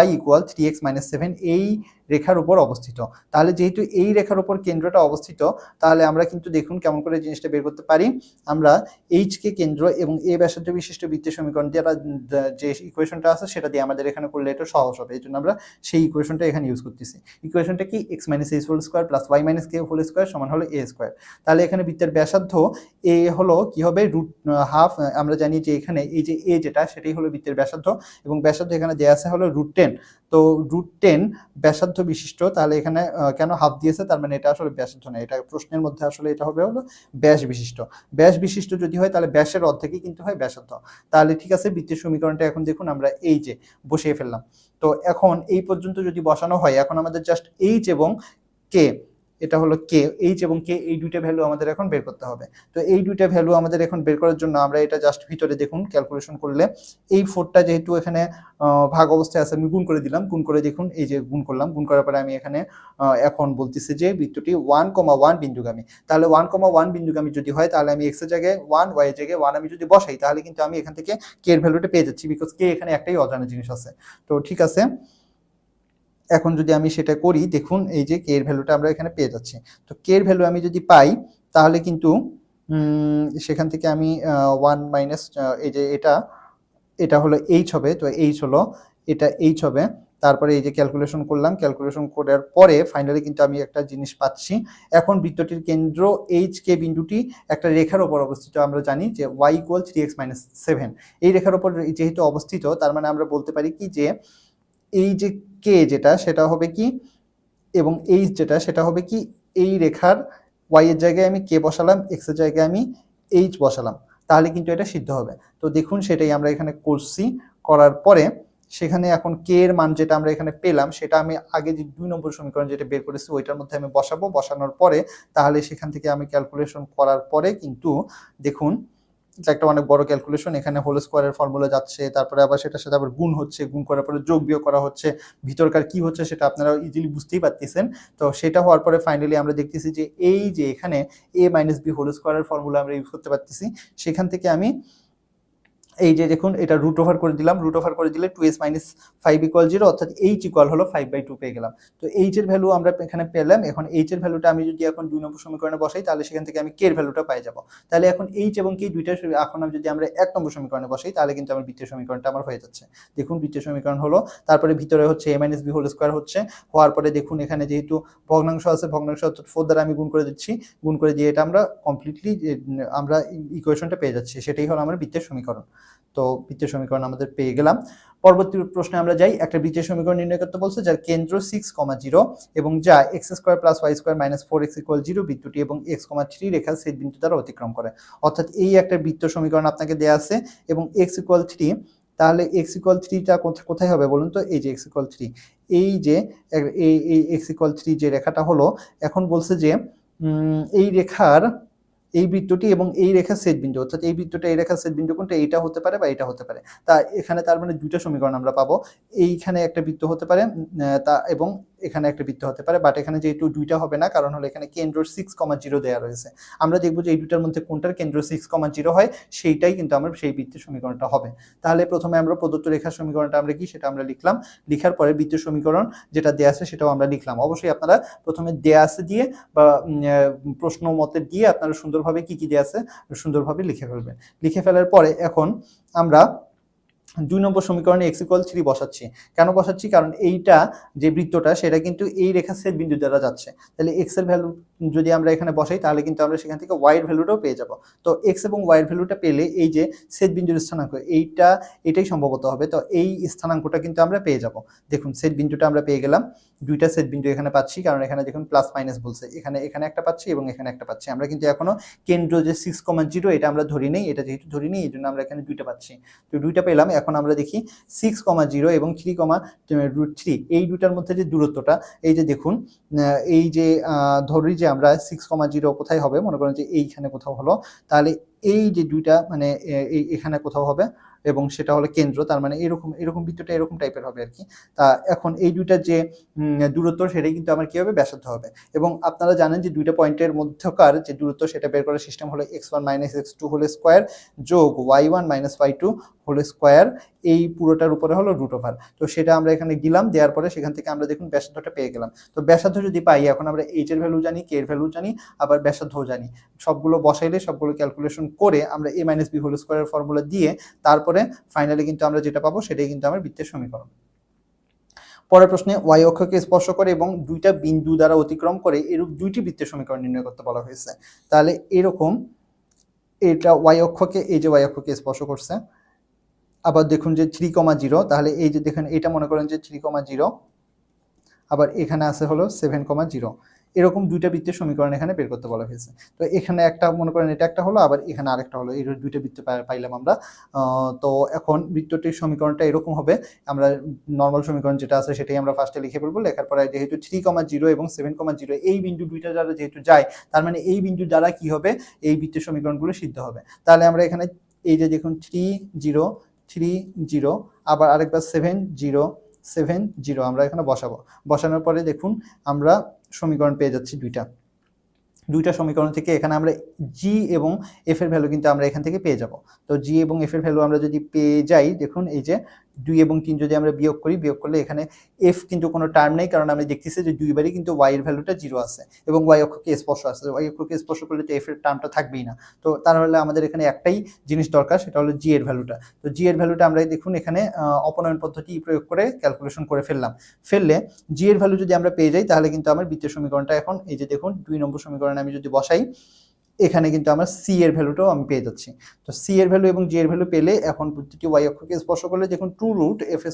y ইকুয়াল 3x - 7 এই রেখার উপর অবস্থিত। তাহলে যেহেতু এই রেখার উপর কেন্দ্রটা অবস্থিত, তাহলে আমরা কিন্তু দেখুন কেমন করে জিনিসটা বের করতে পারি। আমরা এইচ কে কেন্দ্র এবং এ ব্যাসার্ধ বিশিষ্ট বৃত্তের সমীকরণ দিয়ে যে ইকুয়েশনটা আছে সেটা দিয়ে আমাদের এখানে করলে এটা সহজ হবে, এই জন্য আমরা সেই ইকুয়েশনটা এখানে ইউজ করতেছি। ইকুয়েশনটা কি, x - a whole square plus y - k whole square সমান হলো a স্কয়ার। তাহলে এখানে বৃত্তের ব্যাসার্ধ এ হলো কি হবে, √12, আমরা জানি যে এখানে এই যে এ যেটা সেটাই হলো বৃত্তের ব্যাসার্ধ, এবং ব্যাসার্ধ এখানে দেয়া আছে হলো √10। তো √10 ব্যাসার্ধ বিশিষ্ট, তাহলে এখানে কেন হাফ দিয়েছে, তার মানে এটা আসলে ব্যাসার্ধ না, এটা প্রশ্নের মধ্যে আসলে এটা হবে হলো ব্যাস বিশিষ্ট। ব্যাস বিশিষ্ট যদি হয় তাহলে ব্যাসের অর্ধেকই কিন্তু হয় ব্যাসার্ধ। তাহলে ঠিক আছে, বৃত্তের সমীকরণটা এখন দেখুন আমরা এই যে বসিয়ে ফেললাম। তো এখন এই পর্যন্ত যদি বসানো হয়, এখন আমাদের জাস্ট এইচ এবং কে, এটা হলো কে, এইচ এবং কে, এই দুইটা ভ্যালু আমাদের এখন বের করতে হবে। তো এই দুইটা ভ্যালু আমাদের এখন বের করার জন্য আমরা এটা জাস্ট ভিতরে দেখুন ক্যালকুলেশন করলে এই 4টা যেহেতু এখানে ভাগ অবস্থায় আছে, আমি গুণ করে দিলাম, গুণ করে দেখুন এই যে গুণ করলাম, গুণ করার পরে আমি এখানে এখন বলতেছি যে বৃত্তটি 1,1 বিন্দুগামী। তাহলে 1,1 বিন্দুগামী যদি হয় তাহলে আমি এক্স এর জায়গায় 1, ওয়াই এর জায়গায় 1 আমি যদি বসাই তাহলে কিন্তু আমি এখান থেকে কে এর ভ্যালুটা পেয়ে যাচ্ছি, বিকজ কে এখানে একটাই অজানা জিনিস আছে। তো ঠিক আছে, এখন যদি আমি সেটা করি, দেখুন এই যে কে এর ভ্যালুটা আমরা এখানে পেয়ে যাচ্ছি। তো কে এর ভ্যালু আমি যদি পাই তাহলে কিন্তু সেখান থেকে আমি 1 মাইনাস এই যে এটা হলো এইচ হবে, তো এইচ হলো এটা এইচ হবে। তারপরে এই যে ক্যালকুলেশন করলাম, ক্যালকুলেশন করার পরে ফাইনালি কিন্তু আমি একটা জিনিস পাচ্ছি। এখন বৃত্তটির কেন্দ্র এইচ কে বিন্দুটি একটা রেখার উপর অবস্থিত, আমরা জানি যে y ইকুয়াল 3x - 7 এই রেখার উপর যেহেতু অবস্থিত, তার মানে আমরা বলতে পারি কি যে এই যে কে যেটা সেটা হবে কি, এবং এইচ যেটা সেটা হবে কি, এই রেখার ওয়াই এর জায়গায় আমি কে বসালাম, এক্স এর জায়গায় আমি এইচ বসালাম, তাহলে কিন্তু এটা সিদ্ধ হবে। তো দেখুন সেটাই আমরা এখানে করছি, করার পরে সেখানে এখন কে এর মান যেটা আমরা এখানে পেলাম সেটা আমি আগে যে 2 নম্বর সমীকরণ যেটা বের করেছি ওইটার মধ্যে আমি বসাবো, বসানোর পরে তাহলে সেখান থেকে আমি ক্যালকুলেশন করার পরে কিন্তু দেখুন এটা একটা অনেক বড় ক্যালকুলেশন। এখানে হোল স্কোয়ারের ফর্মুলা যাচ্ছে, তারপরে আবার সেটার সাথে আবার গুণ হচ্ছে, গুণ করার পরে যোগ বিয়োগ করা হচ্ছে, ভিতরকার কি হচ্ছে সেটা আপনারা ইজিলি বুঝতেই পারতেছেন। তো সেটা হওয়ার পরে ফাইনালি আমরা দেখতেছি যে এই যে এখানে a মাইনাস বি হোল স্কোয়ারের ফর্মুলা আমরা ইউজ করতে পারতেছি। সেখান থেকে আমি এই যে দেখুন এটা রুট ওভার করে দিলাম, রুট ওভার করে দিলে 2s মাইনাস 5 ইকুয়াল 0, অর্থাৎ h ইকুয়াল হলো 5/2 পেয়ে গেলাম। তো h এর ভ্যালু আমরা এখানে পেলাম। এখন h এর ভ্যালুটা আমি যদি এখন 2 নম্বর সমীকরণে বসাই তাহলে সেখান থেকে আমি k এর ভ্যালুটা পাই যাব। তাহলে এখন h এবং k দুইটা এখন যদি আমরা 1 নম্বর সমীকরণে বসাই তাহলে কিন্তু আমার দ্বিতীয় সমীকরণটা আমার হয়ে যাচ্ছে। দেখুন দ্বিতীয় সমীকরণ হলো, তারপরে ভিতরে হচ্ছে a minus b whole square হচ্ছে, হওয়ার পরে দেখুন এখানে যেহেতু ভগ্নাংশ আছে, ভগ্নাংশ অর্থাৎ 4 দ্বারা আমি গুণ করে দিচ্ছি, গুণ করে দিয়ে এটা আমরা কমপ্লিটলি আমরা ইকুয়েশনটা পেয়ে যাচ্ছি। সেটাই হলো আমার দ্বিতীয় সমীকরণ। তো বৃত্তীয় সমীকরণ আমাদের পেয়ে গেলাম। পরবর্তী প্রশ্নে আমরা যাই। একটা বৃত্তীয় সমীকরণ নির্ণয় করতে বলছে যার কেন্দ্র 6,0 এবং যা x² + y² - 4x = 0 বিন্দুটি এবং x, 3 রেখা ছেদ বিন্দু দ্বারা অতিক্রম করে। অর্থাৎ এই একটা বৃত্তীয় সমীকরণ আপনাকে দেয়া আছে এবং x = 3, তাহলে x = 3 টা কোথায় হবে বলুন তো? এই যে x = 3, এই যে এই x = 3 যে রেখাটা হলো, এখন বলছে যে এই রেখার এই বৃত্তটি এবং এই রেখার ছেদ বিন্দু, অর্থাৎ এই বৃত্তটা এই রেখার ছেদ বিন্দু কোনটা? এইটা হতে পারে বা এটা হতে পারে। তা এখানে তার মানে দুইটা সমীকরণ আমরা পাবো। এইখানে একটা বৃত্ত হতে পারে তা এবং এখানে একটা বৃত্ত হতে পারে, বাট এখানে যেহেতু দুইটা হবে না, কারণ হলো এখানে কেন্দ্র 6,0 দেওয়া রয়েছে। আমরা দেখবো যে এই দুইটার মধ্যে কোনটার কেন্দ্র 6,0 হয়, সেইটাই কিন্তু আমরা সেই বৃত্তের সমীকরণটা হবে। তাহলে প্রথমে আমরা প্রদত্ত রেখার সমীকরণটা আমরা কি সেটা আমরা লিখলাম, লিখার পরে বৃত্তের সমীকরণ যেটা দেয়া আছে সেটাও আমরা লিখলাম। অবশ্যই আপনারা প্রথমে দেয়া আছে দিয়ে বা প্রশ্ন মতে দিয়ে আপনারা সুন্দরভাবে কি কি দেয়া আছে সুন্দরভাবে লিখে ফেলবেন। লিখে ফেলার পরে এখন আমরা 2 নম্বর সমীকরণে x = 3 বসাচ্ছি। কেন বসাচ্ছি? কারণ এইটা যে বৃত্তটা সেটা কিন্তু এই রেখার ছেদ বিন্দু দ্বারা যাচ্ছে। তাহলে x এর ভ্যালু যদি আমরা এখানে বসাই তাহলে কিন্তু আমরা সেখান থেকে y এর ভ্যালুটাও পেয়ে যাব। তো x এবং y এর ভ্যালুটা পেলে এই যে ছেদ বিন্দুর স্থানাঙ্ক এটাই সম্ভবত হবে। তো এই স্থানাঙ্কটা কিন্তু আমরা পেয়ে যাব। দেখুন ছেদ বিন্দুটা আমরা পেয়ে গেলাম, দুইটা ছেদ বিন্দু এখানে পাচ্ছি, কারণ এখানে দেখুন প্লাস মাইনাস বলছে, এখানে একটা পাচ্ছি এবং এখানে একটা পাচ্ছি। আমরা কিন্তু এখনো কেন্দ্র যে 6,0 এটা আমরা ধরি নেই, এটা যেহেতু ধরি নেই এই জন্য আমরা এখানে দুইটা পাচ্ছি। তো দুইটা পেলাম। এখন আমরা দেখি 6,0 এবং 3,√3 এই দুটার মধ্যে যে দূরত্বটা, এই যে দেখুন এই যে ধরি যে আমরা 6,0 কোথায় হবে, মনে করেন যে এইখানে কোথাও হলো, তাহলে এই যে দুইটা মানে এখানে কোথাও হবে এবং সেটা হলো কেন্দ্র, তার মানে এরকম বৃত্তটা এরকম টাইপের হবে আর কি। তা এখন এই দুইটার যে দূরত্ব সেটাই কিন্তু আমার কি হবে, ব্যাসার্ধ হবে। এবং আপনারা জানেন যে দুইটা পয়েন্টের মধ্যকার যে দূরত্ব সেটা বের করার সিস্টেম হলো x1 - x2 হোল স্কয়ার যোগ y1 - y2 হোল স্কয়ার, এই পুরোটার উপরে হলো রুট ওভার। তো সেটা আমরা এখানে দিলাম, দেওয়ার পরে সেখান থেকে আমরা দেখুন ব্যাসার্ধটা পেয়ে গেলাম। তো ব্যাসার্ধ যদি পাই, এখন আমরা h এর ভ্যালু জানি, k এর ভ্যালু জানি, আবার ব্যাসার্ধও জানি। সবগুলো বসাইলে সবগুলো ক্যালকুলেশন করে আমরা a - b হোল স্কয়ারের ফর্মুলা দিয়ে তারপরে ফাইনালি কিন্তু আমরা যেটা পাবো সেটাই কিন্তু আমার বৃত্তের সমীকরণ। পরের প্রশ্নে y অক্ষকে স্পর্শ করে এবং দুইটা বিন্দু দ্বারা অতিক্রম করে এরূপ দুইটি বৃত্তের সমীকরণ নির্ণয় করতে বলা হয়েছে। তাহলে এরকম এটা y অক্ষকে, এই যে y অক্ষকে স্পর্শ করছে, আবার দেখুন যে 3,0, তাহলে এই যে দেখেন এটা মনে করেন যে 3,0, আবার এখানে আছে হলো 7,0, এরকম দুইটা বৃত্তের সমীকরণ এখানে বের করতে বলা হয়েছে। তো এখানে একটা মনে করেন এটা একটা হলো, আবার এখানে আরেকটা হলো, এই দুইটা বৃত্ত পাইলাম আমরা। তো এখন বৃত্তটির সমীকরণটা এরকম হবে, আমরা নর্মাল সমীকরণ যেটা আছে সেটাই আমরা ফার্স্টে লিখে ফেলবো। লেখার পরে যেহেতু 3,0 এবং 7,0 এই বিন্দু দুইটা দ্বারা যেহেতু যায়, তার মানে এই বিন্দু দ্বারা কি হবে, এই বৃত্তের সমীকরণগুলো সিদ্ধ হবে। তাহলে আমরা এখানে এই যে দেখুন 3,0, আবার আরেকবার 7,0, আমরা এখানে বসাবো। বসানোর পরে দেখুন আমরা সমীকরণ পেয়ে যাচ্ছি দুইটা সমীকরণ থেকে। এখানে আমরা জি এবং এফ এর ভ্যালু কিন্তু আমরা এখান থেকে পেয়ে যাব। তো জি এবং এফ এর ভ্যালু আমরা যদি পেয়ে যাই, দেখুন এই যে 2 এবং 3 যদি আমরা বিয়োগ করলে এখানে এফ কিন্তু কোনো টার্ম নেই, কারণ আমি দেখতেছি যে দুইবারই কিন্তু ওয়াই এর ভ্যালুটা 0 আছে এবং ওয়াই অক্ষকে স্পর্শ আছে। ওয়াই অক্ষকে স্পর্শ করলে তো এফ এর টার্মটা থাকবেই না। তো তাহলে আমাদের এখানে একটাই জিনিস দরকার, সেটা হলো জি এর ভ্যালুটা। তো জি এর ভ্যালুটা আমরা দেখুন এখানে অপনয়ন পদ্ধতি প্রয়োগ করে ক্যালকুলেশন করে ফেললে জি এর ভ্যালু যদি আমরা পেয়ে যাই তাহলে কিন্তু আমার বৃত্তের সমীকরণটা এখন এই যে দেখুন 2 নম্বর সমীকরণে আমি যদি বসাই, এখানে কিন্তু আমার সি এর ভ্যালুটাও আমি পেয়ে যাচ্ছি। তো সি এর ভ্যালু এবং জি এর ভ্যালু পেলে এখন প্রতিটি ওয়াই অক্ষকে স্পর্শ করলে দেখুন 2√f²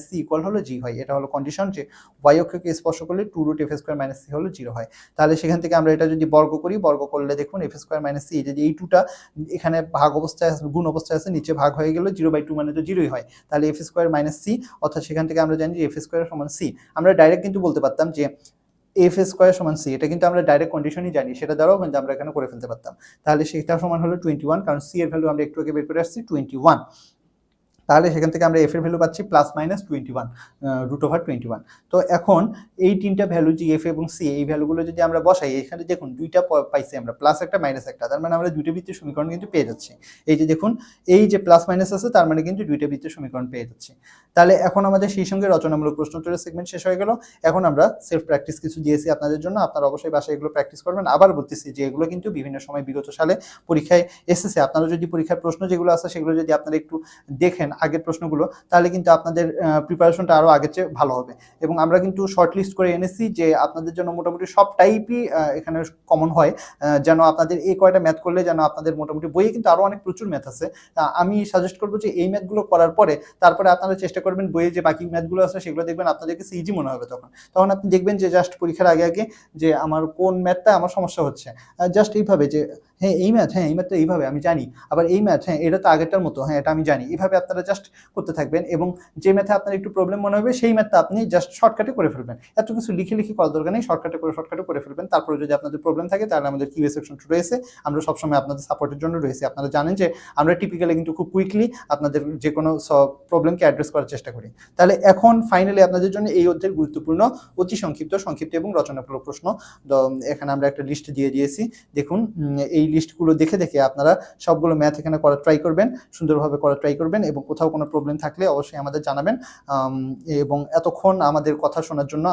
- c ইকুয়াল হলো জি হয়। এটা হলো কন্ডিশন যে ওয়াই অক্ষকে স্পর্শ করলে 2√f² - c হলো 0 হয়। তাহলে সেখান থেকে আমরা এটা যদি বর্গ করি, বর্গ করলে দেখুন f² - c, যদি এই 2টা এখানে ভাগ অবস্থায় আছে, গুণ অবস্থায় আছে, নিচে ভাগ হয়ে গেল, 0/2 মানে তো 0ই হয়। তাহলে f² - c, অর্থাৎ সেখান থেকে আমরা জানি যে f² = c। আমরা ডাইরেক্ট কিন্তু বলতে পারতাম যে এফ স্কোয়ার সমান সি, এটা কিন্তু আমরা ডাইরেক্ট কন্ডিশনই জানি, সেটা দ্বারাও কিন্তু আমরা এখানে করে ফেলতে পারতাম। তাহলে সেটা সমান হলো 21, কারণ সি এর ভ্যালু আমরা একটু আগে বের করে আসছি 21। তাহলে সেখান থেকে আমরা এফ এর ভ্যালু পাচ্ছি +-21 √21। তো এখন এই তিনটা ভ্যালু যে এফ এবং সি, এই ভ্যালুগুলো যদি আমরা বসাই, এখানে দেখুন দুইটা পাইছি আমরা, প্লাস একটা মাইনাস একটা, তার মানে আমরা দুইটা বৃত্তের সমীকরণ কিন্তু পেয়ে যাচ্ছি। এই যে দেখুন, এই যে প্লাস মাইনাস আছে, তার মানে কিন্তু দুইটা বৃত্তের সমীকরণ পেয়ে যাচ্ছি। তাহলে এখন আমাদের সেই সঙ্গে রচনামূলক প্রশ্নোত্তরের সেগমেন্ট শেষ হয়ে গেল। এখন আমরা সেলফ প্র্যাকটিস কিছু দিয়েছি আপনাদের জন্য, আপনারা অবশ্যই বাসায় এগুলো প্র্যাকটিস করবেন। আবার বলতেছি যে এগুলো কিন্তু বিভিন্ন সময় বিগত সালে পরীক্ষায় এসেছে। আপনারা যদি পরীক্ষার প্রশ্ন যেগুলো আছে সেগুলো যদি আপনারা একটু দেখেন আগের প্রশ্নগুলো, তাহলে কিন্তু আপনাদের প্রিপারেশনটা আরও আগের চেয়ে ভালো হবে। এবং আমরা কিন্তু শর্ট লিস্ট করে এনেছি যে আপনাদের জন্য মোটামুটি সব টাইপই এখানে কমন হয়, যেন আপনাদের এই কয়টা ম্যাথ করলে যেন আপনাদের মোটামুটি বইয়ে কিন্তু আরও অনেক প্রচুর ম্যাথ আছে। আমি সাজেস্ট করবো যে এই ম্যাথগুলো করার পরে তারপরে আপনারা চেষ্টা করবেন বইয়ে যে বাকি ম্যাথগুলো আছে সেগুলো দেখবেন, আপনাদের কাছে ইজি মনে হবে। তখন আপনি দেখবেন যে জাস্ট পরীক্ষার আগে আগে যে আমার কোন ম্যাথটা আমার সমস্যা হচ্ছে, জাস্ট এইভাবে যে হ্যাঁ এই ম্যাথটা এইভাবে আমি জানি, আবার এই ম্যাথ হ্যাঁ এটা তো আগেরটার মতো, হ্যাঁ এটা আমি জানি, এইভাবে আপনারা জাস্ট করতে থাকবেন। এবং যে ম্যাথে আপনার একটু প্রবলেম মনে হবে সেই ম্যাথটা আপনি জাস্ট শর্টকাটে করে ফেলবেন। এত কিছু লিখে করার দরকার নেই, শর্টকাটে করে ফেলবেন। তারপরে যদি আপনাদের প্রবলেম থাকে তাহলে আমাদের কিউএ সেকশন রয়েছে, আমরা সবসময় আপনাদের সাপোর্টের জন্য রয়েছি। আপনারা জানেন যে আমরা টিপিক্যালি কিন্তু খুব কুইকলি আপনাদের যে কোনো প্রবলেমকে অ্যাড্রেস করার চেষ্টা করি। তাহলে এখন ফাইনালি আপনাদের জন্য এই অধ্যায়ের গুরুত্বপূর্ণ অতি সংক্ষিপ্ত এবং রচনামূলক প্রশ্ন এখানে আমরা একটা লিস্ট দিয়ে দিয়েছি। দেখুন, এই লিস্টগুলো দেখে আপনারা সবগুলো ম্যাথ এখানে করার ট্রাই করবেন, সুন্দরভাবে করার ট্রাই করবেন, এবং কোথাও কোনো প্রবলেম থাকলে অবশ্যই আমাদের জানাবেন। এবং এতক্ষণ আমাদের কথা শোনার জন্য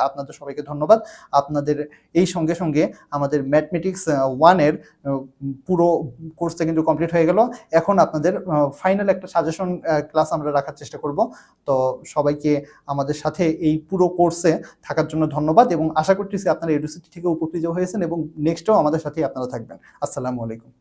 আপনাদের সবাইকে ধন্যবাদ। আপনাদের এই সঙ্গে সঙ্গে আমাদের ম্যাথমেটিক্স 1-এর পুরো কোর্সটা কিন্তু কমপ্লিট হয়ে গেল। এখন আপনাদের ফাইনাল একটা সাজেশন ক্লাস আমরা রাখার চেষ্টা করব। তো সবাইকে আমাদের সাথে এই পুরো কোর্সে থাকার জন্য ধন্যবাদ, এবং আশা করতেছি আপনারা এডুসিটি থেকে উপকৃত হয়েছেন এবং নেক্সটও আমাদের সাথে আপনারা থাকবেন। আসসালামু আলাইকুম।